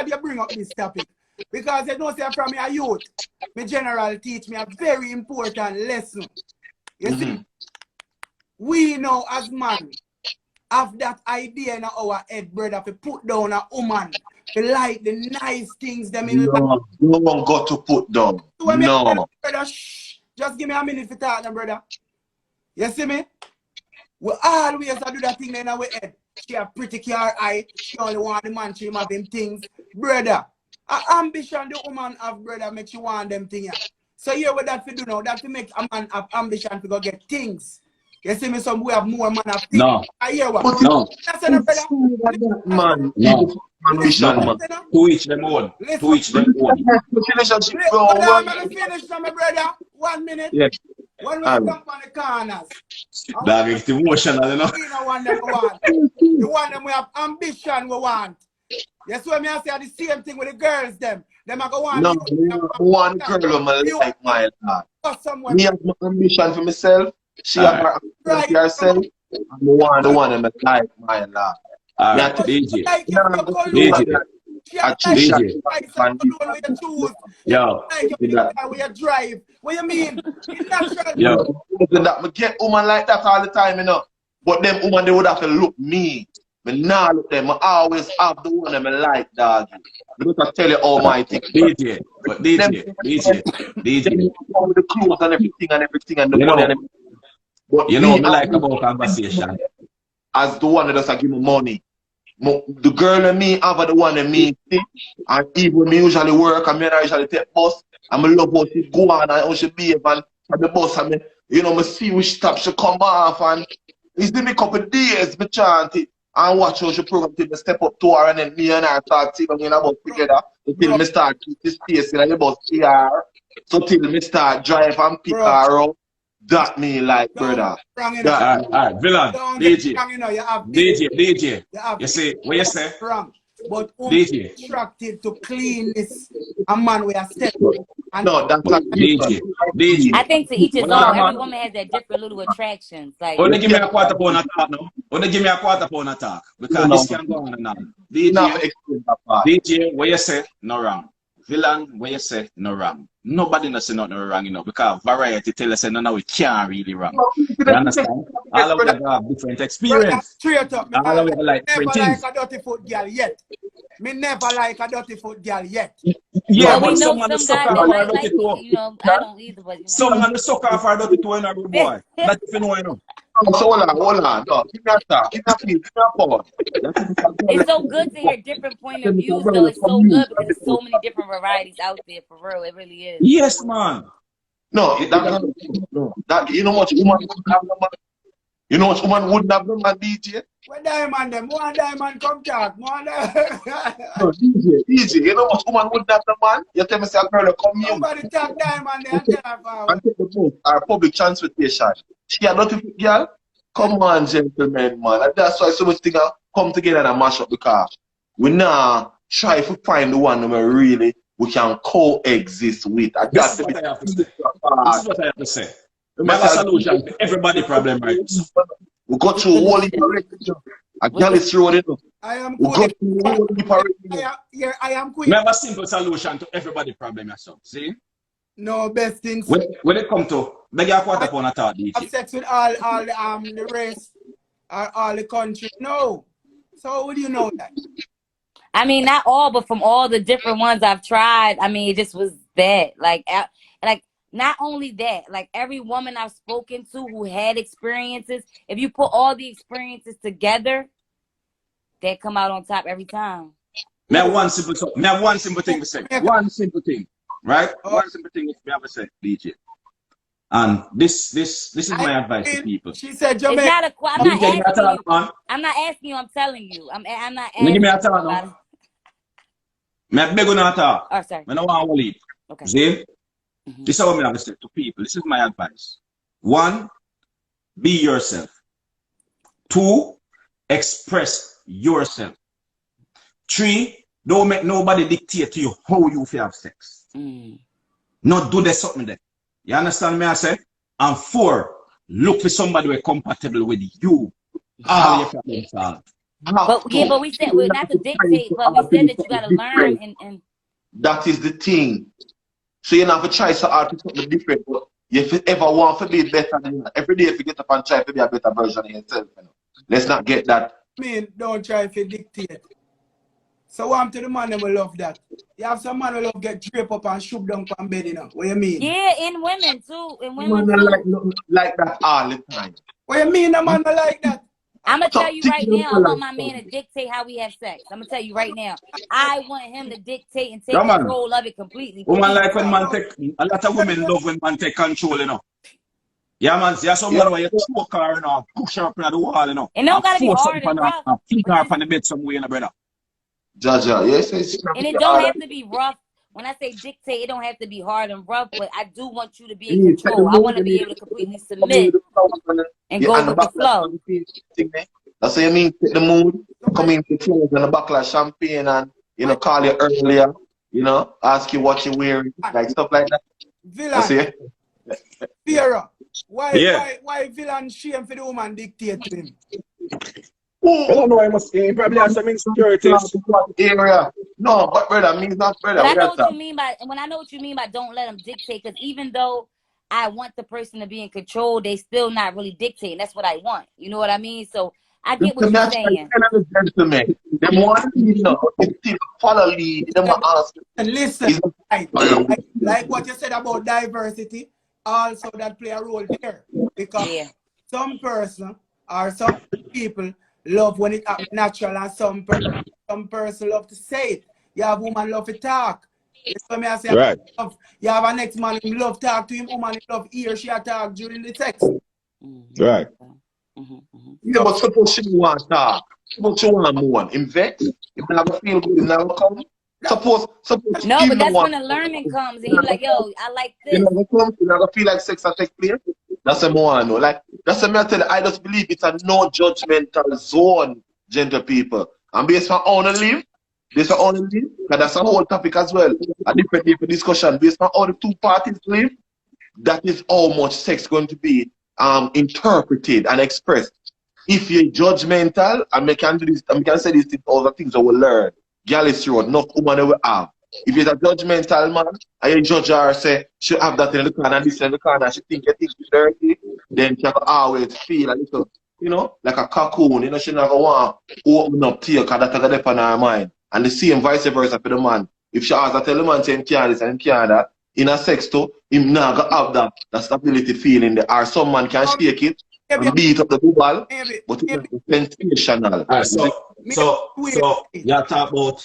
Speaker 1: you bring up this topic. Because you know, say from a youth, my general teach me a very important lesson. You see, we know as man have that idea in our head, brother, to put down a woman, to like the nice things them in life.
Speaker 4: No one got to put down.
Speaker 1: So
Speaker 4: no.
Speaker 1: Brother, shh, just give me a minute for talking, brother. You see me? We always do that thing in our head. She a pretty car eye. She only want the man, she have them things. Brother, ambition the woman have, brother, make you want them things. So here what that for do now, that to make a man have ambition to go get things. You see me, some we have more man have things.
Speaker 11: No.
Speaker 1: I hear what?
Speaker 11: No.
Speaker 1: That's it, brother.
Speaker 4: Man.
Speaker 11: No.
Speaker 4: Ambition, man.
Speaker 11: To each them own. To each them own.
Speaker 1: I'm going to finish now, my brother. 1 minute.
Speaker 11: Yes.
Speaker 1: When we jump on the corners.
Speaker 11: That is emotional, you know.
Speaker 1: We don't want them we want. The one them we have ambition we want. Yes, what me I say the same thing with the girls them. Them I go want.
Speaker 4: No, one girl who like my lad. Me have my ambition for myself. She have her ambition for herself. And the one that like my lad.
Speaker 11: Alright, DJ.
Speaker 1: DJ.
Speaker 11: Yo.
Speaker 1: Drive. What you mean?
Speaker 11: Yo.
Speaker 4: That me get woman like that all the time, you know. But them woman they would have to look me. Me nah look them. I always have the one that me like, dog. I don't tell you all my things.
Speaker 11: DJ. But DJ.
Speaker 4: With the clothes and everything and the money and everything. But
Speaker 11: you know what I like about conversation?
Speaker 4: As the one that does give me money. The girl and me have the one that me see, and even me usually work and me and I usually take bus and me love how she go on and how she behave and the bus and me, you know, me see which stop she come off and it's been a couple of days me chant it and watch how she program till me step up to her and then me and her start singing in a bus together until me start keep this space in the bus here so till me start drive and pick her up. That me like, brother.
Speaker 11: Alright, Villain, DJ. You see, what you say?
Speaker 1: But
Speaker 11: DJ.
Speaker 1: Attracted to cleanness, a man with a step.
Speaker 4: No, that's not
Speaker 11: DJ.
Speaker 10: I think to each his own. Every woman has that different little attractions. Like,
Speaker 11: only give me a quarter pound attack now. Only give me a quarter pound attack because this can go on and on. DJ, what you say? No wrong. Villain, what you say? No wrong. Nobody knows say nothing wrong, you know, because variety tell us no, we can't really wrong. You understand? All of us have different experience.
Speaker 1: Straight up,
Speaker 11: all of us like different things.
Speaker 1: Like a dirty foot girl yet. Me never like a dirty foot girl yet.
Speaker 11: Yeah,
Speaker 10: But we
Speaker 11: but
Speaker 10: know
Speaker 11: some on the
Speaker 10: some
Speaker 11: suck
Speaker 10: guys
Speaker 11: off
Speaker 10: that
Speaker 11: our
Speaker 10: might
Speaker 11: dirty
Speaker 10: like it.
Speaker 11: toe.
Speaker 10: You know, I don't either, but you know.
Speaker 11: Some on the suck off our dirty toe in our boy. That if you know, I know.
Speaker 4: So hold on. No, give me a talk. Give me a please. Give me a pause.
Speaker 10: It's so good to hear different point of views, though. It's so good because there's so many different varieties out there. For real, it really is.
Speaker 11: Yes, man.
Speaker 4: No, that you know what woman would have the man. You know what woman wouldn't have the man, DJ?
Speaker 1: When diamond them, one diamond come talk, one
Speaker 4: No, DJ. You know what woman wouldn't have the man? You tell me say a girl will come here
Speaker 1: somebody talk diamond there and tell her forward.
Speaker 4: and take the boat or public transportation. She a dirty foot girl? Come on, gentlemen, man. And that's why so much things come together and mash up the car. We now try to find the one where really we can coexist with. And
Speaker 11: This is what I have to say. This is what I have to say. We have a solution to everybody's problem right now.
Speaker 4: We go through whole heap of relationship. A Gyalis road, you know.
Speaker 1: I am
Speaker 4: We go
Speaker 1: queen.
Speaker 4: through whole heap of relationship.
Speaker 1: I am
Speaker 11: We
Speaker 1: queen.
Speaker 11: have a simple solution to everybody's problem yourself. See?
Speaker 1: No best things.
Speaker 11: When it come to beg your quarter pound a thought,
Speaker 1: Have
Speaker 11: DJ.
Speaker 1: sex with all the race or all the country. No. So how would you know that?
Speaker 10: I mean, not all, but from all the different ones I've tried, I mean, it just was bad. Like not only that, like every woman I've spoken to who had experiences, if you put all the experiences together, they come out on top every time.
Speaker 11: Me have one simple thing to say. One simple thing. Right? One simple thing we have to say, DJ. And this is my advice to people.
Speaker 1: She said
Speaker 10: It's
Speaker 1: Jamaica.
Speaker 10: not a. I'm not
Speaker 11: DJ,
Speaker 10: asking you.
Speaker 11: man.
Speaker 10: I'm not asking you. I'm telling you. I'm not
Speaker 11: Give
Speaker 10: asking
Speaker 11: me a
Speaker 10: you.
Speaker 11: talk now. Me beg you not talk.
Speaker 10: Oh, sorry.
Speaker 11: I don't want to leave.
Speaker 10: Okay.
Speaker 11: See? This is what I have to say to people. This is my advice. 1, be yourself. 2, express yourself. 3, don't make nobody dictate to you how you feel have sex. Not do that something there. You understand me I say? And 4, look for somebody who is compatible with you. All your problems solved.
Speaker 10: But we said we're not to dictate, but we said that you gotta learn and
Speaker 4: That is the thing. So you have to try so hard to do something different. But if you ever want to be better than that, every day if you get up and try to be a better version of yourself, you know. Let's not get that.
Speaker 1: I mean, don't try to dictate. So what happened to the man that will love that? You have some man who love get draped up and shook down on bed, you know. What you mean?
Speaker 10: yeah, in women too. In women
Speaker 4: Man,
Speaker 10: too.
Speaker 4: like that all the time.
Speaker 1: What you mean a man don't like that?
Speaker 10: I'm gonna tell you right now, I
Speaker 4: Like
Speaker 10: want my man to dictate how we have sex. I'm gonna tell you right now. I want him to dictate and take
Speaker 11: Yeah, man.
Speaker 10: control of it completely.
Speaker 11: Woman like when man take, a lot of women love when man take control, you know. Yeah, man, see, some man where you choke her, you know, push her up on the wall, you know.
Speaker 10: And don't gotta be
Speaker 11: force
Speaker 10: hard
Speaker 11: up on
Speaker 10: and
Speaker 11: her,
Speaker 10: rough.
Speaker 11: and flick her up on the bed somewhere, you know, brother.
Speaker 4: Jaja, yes,
Speaker 10: And it don't have to be rough. When I say dictate, it don't have to be hard and rough, but I do want you to be in control. I want to be able to completely submit and go with the flow.
Speaker 4: That's what you mean, take the mood, come in with clothes and a bottle of champagne and, you know, call you earlier, you know, ask you what you're wearing, like stuff like that. That's
Speaker 1: Villain,
Speaker 4: it.
Speaker 1: Vera, why villain shame for the woman dictate to him?
Speaker 11: I don't know, he probably has some insecurities.
Speaker 4: Area. No, but brother, means not brother.
Speaker 10: But I know what you mean by, when I know what you mean by don't let them dictate, because even though I want the person to be in control, they still not really dictating. That's what I want. You know what I mean? So I get what you're saying.
Speaker 4: Gentlemen, them want to, you know, follow lead, them ask.
Speaker 1: And listen, like what you said about diversity, also that play a role there. Because some person or some people love when it happens natural, and some person love to say it. You have woman love to talk. You know me I say,
Speaker 11: Right.
Speaker 1: You have a next man who love talk to him, woman who love hear she talk during the sex.
Speaker 11: Right.
Speaker 4: Yeah, but suppose she want to talk. Suppose she want to move. Invest. If you never feel good, you never come. Suppose
Speaker 10: no, but that's when the learning comes, and he's like, yo, I like this.
Speaker 4: You never feel like sex and take place. That's what I want to know. Like, that's what I tell you. I just believe it's a no judgmental zone, gentle people. And based on how to live, based on how to live, and that's a whole topic as well. A different discussion. Based on how the two parties live, that is how much sex going to be interpreted and expressed. If you're judgmental, and we can do this, and we can say these things, all the things that we learn. Gyalis road, no woman will have. If you're a judgmental man, and you judge her, say, she have that in the corner, and this in the corner, she think you think she's dirty, then she have to always feel a little, you know, like a cocoon, you know, she never want to open up to you, because that's the depth on her mind. And the same vice versa for the man. If she has to tell the man say him can't this and him can't that, in a sex too, him not gonna have that stability feeling there. Or some man can shake it and beat up the ball, but it's sensational.
Speaker 9: Alright, so you talk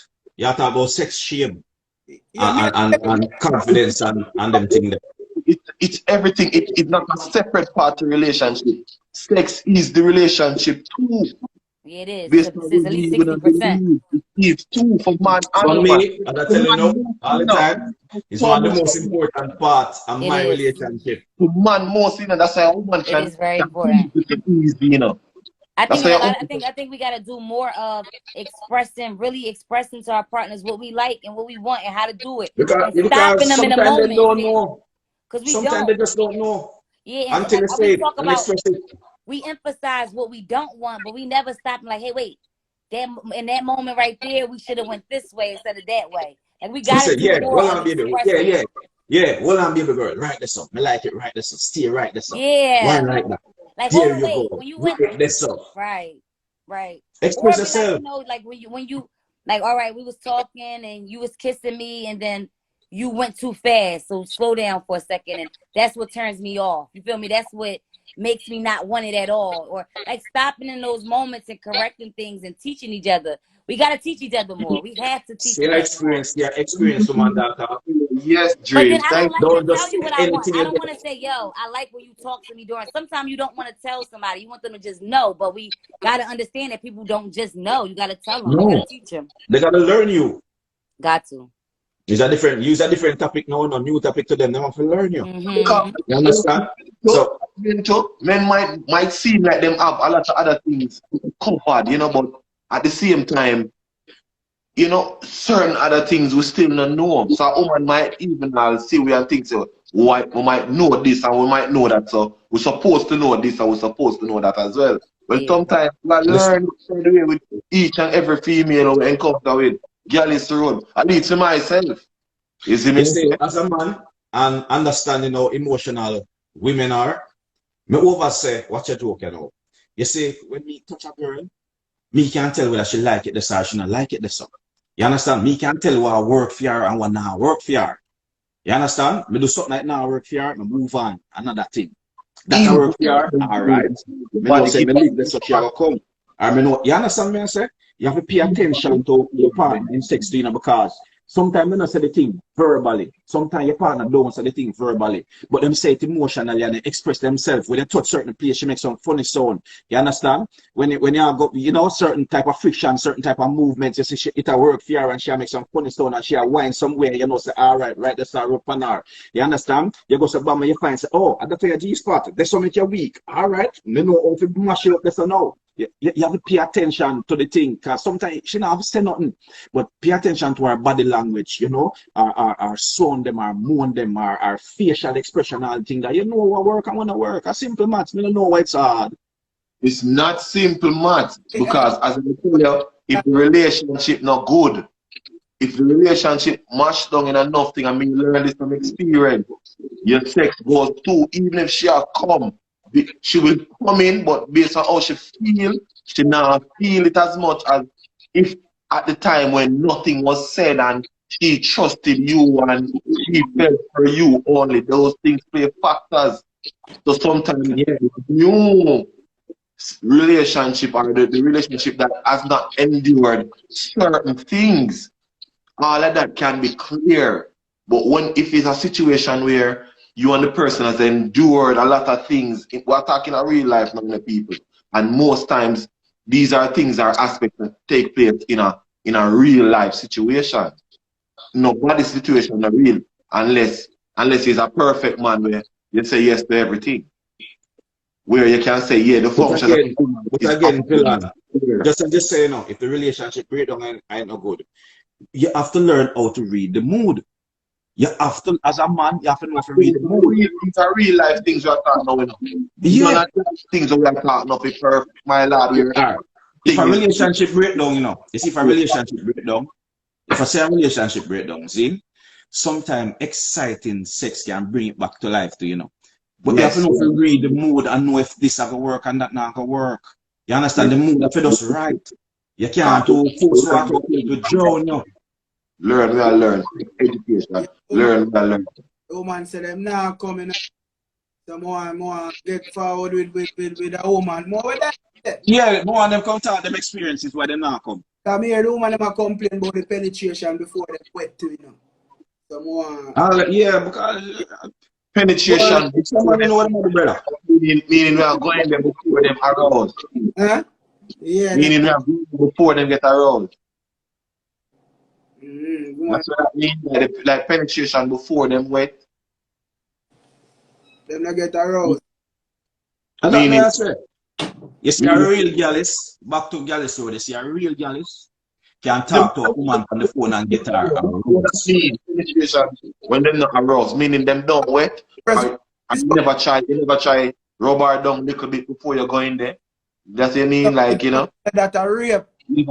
Speaker 9: about sex shame and confidence and them things there.
Speaker 4: It's everything. It's not a separate part of relationship. Sex is the relationship too.
Speaker 10: Yeah, it is.
Speaker 4: Based
Speaker 10: It's at least 60%.
Speaker 4: It's two for man and
Speaker 9: For
Speaker 4: woman.
Speaker 9: me, and I tell you now, all the time, it's one of the most important parts of
Speaker 10: It
Speaker 9: my
Speaker 10: is.
Speaker 9: relationship.
Speaker 4: For man, most, that's why a woman
Speaker 10: It is very important.
Speaker 4: easy,
Speaker 10: I
Speaker 4: That's
Speaker 10: think
Speaker 4: why
Speaker 10: I think we gotta do more of really expressing to our partners what we like and what we want and how to do it.
Speaker 9: Because
Speaker 10: And stopping them in a
Speaker 9: sometimes they
Speaker 10: moment.
Speaker 9: don't know.
Speaker 10: Because we
Speaker 9: Sometimes
Speaker 10: don't.
Speaker 9: they just don't know.
Speaker 10: Yeah, and
Speaker 9: Until
Speaker 10: like
Speaker 9: they
Speaker 10: we
Speaker 9: say it
Speaker 10: talk
Speaker 9: and
Speaker 10: about,
Speaker 9: express it.
Speaker 10: we emphasize what we don't want, but we never stop and like, hey, wait, in that moment right there, we should have went this way instead of that way. And we
Speaker 9: She
Speaker 10: gotta
Speaker 9: said,
Speaker 10: do
Speaker 9: yeah,
Speaker 10: more
Speaker 9: hold
Speaker 10: of
Speaker 9: on, baby.
Speaker 10: expressing.
Speaker 9: Yeah, hold on, baby girl. Write this up. I like it. Write this up. Stay right this up.
Speaker 10: Yeah.
Speaker 9: One like that.
Speaker 10: Like,
Speaker 9: There
Speaker 10: oh
Speaker 9: you
Speaker 10: wait,
Speaker 9: go.
Speaker 10: when you went
Speaker 9: Write this up.
Speaker 10: right.
Speaker 9: Express
Speaker 10: Or be
Speaker 9: yourself.
Speaker 10: like, you know, like when you like, all right, we was talking and you was kissing me and then you went too fast. So slow down for a second, and that's what turns me off. You feel me? That's what makes me not want it at all. Or like stopping in those moments and correcting things and teaching each other. We gotta teach each other more. We have to teach each other more.
Speaker 9: Yeah, experience, woman, daughter.
Speaker 4: Yes,
Speaker 10: But
Speaker 4: Dream.
Speaker 10: then I don't like
Speaker 9: Don't
Speaker 10: to
Speaker 9: just
Speaker 10: tell you
Speaker 9: say
Speaker 10: what I want.
Speaker 9: anything
Speaker 10: I
Speaker 9: you
Speaker 10: don't want to say, yo, I like when you talk to me during. Sometimes you don't want to tell somebody. You want them to just know. But we got to understand that people don't just know. You got to tell them. You got
Speaker 9: No.
Speaker 10: to teach them.
Speaker 9: They gotta learn you.
Speaker 10: Got to.
Speaker 9: Use a different topic now, no new topic to them. They want to learn you.
Speaker 10: Mm-hmm.
Speaker 9: You understand? So
Speaker 4: Men might seem like them have a lot of other things covered, but at the same time, certain other things we still not know. So a woman might even see we and think so. We might know this and we might know that. So we're supposed to know this and we're supposed to know that as well. Well,
Speaker 10: Yeah.
Speaker 4: sometimes we learn the way with each and every female we encounter with. Gyalis road. At least for myself. You see me?
Speaker 9: you see, as a man and understanding how emotional women are, me over say what you joke, You see, when me touch a girl, me can't tell whether she like it this or she not like it this. You understand? Me can't tell what work for her and what not work for her. You understand? Me do something like now work for her, me move on. Another thing. That work for her, alright. Me know say me leave this so she will come. I mean, you understand me I say? You have to pay attention to your partner in sex, because sometimes they don't say the thing verbally. Sometimes your partner don't say the thing verbally. But them say it emotionally and they express themselves. When they touch certain place, she makes some funny sound. You understand? When you go, certain type of friction, certain type of movements, you see it a work for her and she makes some funny sound and she whine somewhere, say, all right, that's a rope on her. You understand? You go to Bama, you find, say, oh, I got your G spot. That's something you're weak. All right. You know how to mash it up, that's a no. You have to pay attention to the thing, because sometimes she don't have to say nothing, but pay attention to her body language, our sound them, our moan them, our facial expression, all things that what work, I want to work. A simple maths, I don't know why it's hard.
Speaker 4: It's not simple maths, because as I tell you, if the relationship not good, if the relationship mashed down in enough thing, I mean learn this from experience, your sex goes too, even if she have come. She will come in, but based on how she feel, she now feel it as much as if at the time when nothing was said and she trusted you and she felt for you only. Those things play factors. So sometimes, new relationship or the relationship that has not endured certain things, all of that can be clear. But if it's a situation where you and the person has endured a lot of things, we're talking a real life now, people. And most times, these are things, are aspects that take place in a real life situation. Nobody's situation is real unless he's a perfect man where you say yes to everything. Where you can say, yeah, the function.
Speaker 9: But again, Philan, just say, if the relationship breakdown ain't no good, you have to learn how to read the mood. You have to, as a man, you have to know how to read the mood.
Speaker 4: These are real life things we're talking about.
Speaker 9: Yeah.
Speaker 4: Things that we're talking about, it's perfect, my lad.
Speaker 9: If a relationship breakdown, you see, if a relationship breakdown, if I say a relationship breakdown, see, sometimes exciting sex can bring it back to life, too, But you have to know to read the mood and know if this is going to work and that not going to work. You understand? The mood, if it does right.
Speaker 11: You can't do force water to drown you.
Speaker 4: Learn, we are learn. Education. Learn, we are learn.
Speaker 1: Woman say them now coming. So more get forward with a woman. More with that.
Speaker 11: Yeah, more of them come talk them experiences why they not come.
Speaker 1: Come here, the woman them a complain about the penetration before they wet to, you know. So more.
Speaker 11: Yeah, because
Speaker 4: Penetration.
Speaker 11: somebody know what I'm brother.
Speaker 4: Meaning we are going there before them aroused.
Speaker 1: Huh? Yeah.
Speaker 4: Meaning we are going before them get aroused.
Speaker 1: That's
Speaker 4: what I mean. Like penetration before them wet.
Speaker 1: Them not get aroused.
Speaker 11: And that mean I say. You see a real Gyalis, back to Gyalis road, you see a real Gyalis can talk to a woman on the phone and get her aroused.
Speaker 4: Penetration when them not aroused, meaning them don't wet. And you never try rub her down a little bit before you go in there. That's what you mean, like, you know.
Speaker 1: That a rape.
Speaker 4: You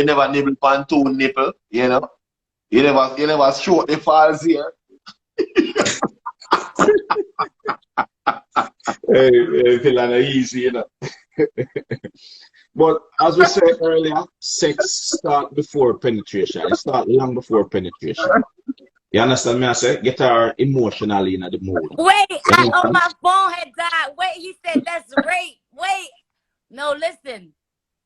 Speaker 4: never nibble on two nipple, you know. You never short the falls here.
Speaker 11: Hey, feeling easy, you know. But as we said earlier, sex start before penetration. It start long before penetration. You understand me? I say, get her emotionally in the mood.
Speaker 10: Wait, my phone had died. Wait, he said that's rape. Wait. No, listen.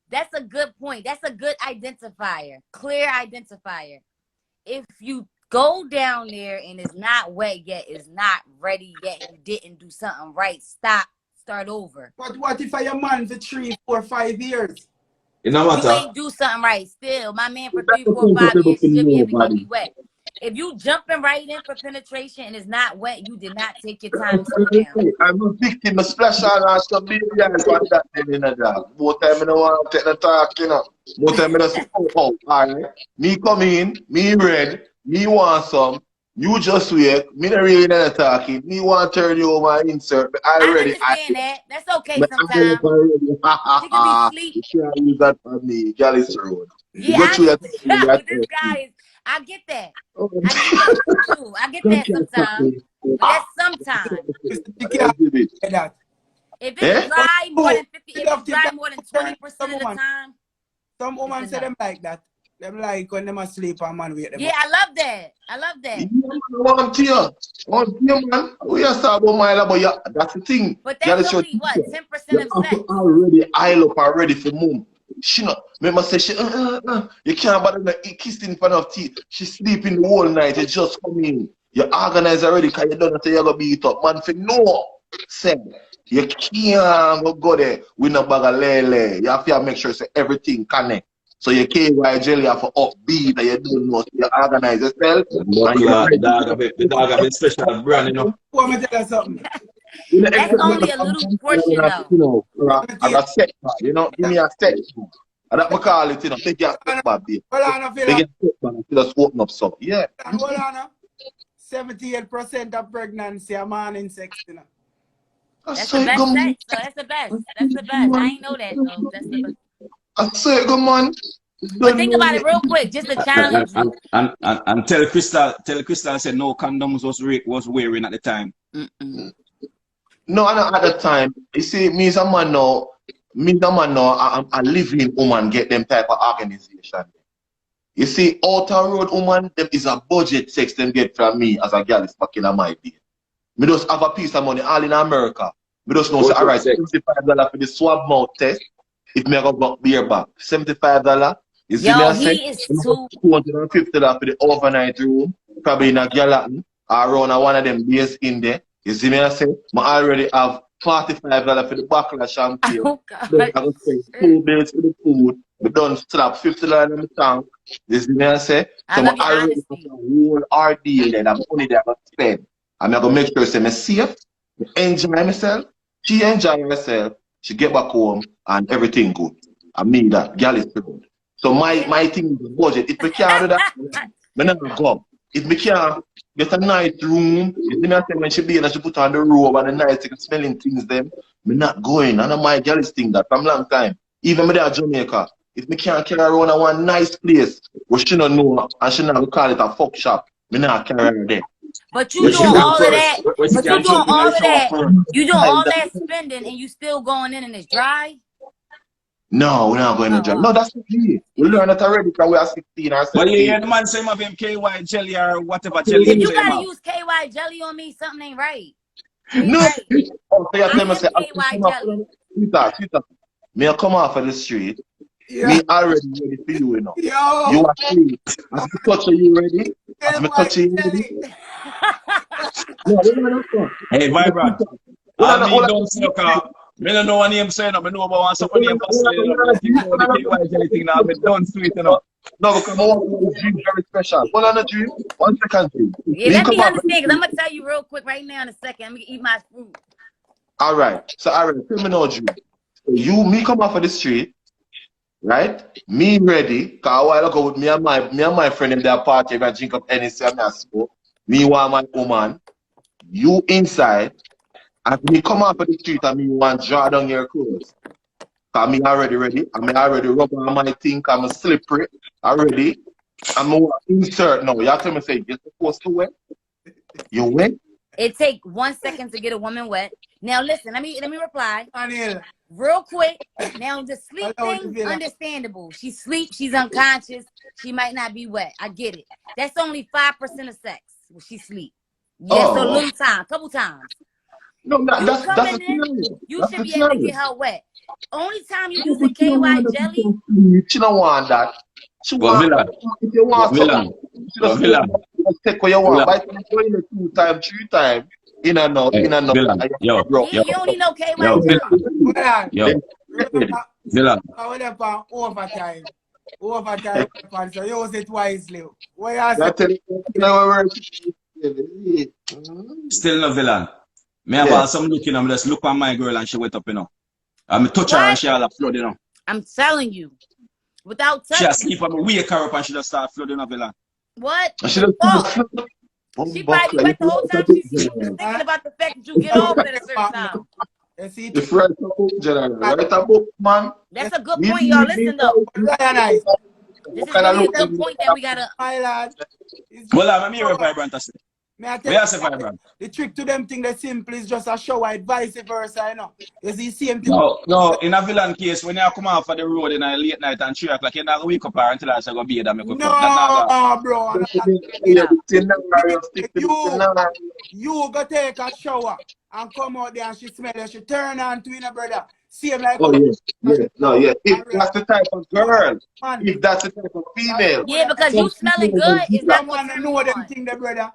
Speaker 10: That's a good point. That's a good identifier. Clear identifier. If you go down there and it's not wet yet, it's not ready yet, you didn't do something right, start over.
Speaker 1: But what if I am man for 3, 4, 5 years?
Speaker 11: You know what?
Speaker 10: You ain't do something right still. My man for 3, 4, 5 years should be able to get me wet. If you jumping right in for penetration and it's not wet, you did not take your time to slow down.
Speaker 4: I'm a victim of splash on some baby guys want that in the dog. More time I don't want to take the talk, you know. More time I just all right. Me come in, me red, me want some. You just wait. Me not really not talking. Me want to turn you over and insert.
Speaker 10: I understand that. That's okay sometimes. You can be asleep.
Speaker 4: You can't use that for me. Gyalis road.
Speaker 10: Yeah, this guy is. I get that. I get that sometimes. But that's sometimes. If it's dry more than 50, if it's dry more than 20% of the time.
Speaker 1: Some women say them like that. Them like when them asleep and man wait them.
Speaker 10: Yeah, I love that. I love that.
Speaker 4: One tier, man. We are talking about my but yeah, that's the thing.
Speaker 10: But that's only what 10% of sex.
Speaker 4: Already aisle up already for move. She not. Remember say she you can't bother to kiss in front of teeth. She sleeping the whole night. You just come in. You organize already because you don't say you're gonna beat up. Man say no. Say you can't go there with no bag of lele. You have to make sure say everything connect. So you KY jelly have to upbeat and you don't know. So you organize yourself.
Speaker 11: The dog have a special brand, you know.
Speaker 1: Let me tell you something.
Speaker 10: That's only a little portion though.
Speaker 4: As a set, you know, give me a set. And that we call it, you know, take your step back, babe. Take your step back and just open up so. Yeah.
Speaker 1: Hold on. 78% of pregnancy are morning sex, you know.
Speaker 10: That's the best sex. So that's the best. That's the best. I ain't know that though. That's the best.
Speaker 4: I say, good man.
Speaker 10: But think about it real quick, just a challenge.
Speaker 11: And tell Crystal I said no condoms was wearing at the time.
Speaker 4: No, not at the time. You see, me as a man now, I'm a living woman get them type of organization. You see, outer road woman, them is a budget sex them get from me as a girl is back in my day. Me just have a piece of money all in America. Me just know say, all right, $75 for the swab mouth test. If me go back beer back, $75. You see me I say, $250 for the overnight room, probably in a galatin or around one of them days in there. You see me I say, I already have $45 for the bottle of champagne.
Speaker 10: Oh,
Speaker 4: then I go spend 2 days for the food. We done slap $50 in the tank. You see me I say, so I already have a whole ordeal and I'm money that I spend. I'm gonna make sure say me safe, enjoy myself, she enjoy herself. She get back home and everything good. I mean that. Girl is good. So my thing is the budget. If we can't do that, we never go. If we can't get a nice room, you know when she be and she put on the robe and the nice smelling things them, we not going. I know my girl is thing that from long time. Even me there at Jamaica. If we can't carry her around a one nice place where she don't know and she not call it a fuck shop, we not carry her there.
Speaker 10: But you doing all of that. But you doing all of that. You doing all that spending and you still going in and it's dry.
Speaker 4: No, we're not going to jail. No, that's not me. We learned that already because we are 16 or
Speaker 11: But
Speaker 4: 17.
Speaker 11: yeah, the man say him have him KY jelly or whatever jelly
Speaker 10: If
Speaker 11: him
Speaker 10: you
Speaker 11: say him
Speaker 10: gotta
Speaker 11: have.
Speaker 10: use KY jelly on me, something ain't right. It ain't
Speaker 4: No,
Speaker 10: right.
Speaker 4: oh, so you
Speaker 10: I
Speaker 4: tell me,
Speaker 10: am
Speaker 4: say,
Speaker 10: KY jelly.
Speaker 4: sweetheart, me I come off of the street,
Speaker 1: Yeah.
Speaker 4: me already ready for you know.
Speaker 1: Yo.
Speaker 4: You are free. As me touch you ready? As me touch you ready? No, we don't know.
Speaker 11: Hey, Vibrant.
Speaker 4: Hold
Speaker 11: I mean,
Speaker 4: on.
Speaker 11: don't say, me don't know what name say, no. Me know about one somebody name Pascal, you know. Me think about the KY jelly thing now. Me done sweet, you know.
Speaker 4: No, because I want to dream very special. Hold on a dream. 1 second, dream.
Speaker 10: Yeah,
Speaker 4: Me
Speaker 10: let me
Speaker 4: come off of the
Speaker 10: understand, because I'm
Speaker 4: street.
Speaker 10: gonna tell you real quick right now in a second. I'm gonna eat my fruit.
Speaker 4: All right. So, all right, tell me now, dream. So me come off of the street, right? Me ready. Cause a while ago with me and my friend in their party, if I drink up any and I smoke. Me want my woman. You inside. As me come off of the street and me want draw down your clothes. Cause me already ready. And me already rub on my thing. Cause I'm slippery. Already. I'm insert now. You have to me say, you're supposed to wet. You wet?
Speaker 10: It take 1 second to get a woman wet. Now listen, let me reply.
Speaker 1: Anil.
Speaker 10: Real quick. Now the sleep
Speaker 1: Hello,
Speaker 10: thing,
Speaker 1: Villa.
Speaker 10: understandable. She sleep, she's unconscious, she might not be wet. I get it. That's only 5% of sex when she sleep. Yes, so a
Speaker 4: Oh.
Speaker 10: little time, couple times.
Speaker 4: No,
Speaker 10: You
Speaker 4: that's the
Speaker 10: coming in,
Speaker 4: scenario.
Speaker 10: you
Speaker 4: That's
Speaker 10: should
Speaker 4: the
Speaker 10: be able to
Speaker 4: scenario.
Speaker 10: get her wet. Only time you
Speaker 4: She
Speaker 10: using
Speaker 4: don't
Speaker 10: KY
Speaker 4: want that
Speaker 10: jelly,
Speaker 4: she don't want that. She
Speaker 11: But
Speaker 4: want
Speaker 11: Villa,
Speaker 4: if you want
Speaker 11: Villa,
Speaker 4: something. She just take what you want. But if you go in 2 times, 3 times, in and out,
Speaker 11: hey,
Speaker 4: in and out,
Speaker 11: Villa,
Speaker 4: and
Speaker 11: yo,
Speaker 4: bro.
Speaker 10: yeah, you don't need no KY
Speaker 11: yo,
Speaker 10: jelly.
Speaker 1: Hold on.
Speaker 11: yo,
Speaker 1: Remember,
Speaker 11: Villa.
Speaker 1: I went up on overtime. Overtime, so use it wisely. What you
Speaker 4: That's
Speaker 1: say?
Speaker 11: Still no villain. Me have
Speaker 4: Yeah.
Speaker 11: some looking, I'm just look on my girl and she went up, you know. I'm touch her
Speaker 10: What?
Speaker 11: and she all a flood, you know.
Speaker 10: I'm telling you. Without
Speaker 11: She a
Speaker 10: touching.
Speaker 11: sleep and me wake her up and she just start flooding a villain.
Speaker 10: What?
Speaker 4: She
Speaker 10: The
Speaker 4: just
Speaker 10: fuck? She probably
Speaker 4: buckler.
Speaker 10: wet the whole time she's sleep, just thinking about the fact that you get off at a certain time.
Speaker 1: You see,
Speaker 4: The first book, General. Write a book, man.
Speaker 10: That's a good
Speaker 4: We
Speaker 10: point, y'all. Listen though.
Speaker 1: Lionize.
Speaker 10: This is
Speaker 4: kind of
Speaker 10: really a
Speaker 4: look
Speaker 10: good point that we gotta.
Speaker 1: My lad. It's
Speaker 11: Well,
Speaker 1: just
Speaker 11: I'm here, Vibrant. I say.
Speaker 1: May I tell
Speaker 11: Where I
Speaker 1: you,
Speaker 11: say, Vibrant?
Speaker 1: the trick to them thing that simple is just a shower, it vice versa, you know. You see, same thing.
Speaker 11: No, in a villain case, when you come off of the road in a late night and 3 o'clock, you're not going to wake up her until I say go be there, make a cup. That's not
Speaker 1: No, bro. I'm not
Speaker 4: Yeah, the scenario, stick to the scenario.
Speaker 1: You go take a shower and come out there and she smell it. She turn on to you, brother. Same like
Speaker 4: Oh, yes. Yeah. No, yeah. If
Speaker 1: Alright.
Speaker 4: that's the type of girl,
Speaker 1: Man.
Speaker 4: if that's the type of female,
Speaker 10: Yeah, because you smelling good is not gonna
Speaker 1: Someone
Speaker 10: turn
Speaker 1: know
Speaker 10: me
Speaker 1: them
Speaker 10: on.
Speaker 1: thing there, brother.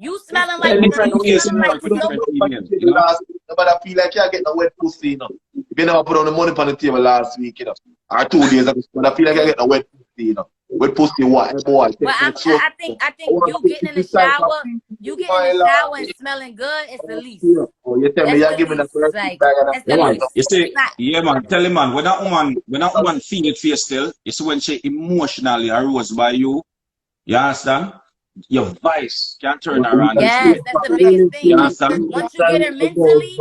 Speaker 10: You smelling
Speaker 11: Yeah,
Speaker 10: like
Speaker 11: different
Speaker 10: you
Speaker 11: ways
Speaker 10: smelling
Speaker 11: to
Speaker 10: like
Speaker 11: work with
Speaker 10: soap.
Speaker 11: different females, you know?
Speaker 4: Nobody feel like you're getting a wet pussy, you know. If you never put on the money on the table last week, you know, or 2 days ago, but I feel like you're getting a wet pussy, you know. Wet pussy, what? Boy,
Speaker 10: But I think you getting in the shower, and smelling good is the least.
Speaker 4: Oh, you tell me
Speaker 10: That's
Speaker 4: you're
Speaker 10: the
Speaker 4: giving
Speaker 10: least.
Speaker 4: a
Speaker 10: Like,
Speaker 4: bag
Speaker 10: that's
Speaker 11: Yeah,
Speaker 10: the
Speaker 11: man.
Speaker 10: least.
Speaker 11: You see,
Speaker 10: It's not.
Speaker 11: yeah, man. Tell him, man, when that woman feel it face still, it's when she emotionally aroused by you. You understand? Your vice can turn around.
Speaker 10: Yes, that's the biggest thing.
Speaker 11: You understand?
Speaker 10: Once you get her mentally,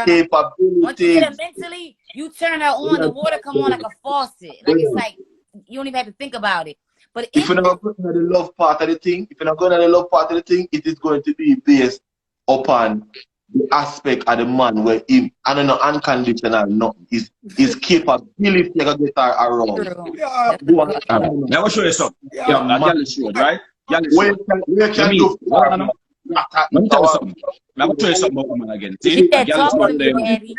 Speaker 4: capability.
Speaker 10: you turn her on. The water come on like a faucet. Like it's like you don't even have to think about it. But
Speaker 4: If you're not going to the love part of the thing, it is going to be based upon the aspect of the man where him, I don't know, unconditional, no, his capability to get her around.
Speaker 1: Yeah.
Speaker 11: Let me show you something.
Speaker 1: Yeah.
Speaker 11: Yeah, Gyalis showed, right? Gyalis
Speaker 4: Where
Speaker 11: showed.
Speaker 4: can do
Speaker 11: Let me tell you something. Let me tell you something about woman again. See?
Speaker 10: She said,
Speaker 11: Gyalis
Speaker 10: talk
Speaker 11: one
Speaker 10: to
Speaker 11: of
Speaker 10: me,
Speaker 11: them.
Speaker 10: daddy.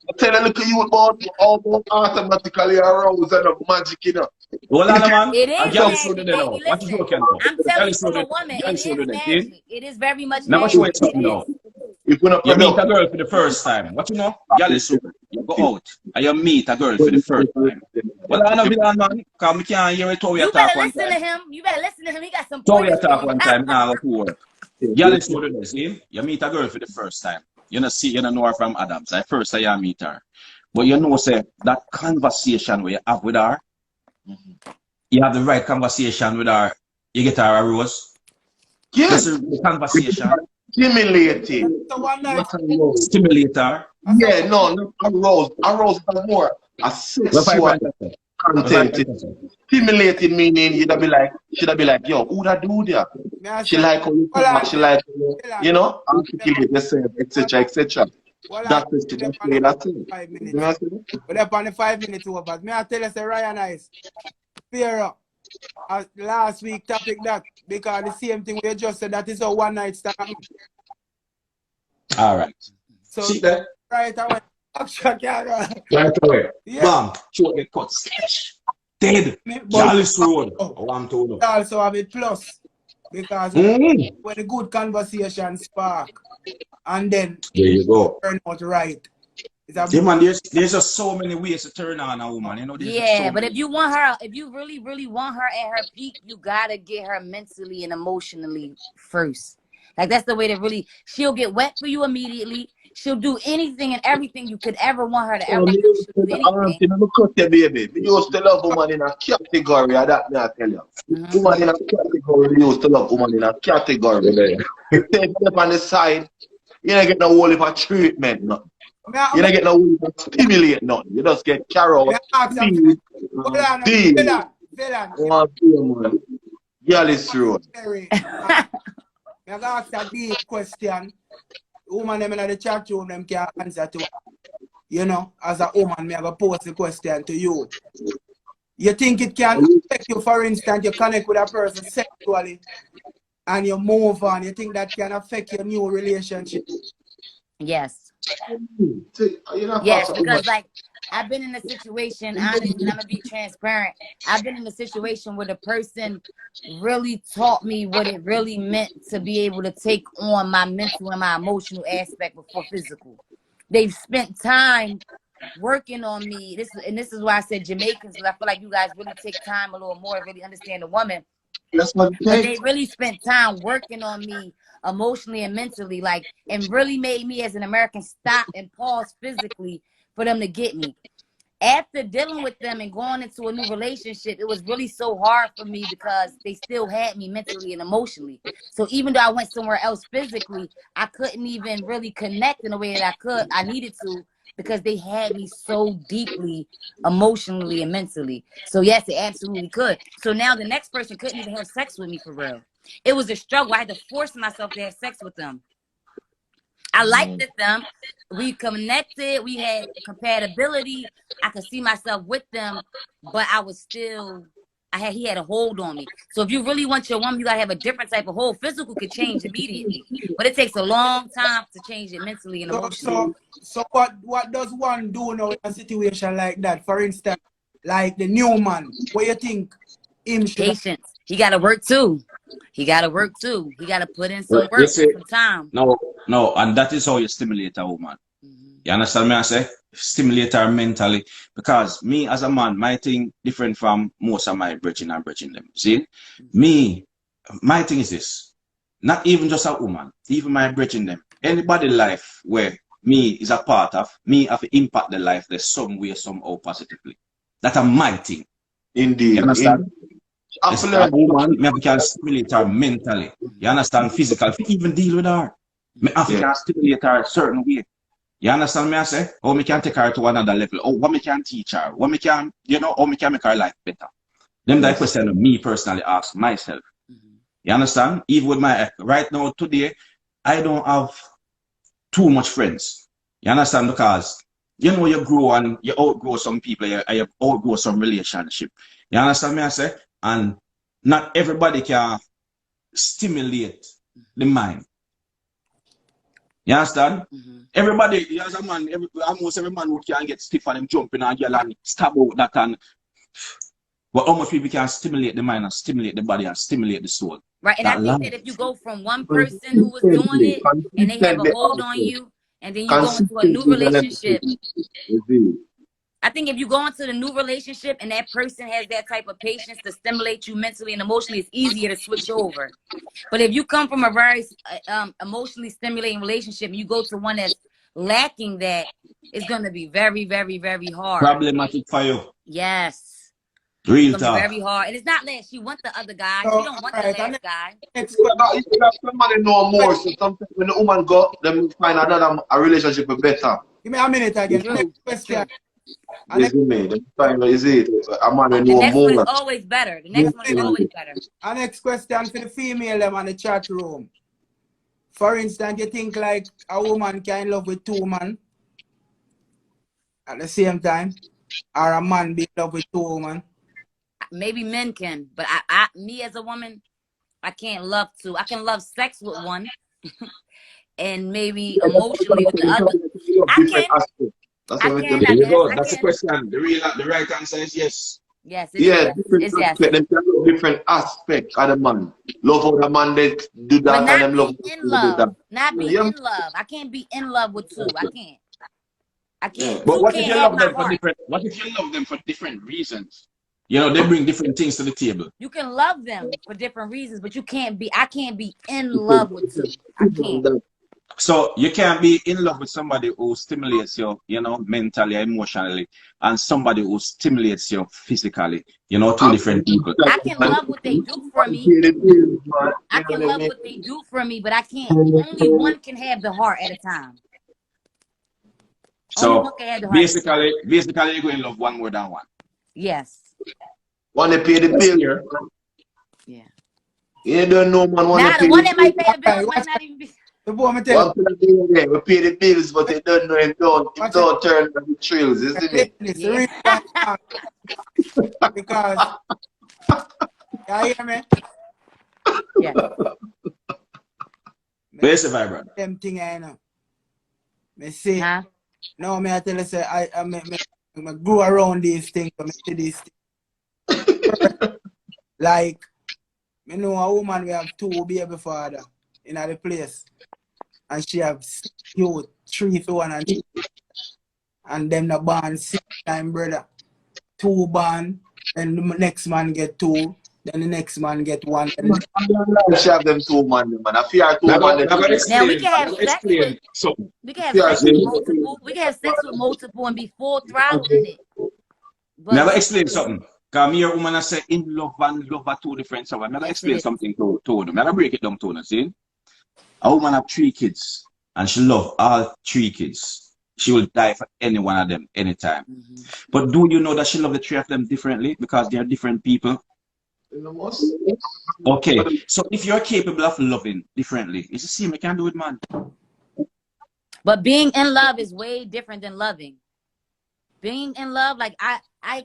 Speaker 4: I tell a little you about almost automatically aroused and a magic, you know.
Speaker 11: Hold on, man.
Speaker 10: It is
Speaker 11: Gyalis showed
Speaker 10: magic,
Speaker 11: it now.
Speaker 10: baby.
Speaker 11: What you
Speaker 10: Listen,
Speaker 11: joking about?
Speaker 10: I'm telling you
Speaker 11: Gyalis
Speaker 10: from
Speaker 11: showed
Speaker 10: a
Speaker 11: it.
Speaker 10: woman, it
Speaker 11: Gyalis showed
Speaker 10: is
Speaker 11: it. See?
Speaker 10: magic. It is very much
Speaker 11: Let me
Speaker 10: magic.
Speaker 11: show you something
Speaker 10: It
Speaker 11: now.
Speaker 10: is.
Speaker 4: If you're not
Speaker 11: You meet a girl for the first time. What you know? Gyalis showed it. You go out and you meet a girl for the first time. Well, I know villain, man. Because we can't hear it how you
Speaker 10: You
Speaker 11: talk
Speaker 10: better
Speaker 11: one
Speaker 10: listen
Speaker 11: time.
Speaker 10: to him. You better listen to him. He got some
Speaker 11: So you
Speaker 10: pointers for
Speaker 11: talk
Speaker 10: you.
Speaker 11: one time, now go to work. Gyalis showed it. See? You meet a girl for the first time. You don't know her from Adams. At first you meet her. But you know, say, that conversation where you have with her, you have the right conversation with her, you get her a rose.
Speaker 4: Yes.
Speaker 11: That's the conversation.
Speaker 4: Stimulating.
Speaker 1: So one night,
Speaker 11: Stimulate her.
Speaker 4: Yeah, no, not aroused. Aroused is more a sexual content. Stimulating meaning you'd be like, yo, who that do there? She like how you talk, she like, you know, articulate yourself, etc., etc.
Speaker 1: Well,
Speaker 4: That's the
Speaker 1: on the
Speaker 4: that's it.
Speaker 1: 5 minutes. But up on the 5 minutes over. May I tell you, say Ryan Ice, fear up. Last week topic that because the same thing we just said that is a one night stand.
Speaker 11: All right.
Speaker 1: So
Speaker 11: See that?
Speaker 1: right away, action camera.
Speaker 11: Right away.
Speaker 1: Yeah.
Speaker 11: Bam. Shoot the cut. Slash. Dead. Gyalis Road. I want to know.
Speaker 1: Also have it plus because when the good conversation spark and then
Speaker 11: There you go.
Speaker 1: turn out right.
Speaker 11: Yeah, man, there's just so many ways to turn on a woman, you know.
Speaker 10: Yeah, but if you want her, if you really, really want her at her peak, you gotta get her mentally and emotionally first. Like that's the way to really. She'll get wet for you immediately. She'll do anything and everything you could ever want her to ever do. She'll do anything.
Speaker 4: Baby. We used to love woman in a category, that me I tell you. Woman in a category, we used to love woman in a category. You take them on the side, you don't get no whole of a treatment, nothing. You don't get no whole of a stimulate, nothing. You just get carrot, feed, deal. Gyalis Road.
Speaker 1: I ask a deep question. Woman them in the chat room them can answer to. You know, as a woman, me have a pose the question to you. You think it can affect you, for instance, you connect with a person sexually and you move on. You think that can affect your new relationship?
Speaker 10: Yes. Yes, because like I've been in a situation, honestly, and I'm gonna be transparent. I've been in a situation where the person really taught me what it really meant to be able to take on my mental and my emotional aspect before physical. They've spent time working on me. This is why I said Jamaicans, because I feel like you guys really take time a little more to really understand the woman. But they really spent time working on me emotionally and mentally, like, and really made me as an American stop and pause physically for them to get me. After dealing with them and going into a new relationship, it was really so hard for me because they still had me mentally and emotionally. So even though I went somewhere else physically, I couldn't even really connect in the way that I needed to, because they had me so deeply emotionally and mentally. So yes, it absolutely could. So now the next person couldn't even have sex with me for real. It was a struggle. I had to force myself to have sex with them. I liked them. We connected. We had compatibility. I could see myself with them, but I was still, he had a hold on me. So if you really want your woman, you gotta have a different type of hold. Physical could change immediately, but it takes a long time to change it mentally and emotionally.
Speaker 1: So what does one do now in a situation like that? For instance, like the new man, what you think him should?
Speaker 10: Patience. He gotta work too. He gotta put in some work, some time.
Speaker 11: No, and that is how you stimulate a woman. You understand me? I say stimulate her mentally, because me as a man, my thing different from most of my brethren and brethren them. See, me, my thing is this: not even just a woman, even my brethren them. Anybody life where me is a part of, me have to impact the life there's some way, somehow positively. That's a my thing.
Speaker 4: Indeed.
Speaker 11: You understand? As a woman, me can stimulate her mentally. You understand? Physical, even deal with her. Me have to stimulate her a certain way. You understand me? I say, oh, me can take her to another level. Oh, what me can teach her? What me can, you know, how me can make her life better? Them that question of me personally ask myself. You understand? Even with my right now today, I don't have too much friends. You understand? Because you know you grow and you outgrow some people, you outgrow some relationship. You understand me? I say, and not everybody can stimulate the mind. You understand? Everybody, as a man, almost every man who can get stiff and them jumping and yell and stab out that and but how much people can stimulate the mind and stimulate the body and stimulate the soul.
Speaker 10: Right, and I think that if you go from one person who was doing it and they have a hold on you, and then you go into a new relationship. I think if you go into the new relationship and that person has that type of patience to stimulate you mentally and emotionally, it's easier to switch over. But if you come from a very emotionally stimulating relationship and you go to one that's lacking that, it's going to be very, very, very hard.
Speaker 11: Problematic for you.
Speaker 10: Yes.
Speaker 11: Real talk.
Speaker 10: Very hard. And it's not that she wants the other guy. She don't want the last guy.
Speaker 4: Somebody know more. So sometimes when the woman go, them find another relationship better.
Speaker 1: Give me a minute again. Next question.
Speaker 4: Is it a man who know more?
Speaker 10: The next one is always better. The next one is always better.
Speaker 1: Our next question for the female them on the chat room. For instance, you think like a woman can love with two men at the same time, or a man be in love with two women?
Speaker 10: Maybe men can, but me as a woman, I can't love two. I can love sex with one, and maybe emotionally with the other. I
Speaker 4: Different
Speaker 10: can.
Speaker 4: aspects. That's
Speaker 10: I
Speaker 4: what
Speaker 10: can.
Speaker 11: There you
Speaker 10: Yes,
Speaker 11: go.
Speaker 10: I
Speaker 11: That's the
Speaker 10: can.
Speaker 11: question. The right answer is yes.
Speaker 10: Yes, it's
Speaker 4: Yeah,
Speaker 10: yes.
Speaker 4: different
Speaker 10: It's yes.
Speaker 4: aspects. Them can love different aspects of the man. Love how the man they do
Speaker 10: But
Speaker 4: that and
Speaker 10: not
Speaker 4: them love
Speaker 10: be
Speaker 4: how
Speaker 10: in
Speaker 4: they do that.
Speaker 10: love. Not be
Speaker 4: Yeah.
Speaker 10: in love. I can't be in love with two. I can't. I
Speaker 4: Yeah.
Speaker 10: can't.
Speaker 11: But
Speaker 10: Two
Speaker 11: what if
Speaker 10: can't
Speaker 11: you
Speaker 10: have
Speaker 11: love
Speaker 10: my
Speaker 11: them for
Speaker 10: heart.
Speaker 11: different? What if you love them for different reasons? You know, they bring different things to the table.
Speaker 10: You can love them for different reasons, but you can't be. I can't be in love with two. I can't.
Speaker 11: So you can't be in love with somebody who stimulates you, you know, mentally, emotionally, and somebody who stimulates you physically. You know, two different people.
Speaker 10: I can love what they do for me. I can love what they do for me, but I can't. Only one can have the heart at a time. Only one
Speaker 11: So
Speaker 10: can have the heart at a time.
Speaker 11: basically, you're going to love one more than one.
Speaker 10: Yes.
Speaker 4: Want to pay the
Speaker 11: That's
Speaker 4: bill?
Speaker 11: clear.
Speaker 10: Yeah.
Speaker 4: You don't know man want to
Speaker 10: Now
Speaker 4: pay
Speaker 10: the one
Speaker 4: the
Speaker 10: that
Speaker 4: bill.
Speaker 10: might pay the bills
Speaker 1: Hey,
Speaker 10: might
Speaker 1: watch
Speaker 10: not even be.
Speaker 1: the boy, me tell
Speaker 4: One thing there, we pay the bills, but they don't know him
Speaker 1: watch it.
Speaker 4: don't turn on the trails, isn't it?
Speaker 1: This the
Speaker 10: Yeah.
Speaker 1: reason why I'm because you hear me?
Speaker 10: Yeah.
Speaker 11: Where's the vibrant?
Speaker 1: Them thing I know. Me see.
Speaker 10: Huh?
Speaker 1: No, me I tell you say me grew around these things, so me see these things. Like me know a woman we have two baby father in the place, and she have 6 youth, 3 for one and them the born 6 time brother. 2 born, then the next man get 2, then the next man get 1.
Speaker 4: She have them two man, man. I fear two
Speaker 11: Now,
Speaker 4: man.
Speaker 11: now,
Speaker 10: Now we
Speaker 11: explain.
Speaker 10: can have
Speaker 11: Now,
Speaker 10: sex with
Speaker 11: explain something.
Speaker 10: multiple. We can have sex with multiple and be full throttle in it. But
Speaker 11: Now,
Speaker 10: we
Speaker 11: explain something. Because me or woman I say in love and love are two different stuff. I'm going to
Speaker 10: Yes, it
Speaker 11: explain
Speaker 10: is.
Speaker 11: something to them. I'm going to break it down to them. See? A woman have 3 kids and she love all 3 kids. She will die for any one of them anytime. But do you know that she love the 3 of them differently because they are different people? Okay. So if you're capable of loving differently, it's the same you can do with man.
Speaker 10: But being in love is way different than loving. Being in love, like I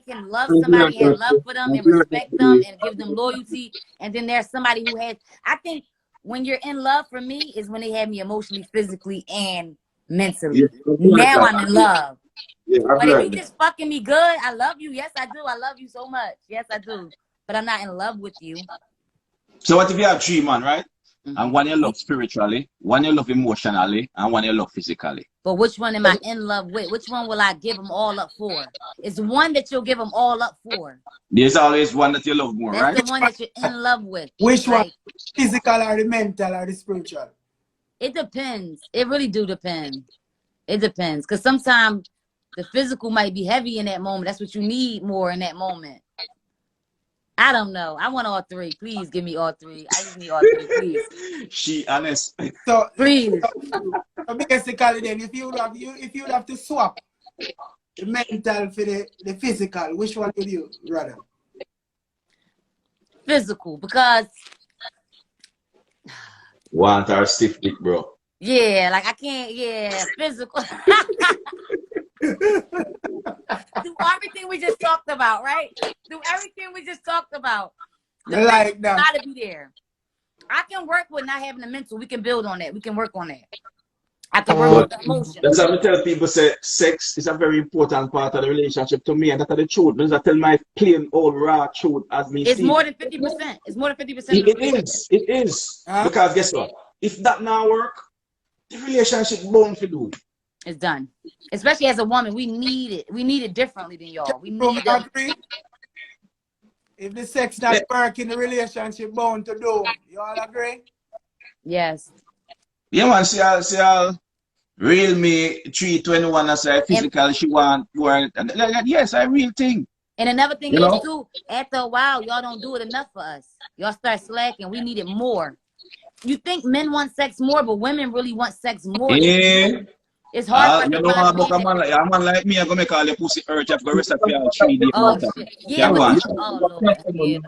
Speaker 10: can love somebody, have love for them, and respect them, and give them loyalty. And then there's somebody who has. I think when you're in love, for me, is when they have me emotionally, physically, and mentally. Now I'm in love.
Speaker 4: Yeah,
Speaker 10: But if you just fucking me good, I love you. Yes, I do. I love you so much. Yes, I do. But I'm not in love with you.
Speaker 11: So what if you have 3 man, right? And one you love spiritually, one you love emotionally, and one you love physically.
Speaker 10: But which one am I in love with? Which one will I give them all up for? It's one that you'll give them all up for.
Speaker 11: There's always one that you love more,
Speaker 10: That's
Speaker 11: right?
Speaker 10: the one that you're in love with.
Speaker 1: Which one?
Speaker 10: Like,
Speaker 1: Physical or the mental or the spiritual?
Speaker 10: it depends. It really do depend. It depends. Because sometimes the physical might be heavy in that moment. That's what you need more in that moment. I don't know. I want all 3. Please give me all 3. I just need all 3, please.
Speaker 11: She honest.
Speaker 1: So
Speaker 10: Please.
Speaker 1: basically then if you have to swap the mental for the physical, which one would you rather?
Speaker 10: Physical, because
Speaker 11: Want her stiff dick, bro.
Speaker 10: yeah, like I can't, yeah, physical. Do everything we just talked about, right? Do everything we just talked about. The
Speaker 1: Like that.
Speaker 10: gotta be there. I can work with not having the mental. We can build on that. We can work on that. I can work with the emotion.
Speaker 11: That's how I tell people say sex is a very important part of the relationship to me, and that's the truth. Because I tell my plain old raw truth as me
Speaker 10: It's
Speaker 11: see.
Speaker 10: more than 50%. It's more than 50%.
Speaker 11: It is. Because guess what? If that now work, the relationship bound to do.
Speaker 10: It's done. Especially as a woman, we need it. We need it differently than y'all. We need it.
Speaker 1: If the sex not working, the relationship bound to do. You all agree?
Speaker 10: Yes.
Speaker 11: Yeah, man. See how real me 321 as a physical. She want work. Yes, I real thing.
Speaker 10: And another thing is too. After a while, y'all don't do it enough for us. Y'all start slacking. We need it more. You think men want sex more, but women really want sex more.
Speaker 11: Yeah.
Speaker 10: It's hard for
Speaker 11: you know, a man like me, I'm going to make all the pussy urge. I've got rest of your 3 days.
Speaker 10: Oh, shit. Yeah, but oh, Lord. Yeah.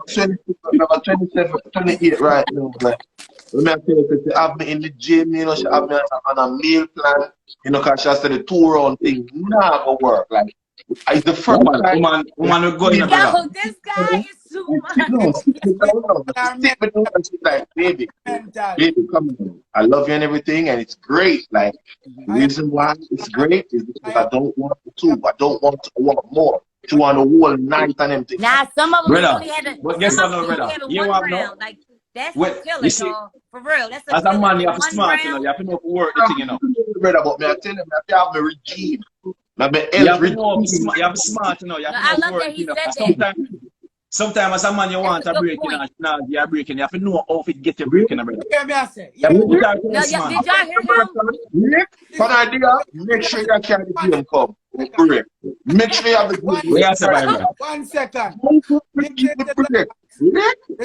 Speaker 4: 27, 28 right now. When I tell her, she have me in the gym, you know, she have me on a meal plan, you know, because she said the 2-round thing never work. Like, it's the first time.
Speaker 11: Woman will go in a brother.
Speaker 10: Yo, this guy is too much.
Speaker 4: No, sit me down. Sit me down and she's like, baby, come on. I love you and everything, and it's great. Like, the reason why it's great is because I don't want to. I don't want to want more. To want a whole night and everything.
Speaker 10: Nah, some of them
Speaker 11: Brother,
Speaker 10: only had a,
Speaker 11: but guess
Speaker 10: some
Speaker 11: what,
Speaker 10: of them
Speaker 11: brother?
Speaker 10: only had a
Speaker 11: You
Speaker 10: one
Speaker 11: want
Speaker 10: round.
Speaker 11: no?
Speaker 10: Like that's
Speaker 11: Wait,
Speaker 10: a killer,
Speaker 11: you see,
Speaker 10: y'all. For real, that's a
Speaker 11: as a
Speaker 10: killer.
Speaker 11: man, you have to
Speaker 10: One
Speaker 11: smart, you know.
Speaker 10: round.
Speaker 11: You have to know to work the thing, you know.
Speaker 4: Brother, but me I tell them, I have my regime. My
Speaker 11: You have to
Speaker 4: health
Speaker 11: know,
Speaker 4: regime.
Speaker 11: you have to smart, you know. You have
Speaker 10: No,
Speaker 11: to
Speaker 10: I
Speaker 11: know to
Speaker 10: love
Speaker 11: work,
Speaker 10: that he
Speaker 11: you know.
Speaker 10: said that.
Speaker 11: Sometimes as a man, you
Speaker 10: That's
Speaker 11: want
Speaker 10: a
Speaker 11: a
Speaker 10: good
Speaker 11: break, you
Speaker 10: point.
Speaker 11: know. You are breaking. You have to know how to get your break, you know, brother.
Speaker 1: Hear me, I say.
Speaker 11: You have to put out
Speaker 10: No,
Speaker 11: first, man.
Speaker 10: did y'all hear him?
Speaker 4: One idea, make sure you carry the game come. Correct. Make sure you have the
Speaker 11: What you say, Vibrant?
Speaker 1: 1 second. This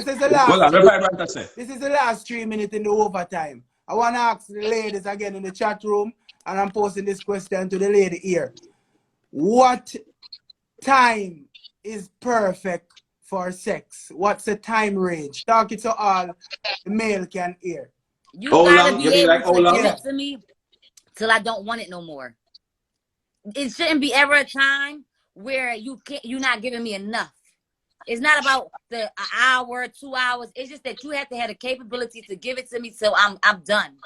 Speaker 1: is the
Speaker 11: Well,
Speaker 1: last.
Speaker 11: the Vibrant say.
Speaker 1: This is the last 3 minutes in the overtime. I want to ask the ladies again in the chat room, and I'm posting this question to the lady here. What time is perfect for sex? What's the time range? Talk it so all the male can hear.
Speaker 10: You
Speaker 11: How
Speaker 10: gotta
Speaker 11: long?
Speaker 10: be
Speaker 11: You mean
Speaker 10: able
Speaker 11: like how
Speaker 10: to
Speaker 11: long?
Speaker 10: give it to me till I don't want it no more. It shouldn't be ever a time where you're not giving me enough. It's not about the an hour, 2 hours. It's just that you have to have the capability to give it to me till I'm done.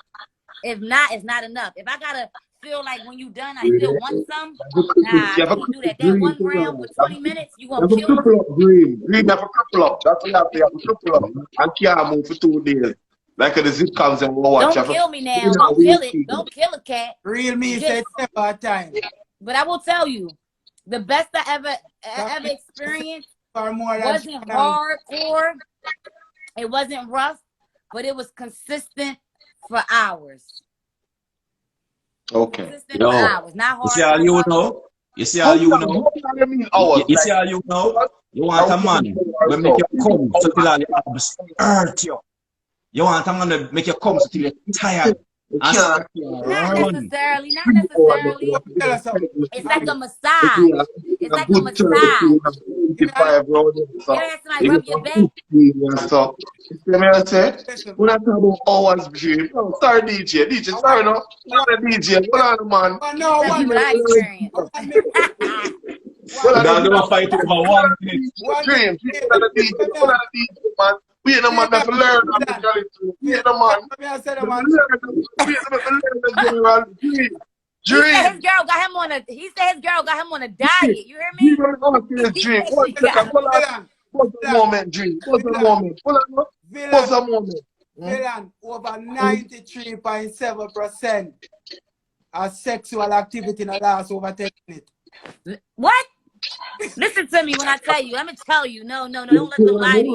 Speaker 10: If not, it's not enough. If I gotta feel like when you done, I still want some. Nah, I can't do that. That 1 round for 20 minutes, you
Speaker 4: You
Speaker 10: gonna
Speaker 4: have a
Speaker 10: kill me.
Speaker 4: couple up, Green. Green have a couple up. That's what you have to have a couple up. And can't move for 2 days. Like the zip comes and watch.
Speaker 10: Don't kill me now. Don't kill it. Don't kill a cat.
Speaker 1: Real me
Speaker 10: Just-
Speaker 1: says never a time.
Speaker 10: But I will tell you, the best I ever experienced
Speaker 1: For more than
Speaker 10: wasn't hardcore. It wasn't rough, but it was consistent for hours.
Speaker 4: Okay.
Speaker 10: Consistent for hours, not hard.
Speaker 11: You see how you know? You see how you know? You see how you know? You want a man will make you come so till your abs hurt you. You want a man to make you come so till you're tired.
Speaker 10: Not necessarily. It's like a massage. It's like a massage. Somebody rub your back.
Speaker 4: So, when I talk about hours, sorry, DJ, sorry, no. DJ, hold on, man.
Speaker 1: No,
Speaker 10: Tell me what I experienced.
Speaker 11: They're going to fight over 1 minute.
Speaker 4: Dream, man. We ain't a man that learn on the Gyalis. We ain't a man.
Speaker 10: He said his girl got him on a diet. You hear me?
Speaker 4: Dream. One second. Pause a moment, Dream. Pause a moment. Pause a moment.
Speaker 1: Villain, over 93.7% of sexual activity in the last over 10 minutes.
Speaker 10: What? Listen to me when I tell you. Let me tell you. No. Don't let them lie to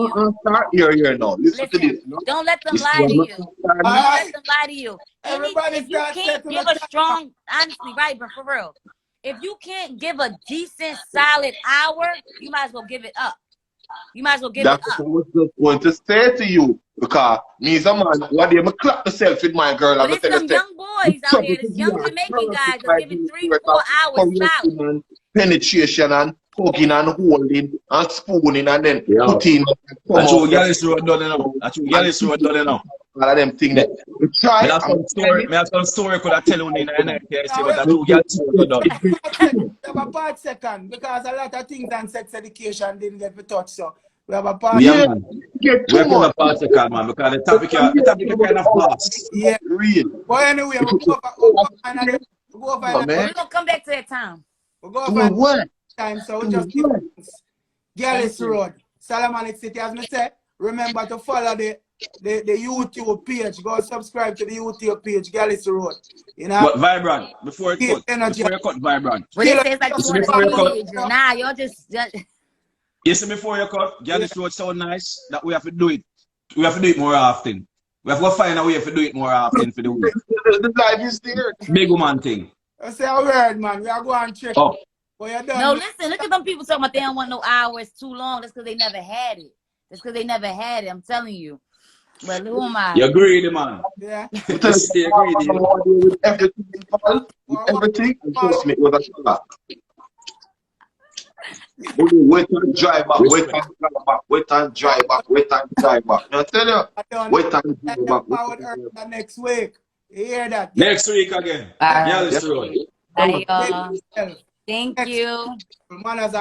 Speaker 10: you.
Speaker 4: Here, no. Listen to this.
Speaker 10: Don't let them lie to you. Don't let them lie to you. If you can't give a strong, honestly, right, but for real, if you can't give a decent, solid hour, you might as well give it up. You might as well give it up.
Speaker 4: That's what I was just going to say to you. Because me as a man, one day I clap myself with my girl.
Speaker 10: But it's some young boys out here, this young Jamaican guys that give it 3-4 hours solid.
Speaker 4: Penetration and hugging and holding and spooning and then putting.
Speaker 11: That's what Gyalis Road done now. That's what Gyalis Road done now.
Speaker 4: All of them things that we try.
Speaker 11: I have some story could I tell you in the NIKC, but that's what Gyalis Road done.
Speaker 1: We have a part second because a lot of things on sex education didn't get to touch. So we have a part.
Speaker 11: Yeah, man. We're going to part second, man, because the topic is kind of fast.
Speaker 1: Yeah,
Speaker 4: real.
Speaker 1: But anyway, we'll go over.
Speaker 10: We're going to come back to that time.
Speaker 1: We'll go over time. So we just keep Gyalis Road, Salamanic City. As I said, remember to follow the YouTube page. Go subscribe to the YouTube page, Gyalis Road. You know.
Speaker 11: But Vibrant, before you cut, Vibrant.
Speaker 10: What it says like you want to nah, y'all just.
Speaker 11: You see, before you cut, Gyalis Road so nice that we have to do it. We have to do it more often. We have to find a way to do it more often for the week.
Speaker 4: The life is there.
Speaker 11: Big woman thing.
Speaker 1: I say a word, man. We are going to check.
Speaker 11: Oh.
Speaker 10: No, listen, look at them people talking about they don't want no hours too long. That's because they never had it. I'm telling you. But who am I?
Speaker 11: You're greedy, man.
Speaker 1: Yeah.
Speaker 11: You're greedy.
Speaker 4: With everything, and trust me, it was a shock. Wait and dry back, wait
Speaker 11: Respect.
Speaker 4: and dry back, wait and dry back, wait and dry back. I tell you,
Speaker 1: I don't
Speaker 4: wait and dry
Speaker 1: understand
Speaker 4: back.
Speaker 1: that powered earth next week. You hear that?
Speaker 11: Next week again.
Speaker 10: All
Speaker 11: Yeah,
Speaker 10: right.
Speaker 11: this road.
Speaker 10: Bye,
Speaker 1: Big
Speaker 10: y'all.
Speaker 1: yourself.
Speaker 10: Thank
Speaker 1: Next
Speaker 10: you.
Speaker 1: manners